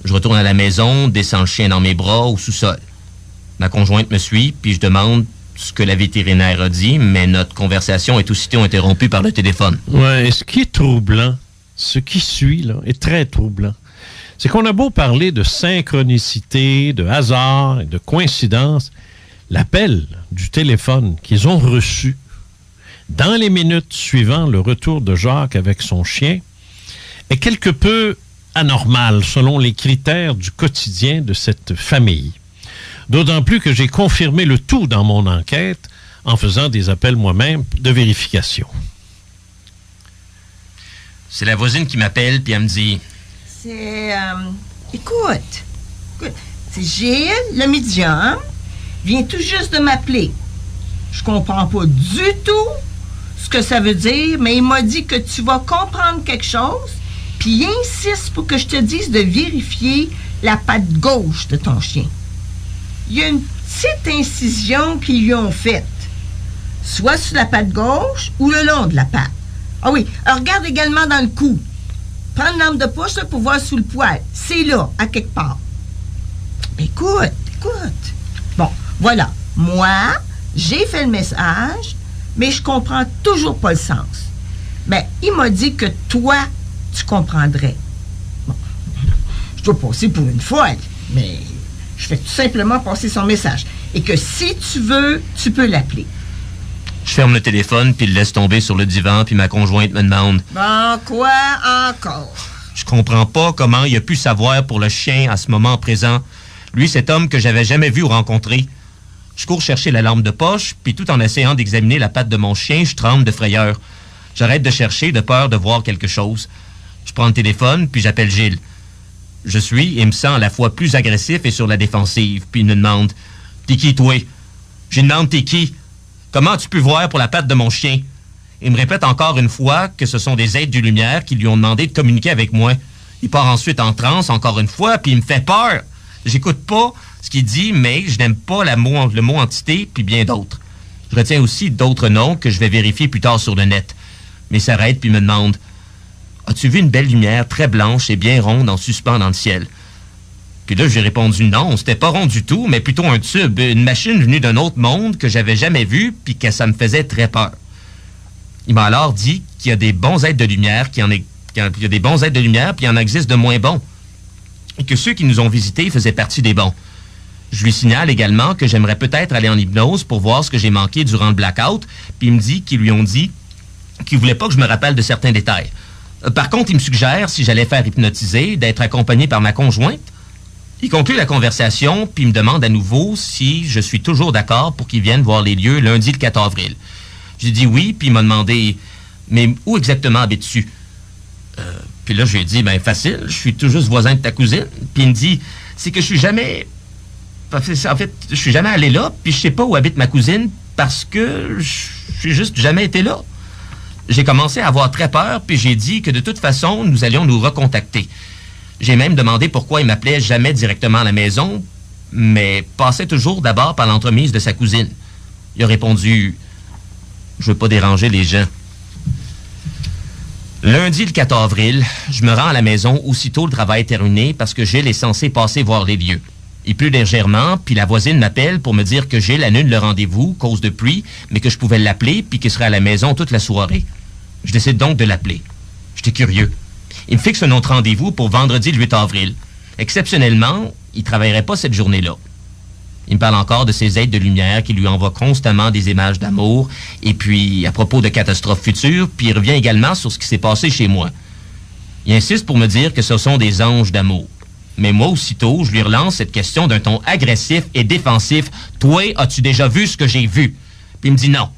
Je retourne à la maison, descends le chien dans mes bras au sous-sol. Ma conjointe me suit, puis je demande ce que la vétérinaire a dit, mais notre conversation est aussitôt interrompue par le téléphone. Ouais, et ce qui est troublant, ce qui suit, là, est très troublant. C'est qu'on a beau parler de synchronicité, de hasard et de coïncidence, l'appel du téléphone qu'ils ont reçu dans les minutes suivant le retour de Jacques avec son chien est quelque peu anormal selon les critères du quotidien de cette famille. D'autant plus que j'ai confirmé le tout dans mon enquête en faisant des appels moi-même de vérification. C'est la voisine qui m'appelle, puis elle me dit... Écoute, c'est Gilles, le médium, vient tout juste de m'appeler. Je comprends pas du tout ce que ça veut dire, mais il m'a dit que tu vas comprendre quelque chose, puis il insiste pour que je te dise de vérifier la patte gauche de ton chien. Il y a une petite incision qu'ils lui ont faite, soit sur la patte gauche ou le long de la patte. Ah oui, alors regarde également dans le cou. Prends une lampe de poche là, pour voir sous le poil. C'est là, à quelque part. Écoute. Bon, voilà. Moi, j'ai fait le message, mais je comprends toujours pas le sens. Ben, il m'a dit que toi, tu comprendrais. Bon, je dois passer pour une folle, mais je fais tout simplement passer son message. Et que si tu veux, tu peux l'appeler. Je ferme le téléphone, puis le laisse tomber sur le divan, puis ma conjointe me demande... Bon, quoi encore? Je comprends pas comment il a pu savoir pour le chien à ce moment présent. Lui, cet homme que j'avais jamais vu ou rencontré. Je cours chercher la lampe de poche, puis tout en essayant d'examiner la patte de mon chien, je tremble de frayeur. J'arrête de chercher, de peur de voir quelque chose. Je prends le téléphone, puis j'appelle Gilles. Je suis et me sens à la fois plus agressif et sur la défensive, puis il me demande « T'es qui, toi? » Je lui demande « T'es qui? » Comment as-tu pu voir pour la patte de mon chien? Il me répète encore une fois que ce sont des êtres de lumière qui lui ont demandé de communiquer avec moi. Il part ensuite en transe encore une fois, puis il me fait peur. J'écoute pas. Ce qu'il dit, mais je n'aime pas le mot entité, puis bien d'autres. Je retiens aussi d'autres noms que je vais vérifier plus tard sur le net. Mais il s'arrête puis me demande « As-tu vu une belle lumière très blanche et bien ronde en suspens dans le ciel? » Puis là, j'ai répondu non, c'était pas rond du tout, mais plutôt un tube, une machine venue d'un autre monde que j'avais jamais vue, puis que ça me faisait très peur. Il m'a alors dit qu'il y a des bons êtres de lumière, puis il en existe de moins bons. Et que ceux qui nous ont visités faisaient partie des bons. Je lui signale également que j'aimerais peut-être aller en hypnose pour voir ce que j'ai manqué durant le blackout, puis il me dit qu'ils lui ont dit qu'ils voulaient pas que je me rappelle de certains détails. Par contre, il me suggère, si j'allais faire hypnotiser, d'être accompagné par ma conjointe. Il conclut la conversation, puis il me demande à nouveau si je suis toujours d'accord pour qu'il vienne voir les lieux lundi le 4 avril. J'ai dit oui, puis il m'a demandé « Mais où exactement habites-tu? » Puis là, je lui ai dit « Ben, facile, je suis tout juste voisin de ta cousine. » Puis il me dit « C'est que je suis jamais... En fait, je suis jamais allé là, puis je sais pas où habite ma cousine parce que je suis juste jamais été là. » J'ai commencé à avoir très peur, puis j'ai dit que de toute façon, nous allions nous recontacter. J'ai même demandé pourquoi il m'appelait jamais directement à la maison, mais passait toujours d'abord par l'entremise de sa cousine. Il a répondu « Je veux pas déranger les gens. » Lundi, le 4 avril, je me rends à la maison aussitôt le travail est terminé parce que Gilles est censé passer voir les lieux. Il pleut légèrement, puis la voisine m'appelle pour me dire que Gilles annule le rendez-vous, cause de pluie, mais que je pouvais l'appeler puis qu'il serait à la maison toute la soirée. Je décide donc de l'appeler. J'étais curieux. Il me fixe un autre rendez-vous pour vendredi le 8 avril. Exceptionnellement, il ne travaillerait pas cette journée-là. Il me parle encore de ses êtres de lumière qui lui envoient constamment des images d'amour, et puis à propos de catastrophes futures, puis il revient également sur ce qui s'est passé chez moi. Il insiste pour me dire que ce sont des anges d'amour. Mais moi, aussitôt, je lui relance cette question d'un ton agressif et défensif. « Toi, as-tu déjà vu ce que j'ai vu? » Puis il me dit non.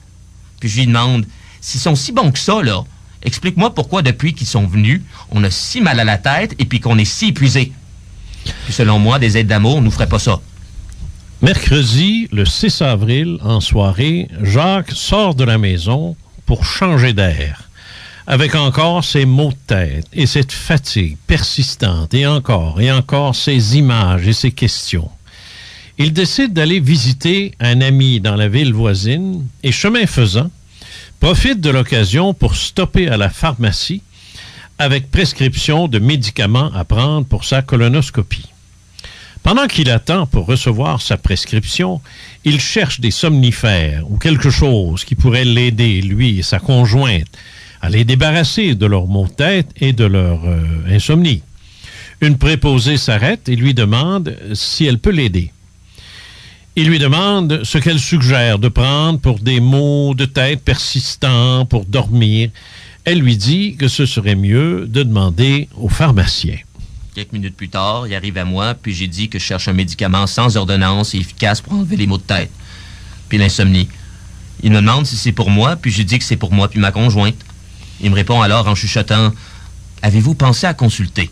Puis je lui demande, s'ils sont si bons que ça, là, explique-moi pourquoi depuis qu'ils sont venus, on a si mal à la tête et puis qu'on est si épuisé. Puis selon moi, des êtres d'amour nous feraient pas ça. Mercredi, le 6 avril, en soirée, Jacques sort de la maison pour changer d'air, avec encore ses maux de tête et cette fatigue persistante et encore ces images et ces questions. Il décide d'aller visiter un ami dans la ville voisine et, chemin faisant, profite de l'occasion pour stopper à la pharmacie avec prescription de médicaments à prendre pour sa colonoscopie. Pendant qu'il attend pour recevoir sa prescription, il cherche des somnifères ou quelque chose qui pourrait l'aider, lui et sa conjointe, à les débarrasser de leurs maux de tête et de leur insomnie. Une préposée s'arrête et lui demande si elle peut l'aider. Il lui demande ce qu'elle suggère de prendre pour des maux de tête persistants, pour dormir. Elle lui dit que ce serait mieux de demander au pharmacien. Quelques minutes plus tard, il arrive à moi, puis j'ai dit que je cherche un médicament sans ordonnance et efficace pour enlever les maux de tête. Puis l'insomnie. Il me demande si c'est pour moi, puis j'ai dit que c'est pour moi puis ma conjointe. Il me répond alors en chuchotant « Avez-vous pensé à consulter? »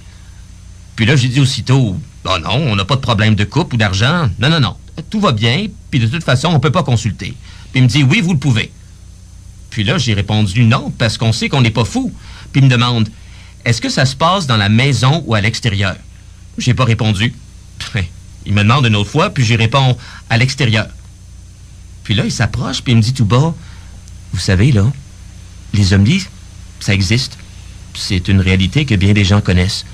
Puis là, j'ai dit aussitôt « Oh non, on n'a pas de problème de couple ou d'argent. Non. Tout va bien, puis de toute façon, on peut pas consulter. » Puis il me dit « Oui, vous le pouvez. » Puis là, j'ai répondu « Non, parce qu'on sait qu'on n'est pas fou. » Puis il me demande « Est-ce que ça se passe dans la maison ou à l'extérieur? » J'ai pas répondu. Il me demande une autre fois, puis j'y réponds « À l'extérieur. » Puis là, il s'approche, puis il me dit tout bas « Vous savez, là, les ovnis, ça existe. C'est une réalité que bien des gens connaissent. »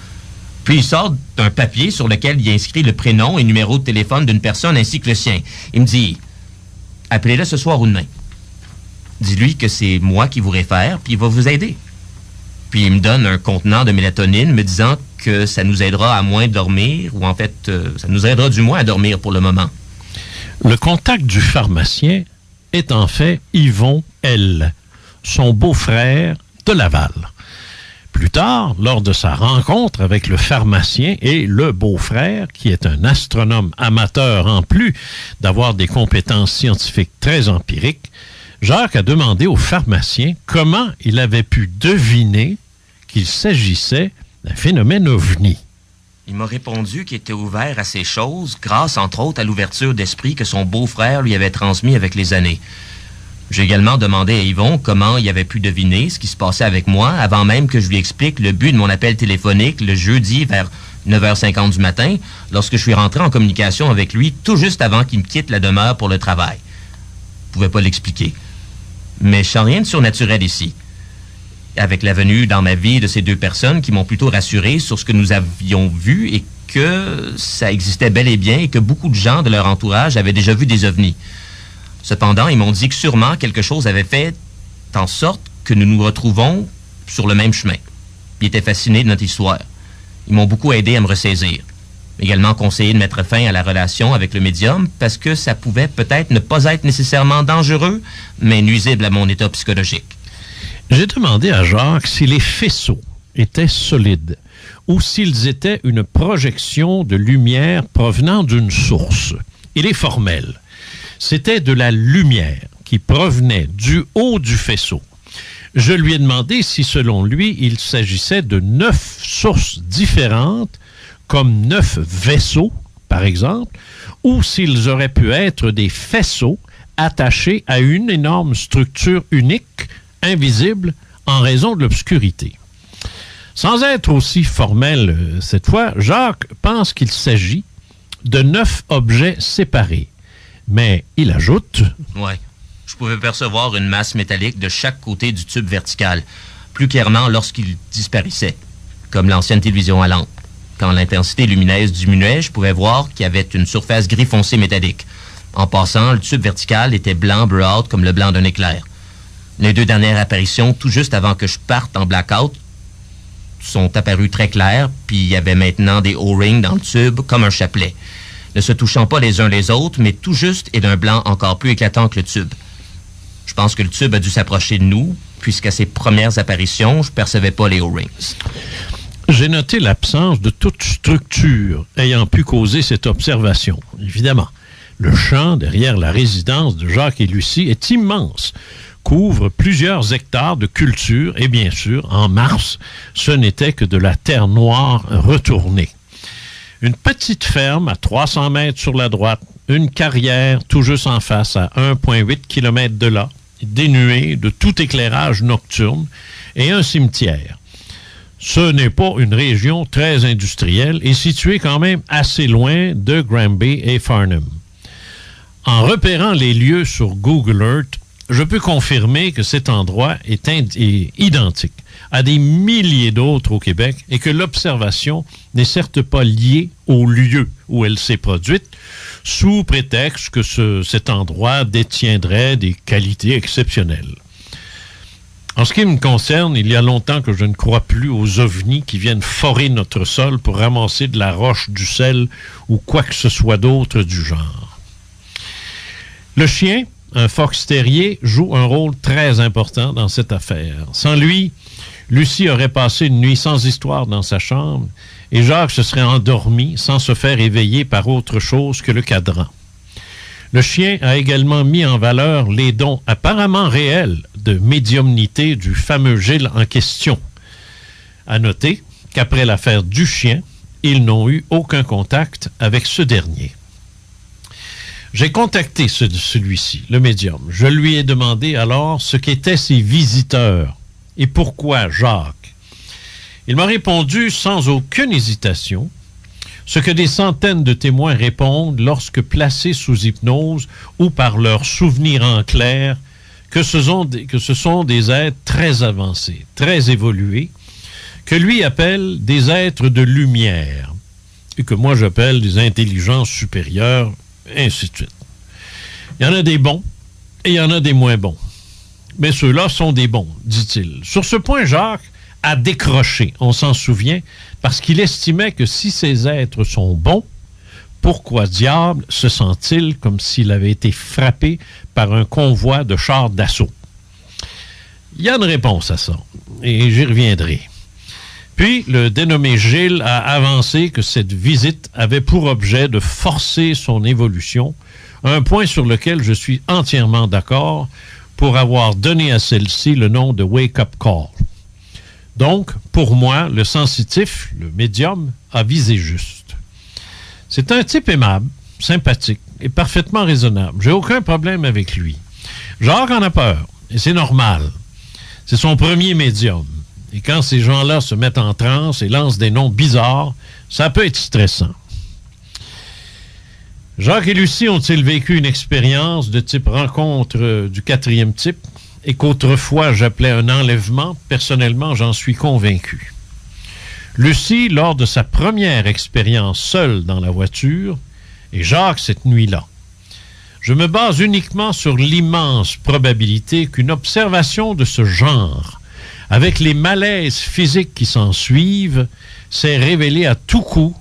Puis il sort d'un papier sur lequel il a inscrit le prénom et numéro de téléphone d'une personne ainsi que le sien. Il me dit « Appelez-le ce soir ou demain. Dis-lui que c'est moi qui vous réfère, puis il va vous aider. » Puis il me donne un contenant de mélatonine me disant que ça nous aidera à moins dormir, ou en fait, ça nous aidera du moins à dormir pour le moment. Le contact du pharmacien est en fait Yvon L., son beau-frère de Laval. Plus tard, lors de sa rencontre avec le pharmacien et le beau-frère, qui est un astronome amateur en plus d'avoir des compétences scientifiques très empiriques, Jacques a demandé au pharmacien comment il avait pu deviner qu'il s'agissait d'un phénomène ovni. Il m'a répondu qu'il était ouvert à ces choses grâce, entre autres, à l'ouverture d'esprit que son beau-frère lui avait transmis avec les années. J'ai également demandé à Yvon comment il avait pu deviner ce qui se passait avec moi avant même que je lui explique le but de mon appel téléphonique le jeudi vers 9h50 du matin, lorsque je suis rentré en communication avec lui tout juste avant qu'il me quitte la demeure pour le travail. Je pouvais pas l'expliquer. Mais je sens rien de surnaturel ici. Avec la venue dans ma vie de ces deux personnes qui m'ont plutôt rassuré sur ce que nous avions vu et que ça existait bel et bien et que beaucoup de gens de leur entourage avaient déjà vu des ovnis. Cependant, ils m'ont dit que sûrement quelque chose avait fait en sorte que nous nous retrouvons sur le même chemin. Ils étaient fascinés de notre histoire. Ils m'ont beaucoup aidé à me ressaisir. Également conseillé de mettre fin à la relation avec le médium parce que ça pouvait peut-être ne pas être nécessairement dangereux, mais nuisible à mon état psychologique. J'ai demandé à Jacques si les faisceaux étaient solides ou s'ils étaient une projection de lumière provenant d'une source. Il est formel. C'était de la lumière qui provenait du haut du faisceau. Je lui ai demandé si, selon lui, il s'agissait de 9 sources différentes, comme 9 vaisseaux, par exemple, ou s'ils auraient pu être des faisceaux attachés à une énorme structure unique, invisible, en raison de l'obscurité. Sans être aussi formel cette fois, Jacques pense qu'il s'agit de 9 objets séparés. Mais il ajoute... Ouais. Je pouvais percevoir une masse métallique de chaque côté du tube vertical, plus clairement lorsqu'il disparaissait, comme l'ancienne télévision à lampe. Quand l'intensité lumineuse diminuait, je pouvais voir qu'il y avait une surface gris foncé métallique. En passant, le tube vertical était blanc bleu-out comme le blanc d'un éclair. Les 2 dernières apparitions, tout juste avant que je parte en blackout, sont apparues très claires, puis il y avait maintenant des O-rings dans le tube comme un chapelet, ne se touchant pas les uns les autres, mais tout juste et d'un blanc encore plus éclatant que le tube. Je pense que le tube a dû s'approcher de nous, puisqu'à ses premières apparitions, je ne percevais pas les O-rings. J'ai noté l'absence de toute structure ayant pu causer cette observation. Évidemment, le champ derrière la résidence de Jacques et Lucie est immense, couvre plusieurs hectares de culture et bien sûr, en mars, ce n'était que de la terre noire retournée. Une petite ferme à 300 mètres sur la droite, une carrière tout juste en face à 1,8 km de là, dénuée de tout éclairage nocturne, et un cimetière. Ce n'est pas une région très industrielle et située quand même assez loin de Granby et Farnham. En repérant les lieux sur Google Earth, je peux confirmer que cet endroit est identique à des milliers d'autres au Québec et que l'observation n'est certes pas liée au lieu où elle s'est produite, sous prétexte que cet endroit détiendrait des qualités exceptionnelles. En ce qui me concerne, il y a longtemps que je ne crois plus aux ovnis qui viennent forer notre sol pour ramasser de la roche, du sel ou quoi que ce soit d'autre du genre. Le chien, un fox terrier, joue un rôle très important dans cette affaire. Sans lui, Lucie aurait passé une nuit sans histoire dans sa chambre et Jacques se serait endormi sans se faire éveiller par autre chose que le cadran. Le chien a également mis en valeur les dons apparemment réels de médiumnité du fameux Gilles en question. À noter qu'après l'affaire du chien, ils n'ont eu aucun contact avec ce dernier. J'ai contacté celui-ci, le médium. Je lui ai demandé alors ce qu'étaient ses visiteurs et pourquoi Jacques. Il m'a répondu sans aucune hésitation ce que des centaines de témoins répondent lorsque placés sous hypnose ou par leurs souvenirs en clair, que ce sont des êtres très avancés, très évolués, que lui appelle des êtres de lumière et que moi j'appelle des intelligences supérieures, et ainsi de suite. Il y en a des bons et il y en a des moins bons. Mais ceux-là sont des bons, dit-il. Sur ce point, Jacques a décroché, on s'en souvient, parce qu'il estimait que si ces êtres sont bons, pourquoi diable se sent-il comme s'il avait été frappé par un convoi de chars d'assaut? Il y a une réponse à ça, et j'y reviendrai. Puis, le dénommé Gilles a avancé que cette visite avait pour objet de forcer son évolution, un point sur lequel je suis entièrement d'accord pour avoir donné à celle-ci le nom de Wake-up Call. Donc, pour moi, le sensitif, le médium, a visé juste. C'est un type aimable, sympathique et parfaitement raisonnable. J'ai aucun problème avec lui. Jacques en a peur, et c'est normal. C'est son premier médium. Et quand ces gens-là se mettent en transe et lancent des noms bizarres, Ça peut être stressant. Jacques et Lucie ont-ils vécu une expérience de type rencontre du 4e type et qu'autrefois j'appelais un enlèvement? Personnellement, j'en suis convaincu. Lucie, lors de sa première expérience seule dans la voiture, et Jacques cette nuit-là. Je me base uniquement sur l'immense probabilité qu'une observation de ce genre, avec les malaises physiques qui s'en suivent, s'est révélée à tout coup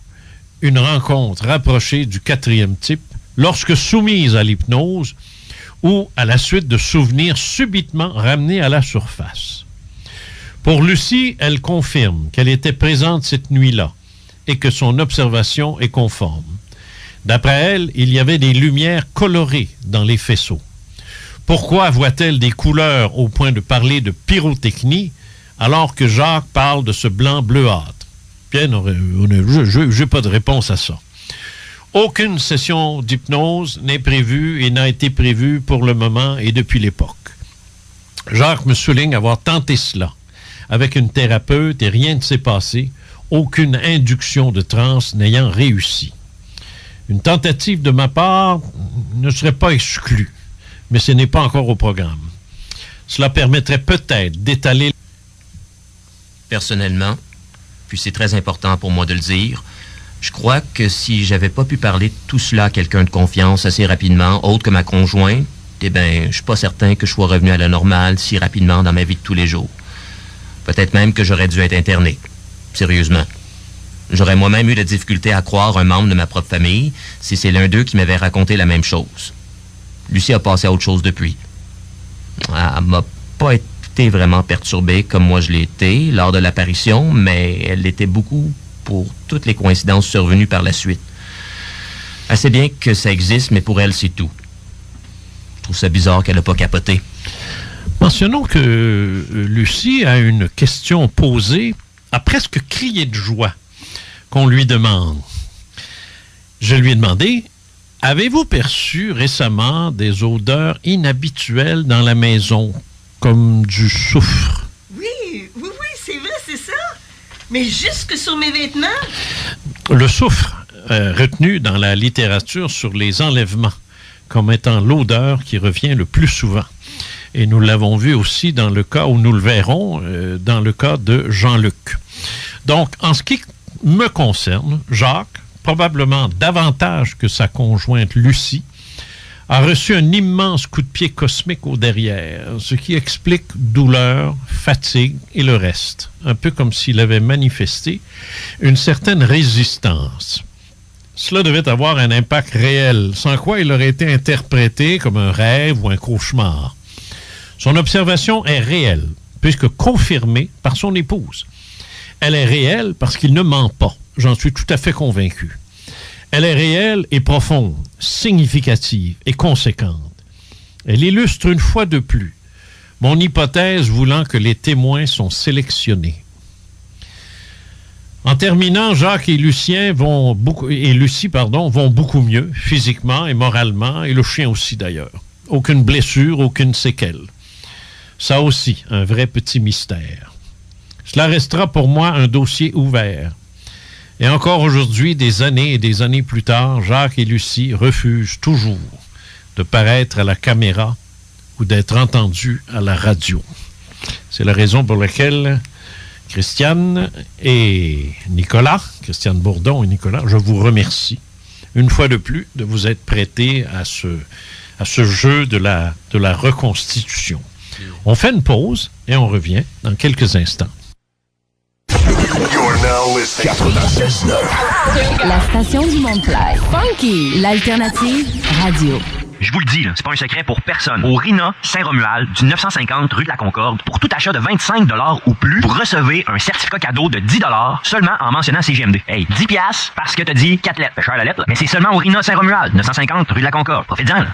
une rencontre rapprochée du 4e type lorsque soumise à l'hypnose ou à la suite de souvenirs subitement ramenés à la surface. Pour Lucie, elle confirme qu'elle était présente cette nuit-là et que son observation est conforme. D'après elle, il y avait des lumières colorées dans les faisceaux. Pourquoi voit-elle des couleurs au point de parler de pyrotechnie alors que Jacques parle de ce blanc bleuâtre? Bien, je n'ai pas de réponse à ça. Aucune session d'hypnose n'est prévue et n'a été prévue pour le moment et depuis l'époque. Jacques me souligne avoir tenté cela avec une thérapeute et rien ne s'est passé, aucune induction de transe n'ayant réussi. Une tentative de ma part ne serait pas exclue, mais ce n'est pas encore au programme. Cela permettrait peut-être d'étaler... Personnellement, puis c'est très important pour moi de le dire, je crois que si j'avais pas pu parler de tout cela à quelqu'un de confiance assez rapidement, autre que ma conjointe, eh bien, je suis pas certain que je sois revenu à la normale si rapidement dans ma vie de tous les jours. Peut-être même que j'aurais dû être interné. Sérieusement. J'aurais moi-même eu la difficulté à croire un membre de ma propre famille si c'est l'un d'eux qui m'avait raconté la même chose. Lucie a passé à autre chose depuis. Elle m'a pas été vraiment perturbée comme moi je l'ai été lors de l'apparition, mais elle l'était beaucoup pour toutes les coïncidences survenues par la suite. Elle sait bien que ça existe, mais pour elle, c'est tout. Je trouve ça bizarre qu'elle n'a pas capoté. Mentionnons que Lucie, à une question posée, a presque crié de joie qu'on lui demande. Je lui ai demandé, avez-vous perçu récemment des odeurs inhabituelles dans la maison, comme du soufre? Oui, c'est vrai, c'est ça. Mais jusque sur mes vêtements? Le soufre, retenu dans la littérature sur les enlèvements, comme étant l'odeur qui revient le plus souvent. Et nous l'avons vu aussi dans le cas, ou nous le verrons, dans le cas de Jean-Luc. Donc, en ce qui me concerne, Jacques, probablement davantage que sa conjointe Lucie, a reçu un immense coup de pied cosmique au derrière, ce qui explique douleur, fatigue et le reste. Un peu comme s'il avait manifesté une certaine résistance. Cela devait avoir un impact réel, sans quoi il aurait été interprété comme un rêve ou un cauchemar. Son observation est réelle, puisque confirmée par son épouse. Elle est réelle parce qu'il ne ment pas. J'en suis tout à fait convaincu. Elle est réelle et profonde, significative et conséquente. Elle illustre une fois de plus mon hypothèse voulant que les témoins sont sélectionnés. En terminant, Jacques et Lucie vont beaucoup mieux, physiquement et moralement, et le chien aussi d'ailleurs. Aucune blessure, aucune séquelle. Ça aussi, un vrai petit mystère. Cela restera pour moi un dossier ouvert. Et encore aujourd'hui, des années et des années plus tard, Jacques et Lucie refusent toujours de paraître à la caméra ou d'être entendus à la radio. C'est la raison pour laquelle Christiane Bourdon et Nicolas, je vous remercie une fois de plus de vous être prêtés à ce jeu de la reconstitution. On fait une pause et on revient dans quelques instants. You're now listening. 96.9. La station du Mont-Clair. Funky, l'alternative radio. Je vous le dis, là, c'est pas un secret pour personne. Au RINA Saint-Romuald, du 950 rue de la Concorde, pour tout achat de 25 $ ou plus, vous recevez un certificat cadeau de 10 $ seulement en mentionnant CGMD. Hey, 10 $, parce que t'as dit 4 lettres. Fait cher la lettre, là. Mais c'est seulement au RINA Saint-Romuald, 950 rue de la Concorde. Profitez-en, là.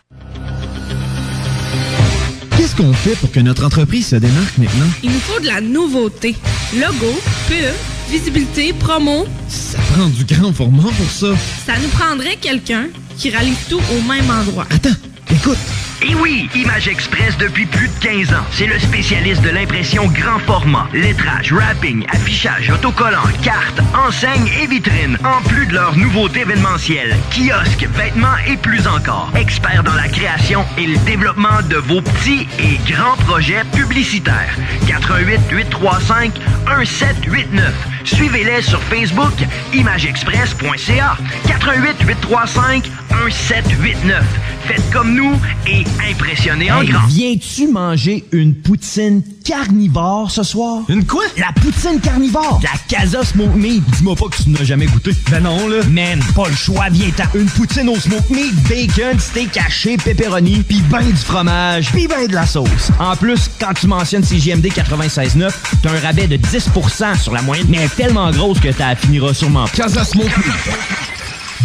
Qu'est-ce qu'on fait pour que notre entreprise se démarque maintenant? Il nous faut de la nouveauté. Logo, pub, visibilité, promo. Ça prend du grand format pour ça. Ça nous prendrait quelqu'un qui rallie tout au même endroit. Attends, écoute. Et oui, Image Express depuis plus de 15 ans. C'est le spécialiste de l'impression grand format. Lettrage, wrapping, affichage, autocollant, cartes, enseignes et vitrines. En plus de leur nouveauté événementielle, kiosques, vêtements et plus encore. Experts dans la création et le développement de vos petits et grands projets publicitaires. 88 835 1789. Suivez-les sur Facebook, imageexpress.ca. 88 835 1789. Faites comme nous et impressionnez en grand. Viens-tu manger une poutine carnivore ce soir? Une quoi? La poutine carnivore. La Casa Smoke Meat. Dis-moi pas que tu n'as jamais goûté. Ben non, là. Man, pas le choix, viens-t'en. Une poutine au smoke meat, bacon, steak haché, pepperoni, pis ben du fromage, pis ben de la sauce. En plus, quand tu mentionnes CJMD 96.9, t'as un rabais de 10% sur la moyenne, mais elle est tellement grosse que t'as finiras sûrement. Casa Smoke Meat.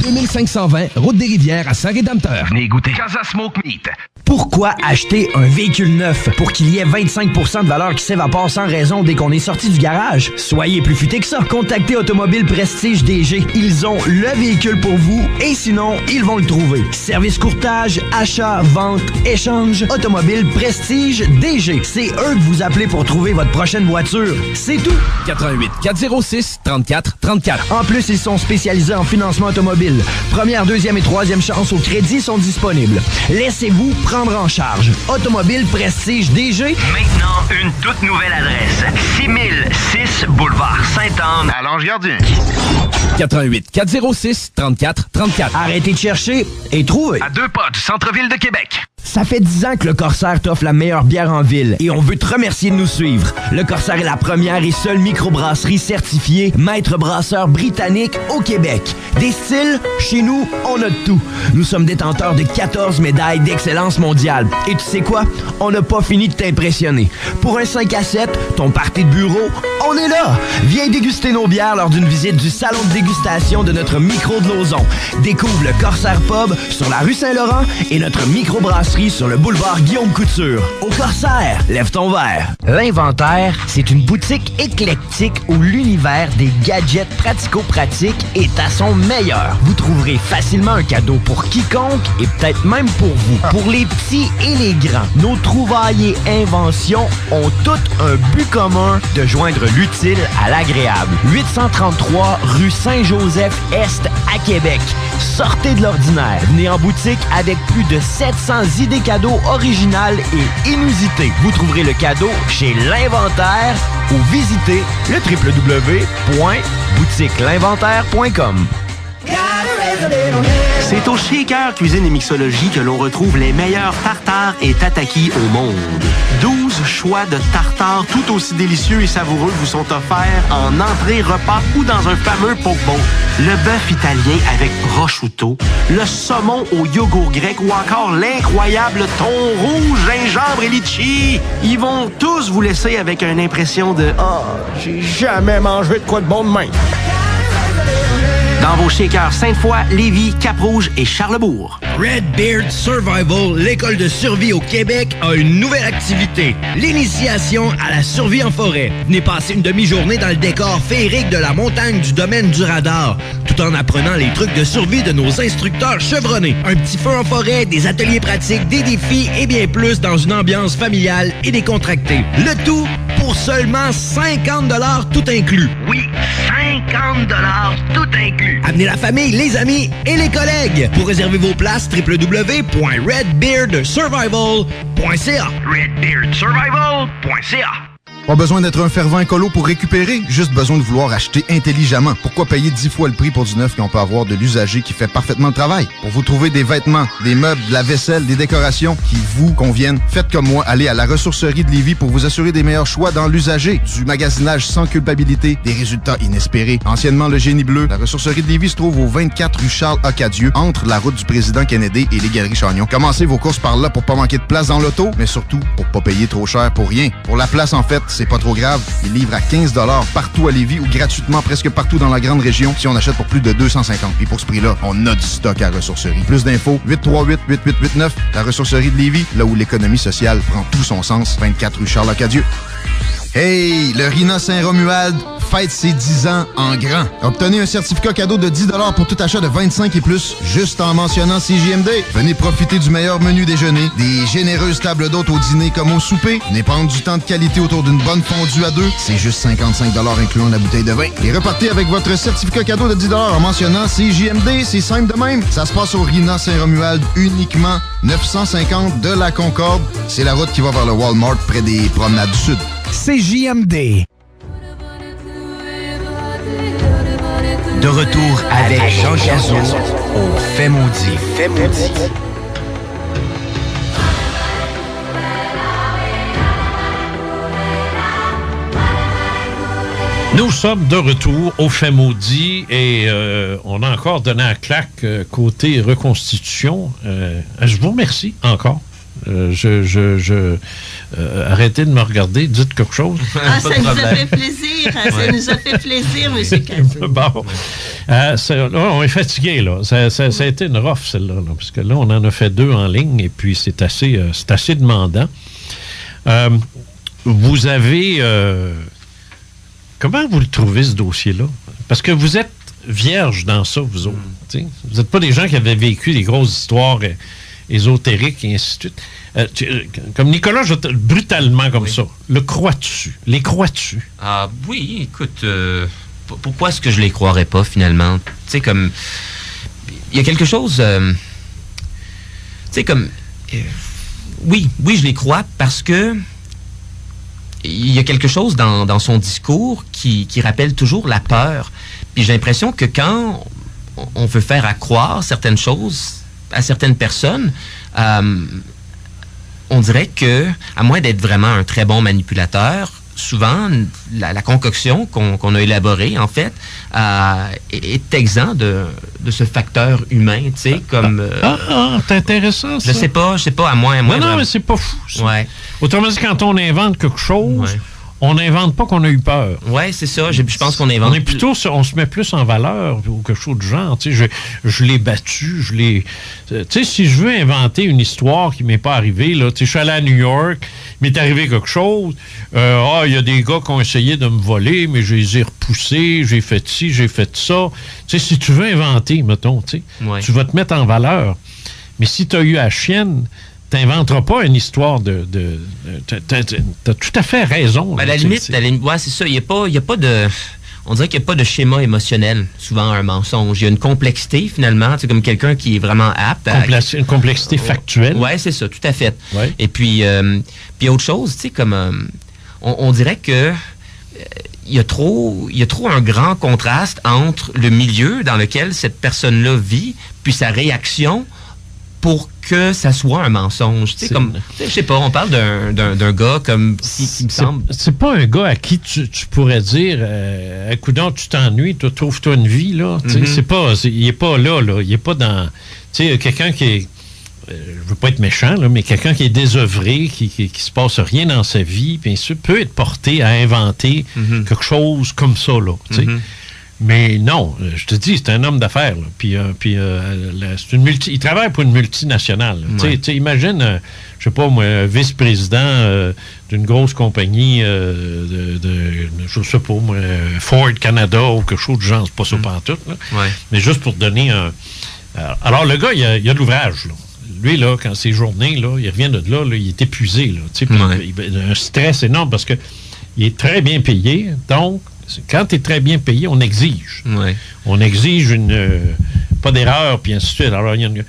2520, route des Rivières à Saint-Rédempteur. Venez goûter Casa Smoke Meat. Pourquoi acheter un véhicule neuf pour qu'il y ait 25% de valeur qui s'évapore sans raison dès qu'on est sorti du garage? Soyez plus futé que ça. Contactez Automobile Prestige DG. Ils ont le véhicule pour vous et sinon, ils vont le trouver. Service courtage, achat, vente, échange, Automobile Prestige DG. C'est eux que vous appelez pour trouver votre prochaine voiture. C'est tout. 88 406 34 34. En plus, ils sont spécialisés en financement automobile. Première, deuxième et troisième chance au crédit sont disponibles. Laissez-vous prendre en charge. Automobile Prestige DG. Maintenant, une toute nouvelle adresse. 6006 Boulevard Sainte-Anne à Lange-Gardien. 88 406 34 34. Arrêtez de chercher et trouvez. À 2 pas du centre-ville de Québec. Ça fait 10 ans que le Corsaire t'offre la meilleure bière en ville et on veut te remercier de nous suivre. Le Corsaire est la première et seule microbrasserie certifiée maître brasseur britannique au Québec. Des styles, chez nous, on a de tout. Nous sommes détenteurs de 14 médailles d'excellence mondiale. Et tu sais quoi? On n'a pas fini de t'impressionner. Pour un 5 à 7, ton party de bureau, on est là! Viens déguster nos bières lors d'une visite du salon de dégustation de notre micro de Lauson. Découvre le Corsaire Pub sur la rue Saint-Laurent et notre microbrasserie sur le boulevard Guillaume Couture. Au Corsaire, lève ton verre. L'Inventaire, c'est une boutique éclectique où l'univers des gadgets pratico-pratiques est à son meilleur. Vous trouverez facilement un cadeau pour quiconque et peut-être même pour vous. Pour les petits et les grands, nos trouvailles et inventions ont toutes un but commun de joindre l'utile à l'agréable. 833 rue Saint-Joseph-Est à Québec. Sortez de l'ordinaire. Venez en boutique avec plus de 700 idées cadeaux originales et inusitées. Vous trouverez le cadeau chez l'Inventaire ou visitez le www.boutiquelinventaire.com. C'est au Shaker Cuisine et Mixologie que l'on retrouve les meilleurs tartares et tatakis au monde. 12 choix de tartares tout aussi délicieux et savoureux vous sont offerts en entrée, repas ou dans un fameux poke-bowl. Le bœuf italien avec prosciutto, le saumon au yogourt grec ou encore l'incroyable thon rouge, gingembre et litchi. Ils vont tous vous laisser avec une impression de « Ah, j'ai jamais mangé de quoi de bon de même ». Dans vos shakers Sainte-Foy, Lévis, Cap-Rouge et Charlebourg. Redbeard Survival, l'école de survie au Québec, a une nouvelle activité. L'initiation à la survie en forêt. Venez passer une demi-journée dans le décor féerique de la montagne du domaine du radar, tout en apprenant les trucs de survie de nos instructeurs chevronnés. Un petit feu en forêt, des ateliers pratiques, des défis et bien plus dans une ambiance familiale et décontractée. Le tout pour seulement 50 $ tout inclus. Oui, 50 $ tout inclus. Amenez la famille, les amis et les collègues. Pour réserver vos places, www.redbeardsurvival.ca. Redbeardsurvival.ca. Pas besoin d'être un fervent écolo pour récupérer, juste besoin de vouloir acheter intelligemment. Pourquoi payer 10 fois le prix pour du neuf quand on peut avoir de l'usager qui fait parfaitement le travail? Pour vous trouver des vêtements, des meubles, de la vaisselle, des décorations qui vous conviennent, faites comme moi, allez à la ressourcerie de Lévis pour vous assurer des meilleurs choix dans l'usager, du magasinage sans culpabilité, des résultats inespérés. Anciennement le Génie Bleu, la ressourcerie de Lévis se trouve au 24 rue Charles-Acadieux, entre la route du président Kennedy et les Galeries Chagnon. Commencez vos courses par là pour pas manquer de place dans l'auto, mais surtout pour pas payer trop cher pour rien. Pour la place, en fait, c'est pas trop grave. Ils livrent à 15 $ partout à Lévis ou gratuitement presque partout dans la grande région si on achète pour plus de 250. Puis pour ce prix-là, on a du stock à la ressourcerie. Plus d'infos, 838-8889, la ressourcerie de Lévis, là où l'économie sociale prend tout son sens, 24 rue Charles-Acadieux. Hey, le Rina Saint-Romuald fête ses 10 ans en grand. Obtenez un certificat cadeau de 10 $ pour tout achat de 25 et plus, juste en mentionnant CJMD. Venez profiter du meilleur menu déjeuner, des généreuses tables d'hôtes au dîner comme au souper. Venez prendre du temps de qualité autour d'une bonne fondue à deux. C'est juste 55 $ incluant la bouteille de vin. Et repartez avec votre certificat cadeau de 10 $ en mentionnant CJMD. C'est simple de même. Ça se passe au RINA Saint-Romuald uniquement. 950 de la Concorde. C'est la route qui va vers le Walmart près des promenades du Sud. CJMD. De retour avec Jean Cazot au Fait maudit. Nous sommes de retour au Fait maudit et on a encore donné un claque côté reconstitution. Je vous remercie encore. Arrêtez de me regarder, dites quelque chose. Ah, ça nous a fait plaisir. Ça nous a fait plaisir, M. Cazot. Bon. On est fatigué, là. Ça a été une rough, celle-là, là, parce que là, on en a fait 2 en ligne et puis c'est assez demandant. Vous avez... comment vous le trouvez, ce dossier-là? Parce que vous êtes vierge dans ça, vous autres. T'sais? Vous n'êtes pas des gens qui avaient vécu des grosses histoires ésotériques et ainsi de suite. Comme Nicolas, brutalement comme ça, le crois-tu? Les crois-tu? Ah oui, écoute, pourquoi est-ce que je les croirais pas, finalement? Tu sais, comme... Il y a quelque chose... tu sais, comme... oui, je les crois parce que il y a quelque chose dans son discours qui rappelle toujours la peur. Puis j'ai l'impression que quand on veut faire accroire certaines choses à certaines personnes, on dirait que, à moins d'être vraiment un très bon manipulateur, souvent, la concoction qu'on a élaborée, en fait, est exempt de ce facteur humain, tu sais, comme... c'est intéressant, ça. Je sais pas, à moins... Non, mais c'est pas fou, ça. Ouais. Autrement dit, quand on invente quelque chose... Ouais. On n'invente pas qu'on a eu peur. Oui, c'est ça. Je pense qu'on invente. On se met plus en valeur ou quelque chose de genre. Tu sais, je l'ai battu, tu sais, si je veux inventer une histoire qui m'est pas arrivée, là, tu sais, je suis allé à New York, il m'est arrivé quelque chose. Il y a des gars qui ont essayé de me voler, mais je les ai repoussés, j'ai fait ci, j'ai fait ça. Tu sais, si tu veux inventer, mettons, tu sais, tu vas te mettre en valeur. Mais si tu as eu à chienne, t'inventeras pas une histoire t'as tout à fait raison. À la limite, ouais, c'est ça. Il y a pas de... On dirait qu'il n'y a pas de schéma émotionnel, souvent, un mensonge. Il y a une complexité, finalement. C'est comme quelqu'un qui est vraiment apte. Une complexité factuelle. Oui, c'est ça, tout à fait. Ouais. Et puis autre chose, tu sais, comme... on dirait que... il y a trop un grand contraste entre le milieu dans lequel cette personne-là vit, puis sa réaction pour que ça soit un mensonge. Tu sais, comme, je sais pas, on parle d'un gars comme qui me semble... C'est pas un gars à qui tu pourrais dire coudonc, tu t'ennuies, trouve-toi une vie, là. Mm-hmm. C'est pas... Il est pas là. Il est pas dans... Tu sais, quelqu'un qui est... je veux pas être méchant, là, mais quelqu'un qui est désœuvré, qui se passe rien dans sa vie, bien sûr, peut être porté à inventer quelque chose comme ça, là. Tu sais. Mais non, je te dis, c'est un homme d'affaires. Puis c'est il travaille pour une multinationale. Ouais. Tu sais, imagine, je sais pas moi, vice-président d'une grosse compagnie je sais pas moi, Ford Canada ou quelque chose de genre, c'est pas ça pantoute, là. Ouais. Mais juste pour donner un... Alors, le gars, il a de l'ouvrage, là. Lui, là, quand c'est journée, là, il revient de là, il est épuisé, là. Tu sais, il a un stress énorme parce que il est très bien payé, donc quand tu es très bien payé, on exige. Ouais. On exige pas d'erreur, puis ainsi de suite. Alors, il me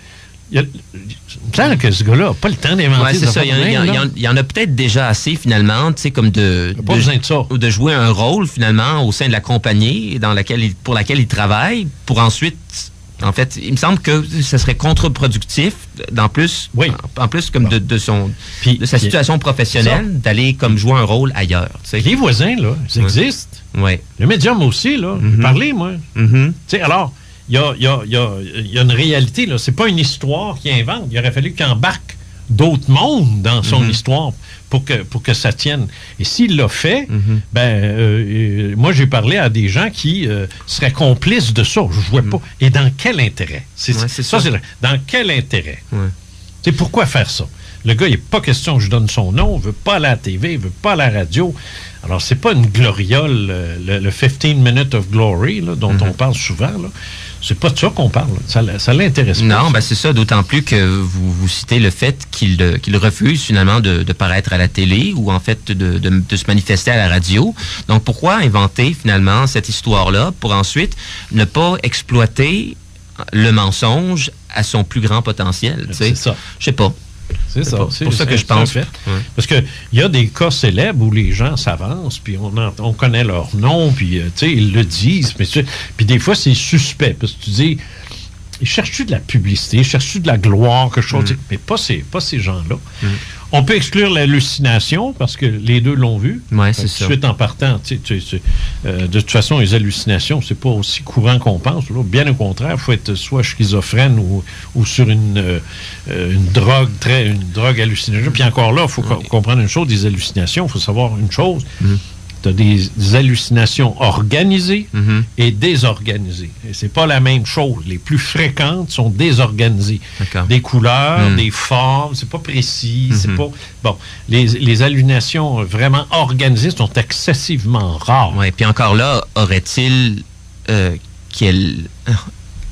semble que ce gars-là n'a pas le temps d'inventer. Ouais, c'est ça. Il y en a peut-être déjà assez, finalement, tu sais, comme de jouer un rôle, finalement, au sein de la compagnie pour laquelle il travaille, pour ensuite... En fait, il me semble que ce serait contre-productif, en plus comme de sa situation professionnelle, d'aller comme jouer un rôle ailleurs. T'sais. Les voisins, là, ils existent. Ouais. Le médium aussi, là. J'ai parlé, moi. Alors, il y a une réalité, là. C'est pas une histoire qu'il invente. Il aurait fallu qu'il embarque d'autres mondes dans son histoire pour que ça tienne. Et s'il l'a fait, moi, j'ai parlé à des gens qui seraient complices de ça. Je ne jouais pas. Et dans quel intérêt? C'est ça. Dans quel intérêt? Ouais. Pourquoi faire ça? Le gars, il n'est pas question que je donne son nom, il ne veut pas aller à la TV, il ne veut pas aller à la radio. Alors, c'est pas une gloriole, le 15 Minutes of Glory, là, dont on parle souvent, là. C'est pas de ça qu'on parle. Ça l'intéresse pas. Non, ben c'est ça, d'autant plus que vous citez le fait qu'il refuse finalement de paraître à la télé ou en fait de se manifester à la radio. Donc, pourquoi inventer finalement cette histoire-là pour ensuite ne pas exploiter le mensonge à son plus grand potentiel? C'est ça. Je sais pas. C'est ça. C'est pour ça que je pense. Ouais. Parce qu'il y a des cas célèbres où les gens s'avancent, puis on connaît leur nom, puis ils le disent. Puis des fois, c'est suspect. Parce que tu dis, ils cherchent-tu de la publicité, ils cherchent-tu de la gloire, quelque chose, mais pas ces gens-là. On peut exclure l'hallucination, parce que les deux l'ont vu. Oui, c'est ça. Suite en partant, de toute façon, les hallucinations, c'est pas aussi courant qu'on pense. Là. Bien au contraire, il faut être soit schizophrène ou sur une drogue hallucinogène. Puis encore là, il faut comprendre une chose, des hallucinations, il faut savoir une chose. Tu as des hallucinations organisées et désorganisées. Et c'est pas la même chose. Les plus fréquentes sont désorganisées. Des couleurs, des formes, c'est pas précis, c'est pas... Bon, les hallucinations vraiment organisées sont excessivement rares. Oui, puis encore là, aurait-il qu'elle...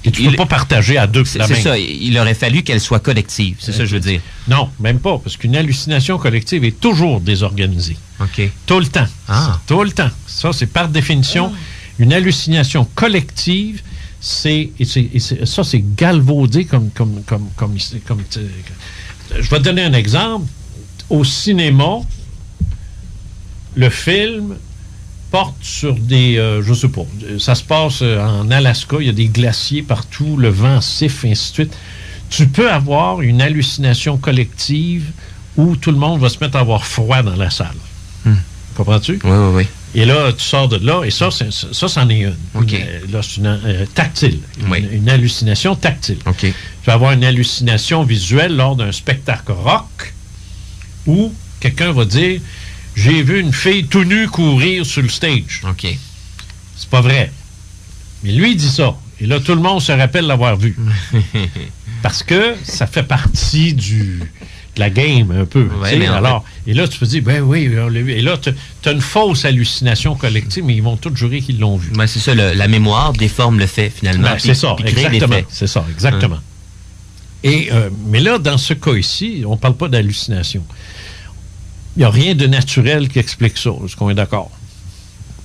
Et tu ne peux pas partager à deux la même. C'est ça, il aurait fallu qu'elle soit collective, c'est ça que je veux dire. Non, même pas, parce qu'une hallucination collective est toujours désorganisée. OK. Tout le temps. Tout le temps. Ça, c'est par définition. Une hallucination collective, c'est galvaudé comme je vais te donner un exemple. Au cinéma, le film porte sur des... je sais pas. Ça se passe en Alaska. Il y a des glaciers partout, le vent siffle, ainsi de suite. Tu peux avoir une hallucination collective où tout le monde va se mettre à avoir froid dans la salle. Comprends-tu? Oui. Et là, tu sors de là, et ça c'en est une. Okay. Là, c'est une tactile. Une hallucination tactile. Okay. Tu vas avoir une hallucination visuelle lors d'un spectacle rock où quelqu'un va dire... J'ai vu une fille tout nue courir sur le stage. OK. C'est pas vrai. Mais lui, il dit ça. Et là, tout le monde se rappelle l'avoir vu. Parce que ça fait partie de la game, un peu. Ouais, alors, et là, tu peux dire, ben oui, on l'a vu. Et là, tu as une fausse hallucination collective, mais ils vont tous jurer qu'ils l'ont vu. Ben, c'est ça, la mémoire déforme le fait, finalement. Ben, c'est ça, exactement. C'est ça, exactement. Et, mais là, dans ce cas ici, on ne parle pas d'hallucination. Il n'y a rien de naturel qui explique ça. Est-ce qu'on est d'accord?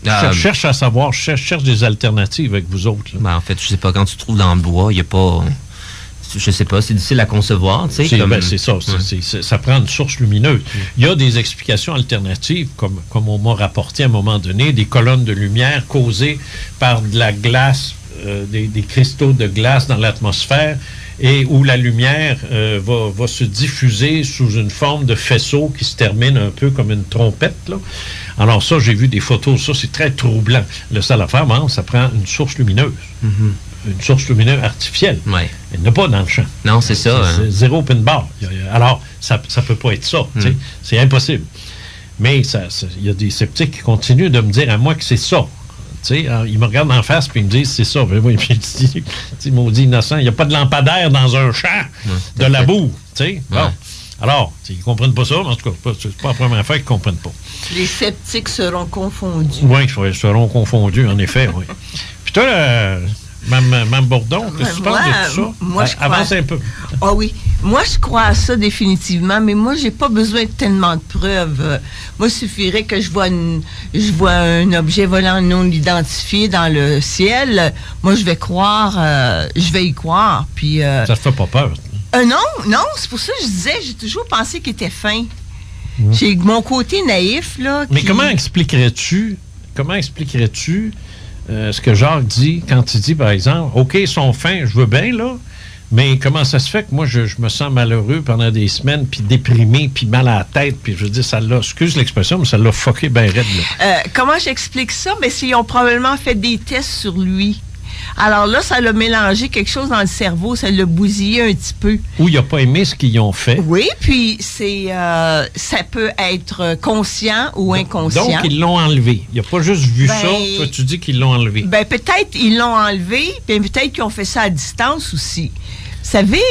Je cherche à savoir, je cherche des alternatives avec vous autres. Ben, en fait, je sais pas, quand tu te trouves dans le bois, il n'y a pas... Je sais pas, c'est difficile à concevoir. Tu sais, c'est ça. Ça prend une source lumineuse. Il y a des explications alternatives, comme on m'a rapporté à un moment donné, des colonnes de lumière causées par de la glace, des cristaux de glace dans l'atmosphère, et où la lumière va se diffuser sous une forme de faisceau qui se termine un peu comme une trompette, là. Alors ça, j'ai vu des photos, ça c'est très troublant. Le seul affaire, ça prend une source lumineuse. Une source lumineuse artificielle. Ouais. Elle n'est pas dans le champ. Non, c'est ça. C'est zéro pin bar. Alors, ça ne peut pas être ça. C'est impossible. Mais il y a des sceptiques qui continuent de me dire à moi que c'est ça. Ils me regardent en face et ils me disent c'est ça. Oui, puis je dis, maudit innocent, il n'y a pas de lampadaire dans un champ de la boue. Bon. Alors, ils ne comprennent pas ça, mais en tout cas, c'est pas la première fois qu'ils ne comprennent pas. Les sceptiques seront confondus. Oui, ils seront confondus, en effet, oui. Puis toi, Mme Bourdon, qu'est-ce que tu penses de tout ça? Moi, je crois... Avance un peu. Ah oui. Moi, je crois à ça définitivement, mais moi, j'ai pas besoin de tellement de preuves. Moi, il suffirait que je vois un objet volant non identifié dans le ciel. Moi, je vais y croire. Puis, ça te fait pas peur? Non, c'est pour ça que je disais, j'ai toujours pensé qu'il était fin. J'ai mon côté naïf, là. Mais comment expliquerais-tu ce que Jacques dit quand il dit, par exemple, OK, ils sont fins, je veux bien, là, mais comment ça se fait que moi, je me sens malheureux pendant des semaines, puis déprimé, puis mal à la tête, puis je veux dire, excuse l'expression, mais ça l'a fucké bien raide, là. Comment j'explique ça? Mais ils ont probablement fait des tests sur lui. Alors là, ça l'a mélangé quelque chose dans le cerveau, ça l'a bousillé un petit peu. Ou il n'a pas aimé ce qu'ils ont fait. Oui, puis ça peut être conscient ou inconscient. Donc, ils l'ont enlevé. Il n'a pas juste vu ça, toi tu dis qu'ils l'ont enlevé. Peut-être ils l'ont enlevé, puis peut-être qu'ils ont fait ça à distance aussi. savez,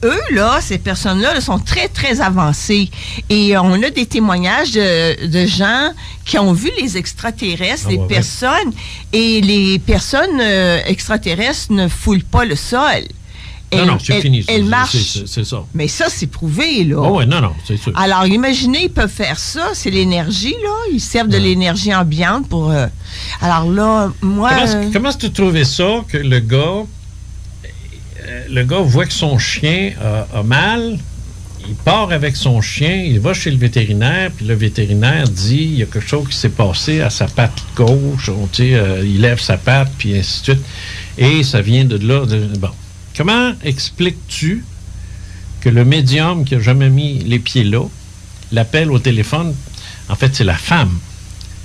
eux, là, ces personnes-là, sont très, très avancées. Et on a des témoignages de gens qui ont vu les extraterrestres, personnes, et les personnes extraterrestres ne foulent pas le sol. Non, c'est fini. Elles marchent. C'est ça. Mais ça, c'est prouvé, là. Oh, oui, non, c'est sûr. Alors, imaginez, ils peuvent faire ça. C'est l'énergie, là. Ils servent de l'énergie ambiante pour... Alors là, moi... Comment est-ce que tu trouvais ça que le gars voit que son chien a mal, il part avec son chien, il va chez le vétérinaire, puis le vétérinaire dit il y a quelque chose qui s'est passé à sa patte gauche, il lève sa patte, puis ainsi de suite. Et ça vient de là. Bon. Comment expliques-tu que le médium qui n'a jamais mis les pieds là l'appelle au téléphone? En fait, c'est la femme,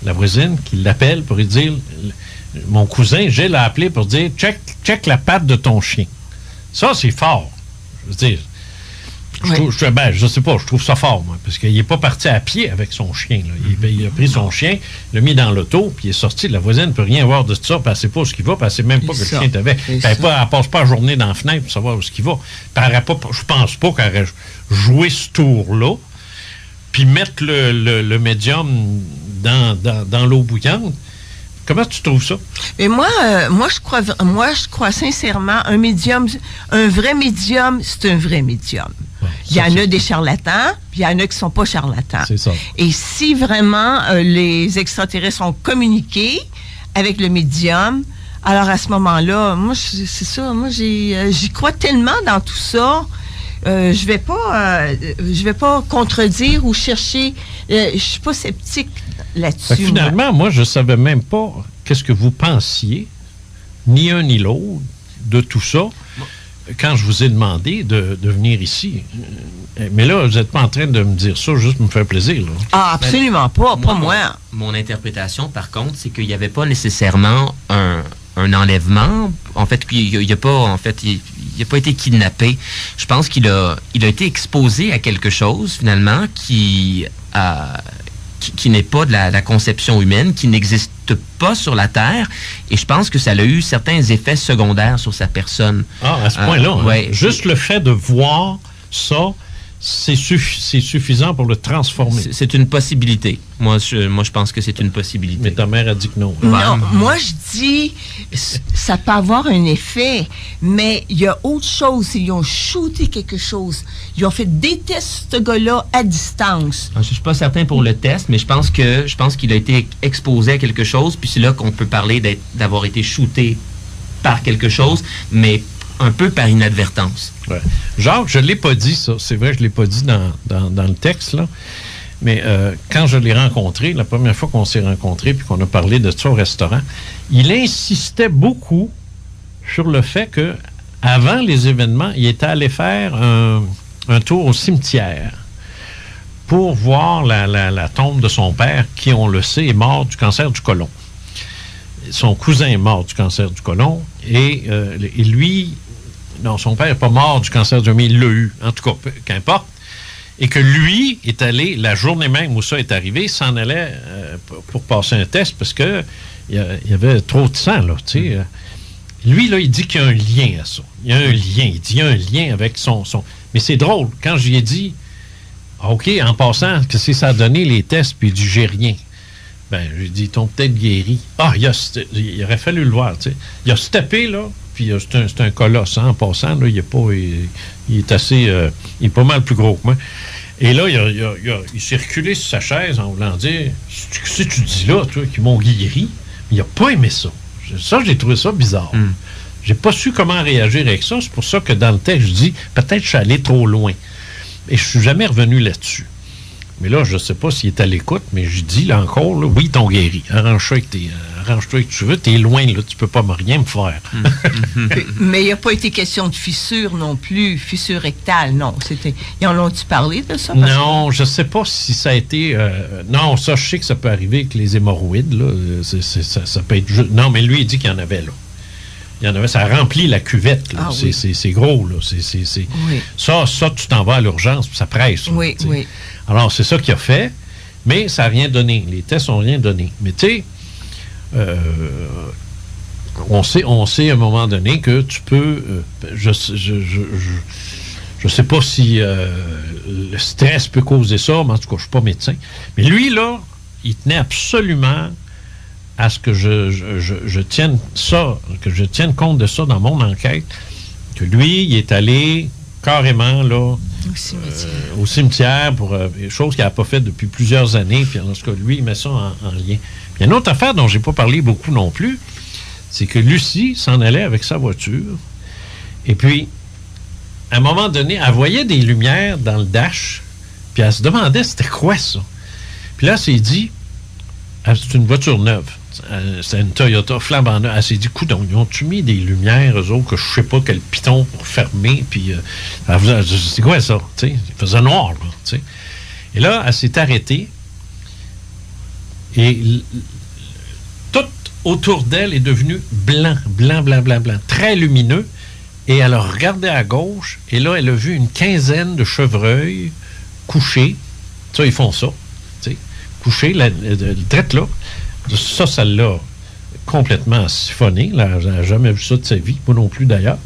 la voisine, qui l'appelle pour lui dire mon cousin, Gilles, l'a appelé pour dire check la patte de ton chien. Ça, c'est fort. Je veux dire, je sais pas, je trouve ça fort, moi, parce qu'il n'est pas parti à pied avec son chien. Là. Il a pris son chien, l'a mis dans l'auto, puis il est sorti. La voisine ne peut rien voir de ça, puis elle ne sait pas où il va, puis elle ne sait même pas que le chien t'avait. Elle ne passe pas la journée dans la fenêtre pour savoir où il va. Je pense pas qu'elle aurait joué ce tour-là, puis mettre le médium dans l'eau bouillante. Comment tu trouves ça? Mais moi, je crois sincèrement, un vrai médium, c'est un vrai médium. Ouais, il y en a des charlatans, puis il y en a qui ne sont pas charlatans. C'est ça. Et si vraiment les extraterrestres ont communiqué avec le médium, alors à ce moment-là, moi, c'est ça, moi, j'y crois tellement dans tout ça. Je vais pas contredire ou chercher. Je suis pas sceptique là-dessus. Finalement, moi, je savais même pas qu'est-ce que vous pensiez, ni un ni l'autre, de tout ça, quand je vous ai demandé de venir ici. Mais là, vous n'êtes pas en train de me dire ça juste pour me faire plaisir, là. Ah, absolument pas, pas moi. Mon interprétation, par contre, c'est qu'il n'y avait pas nécessairement un enlèvement. En fait, il n'a pas été kidnappé. Je pense qu'il a été exposé à quelque chose, finalement, qui n'est pas de la conception humaine, qui n'existe pas sur la Terre. Et je pense que ça a eu certains effets secondaires sur sa personne. Ah, à ce point-là. Ouais. Juste le fait de voir ça, c'est suffisant pour le transformer. C'est une possibilité. Moi, je pense que c'est une possibilité. Mais ta mère a dit que non. Non, moi, je dis, ça peut avoir un effet, mais il y a autre chose. Ils ont shooté quelque chose. Ils ont fait des tests, ce gars-là, à distance. Je ne suis pas certain pour le test, mais je pense qu'il a été exposé à quelque chose, puis c'est là qu'on peut parler d'avoir été shooté par quelque chose, mais un peu par inadvertance. Ouais. Jacques, je ne l'ai pas dit, ça. C'est vrai, je ne l'ai pas dit dans le texte, là. Mais quand je l'ai rencontré, la première fois qu'on s'est rencontrés puis qu'on a parlé de ça au restaurant, il insistait beaucoup sur le fait que avant les événements, il était allé faire un tour au cimetière pour voir la tombe de son père, qui, on le sait, est mort du cancer du côlon. Son cousin est mort du cancer du côlon et lui... Non, son père n'est pas mort du cancer du côlon, mais il l'a eu. En tout cas, qu'importe. Et que lui est allé, la journée même où ça est arrivé, s'en allait pour passer un test parce que il y avait trop de sang, là, tu sais. Lui, là, il dit qu'il y a un lien à ça. Il y a un lien. Il dit qu'il y a un lien avec son... Mais c'est drôle. Quand je lui ai dit, OK, en passant, qu'est-ce que ça a donné, les tests, puis il dit, j'ai rien. Ben, j'ai dit, ils t'ont peut-être guéri. Ah, il aurait fallu le voir, tu sais. Il a steppé, là, puis c'est un colosse, hein, en passant, là, il est assez... il est pas mal plus gros que moi. Et là, il s'est reculé sur sa chaise en voulant dire, si tu dis là, toi, qu'ils m'ont guéri, il n'a pas aimé ça. Ça, j'ai trouvé ça bizarre. J'ai pas su comment réagir avec ça. C'est pour ça que dans le texte, je dis, peut-être que je suis allé trop loin. Et je suis jamais revenu là-dessus. Mais là, je ne sais pas s'il est à l'écoute, mais je dis là encore, là, oui, ils t'ont guéri. Arrange-toi avec tu veux, t'es loin, là, tu peux pas rien me faire. Mais il n'y a pas été question de fissure non plus, fissure rectale, non. Ils en ont-tu parlé de ça? Non, je ne sais pas si ça a été... non, ça, je sais que ça peut arriver avec les hémorroïdes, là. Ça peut être juste... Non, mais lui, il dit qu'il y en avait, là. Il y en avait, ça remplit la cuvette, là. Ah, c'est gros, là. Oui. Ça, tu t'en vas à l'urgence, puis ça presse. Là, oui, t'sais. Oui. Alors, c'est ça qu'il a fait, mais ça n'a rien donné. Les tests n'ont rien donné. Mais tu sais, on sait à un moment donné que tu peux... je sais pas si le stress peut causer ça, mais en tout cas, je suis pas médecin. Mais lui, là, il tenait absolument à ce que je tienne ça, que je tienne compte de ça dans mon enquête, que lui, il est allé carrément là au cimetière pour chose qu'il n'a pas fait depuis plusieurs années, puis en tout cas, lui, il met ça en lien. Puis une autre affaire dont j'ai pas parlé beaucoup non plus, c'est que Lucie s'en allait avec sa voiture, et puis, à un moment donné, elle voyait des lumières dans le dash, puis elle se demandait c'était quoi ça. Puis là, elle s'est dit, c'est une voiture neuve. C'est une Toyota flambant neuve. Elle s'est dit, coudonc, ils ont-tu mis des lumières, eux autres, que je sais pas quel piton pour fermer, puis c'est quoi ça? T'sais, il faisait noir, là. T'sais. Et là, elle s'est arrêtée, et tout autour d'elle est devenu blanc, très lumineux, et elle a regardé à gauche, et là, elle a vu une quinzaine de chevreuils couchés. Ça, ils font ça, couchés, traite là. Ça l'a complètement siphonné. Là, elle n'a jamais vu ça de sa vie, moi non plus d'ailleurs.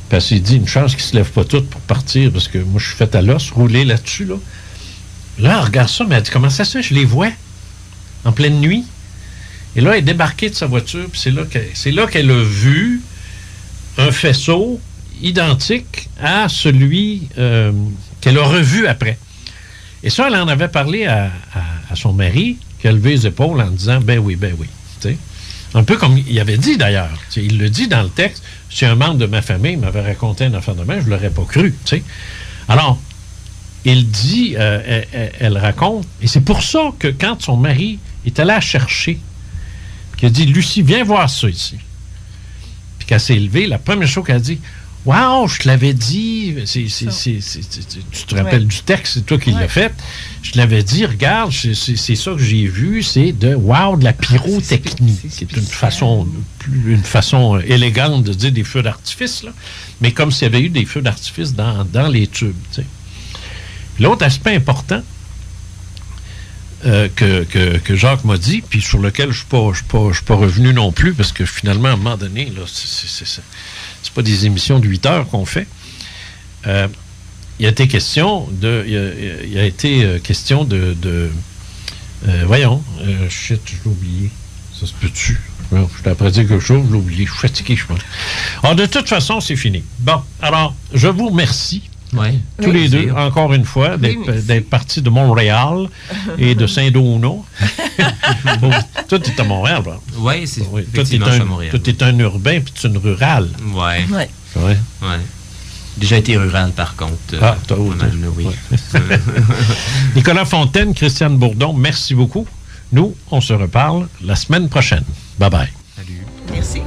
Puis elle s'est dit, une chance qu'ils ne se lèvent pas toutes pour partir, parce que moi, je suis fait à l'os, rouler là-dessus. Là, elle regarde ça, mais elle dit, comment ça se fait? Je les vois en pleine nuit. Et là, elle est débarquée de sa voiture, puis c'est là qu'elle a vu un faisceau identique à celui qu'elle a revu après. Et ça, elle en avait parlé à son mari, qui a levé les épaules en disant « ben oui ». T'sais. Un peu comme il avait dit d'ailleurs. Il le dit dans le texte. Si un membre de ma famille m'avait raconté une affaire de même, je ne l'aurais pas cru. T'sais. Alors, il dit, elle raconte, et c'est pour ça que quand son mari est allé la chercher, qu'il a dit « Lucie, viens voir ça ici », puis qu'elle s'est levée, la première chose qu'elle a dit « Wow, je te l'avais dit, tu te rappelles du texte, c'est toi qui l'as fait. Je te l'avais dit, regarde, c'est ça que j'ai vu, c'est de la pyrotechnie, qui est une façon élégante de dire des feux d'artifice, là, mais comme s'il y avait eu des feux d'artifice dans les tubes. T'sais. L'autre aspect important que Jacques m'a dit, puis sur lequel je ne suis pas revenu non plus, parce que finalement, à un moment donné, là, c'est pas des émissions de 8 heures qu'on fait. Il a été question de... Il a été question de voyons, shit, je l'ai oublié. Ça se peut-tu? Je t'ai après dit quelque chose, je l'ai oublié. Je suis fatigué, je pense. Alors, de toute façon, c'est fini. Bon, alors, je vous remercie. Tous les deux, encore une fois, d'être partis de Montréal et de Saint-Donat. Toi, tu es à Montréal, là. Oui, c'est effectivement à Montréal. Toi, tu es un urbain puis tu es une rurale. Oui. Déjà été rural, par contre. Oui. Nicolas Fontaine, Christiane Bourdon, merci beaucoup. Nous, on se reparle la semaine prochaine. Bye-bye. Salut. Merci.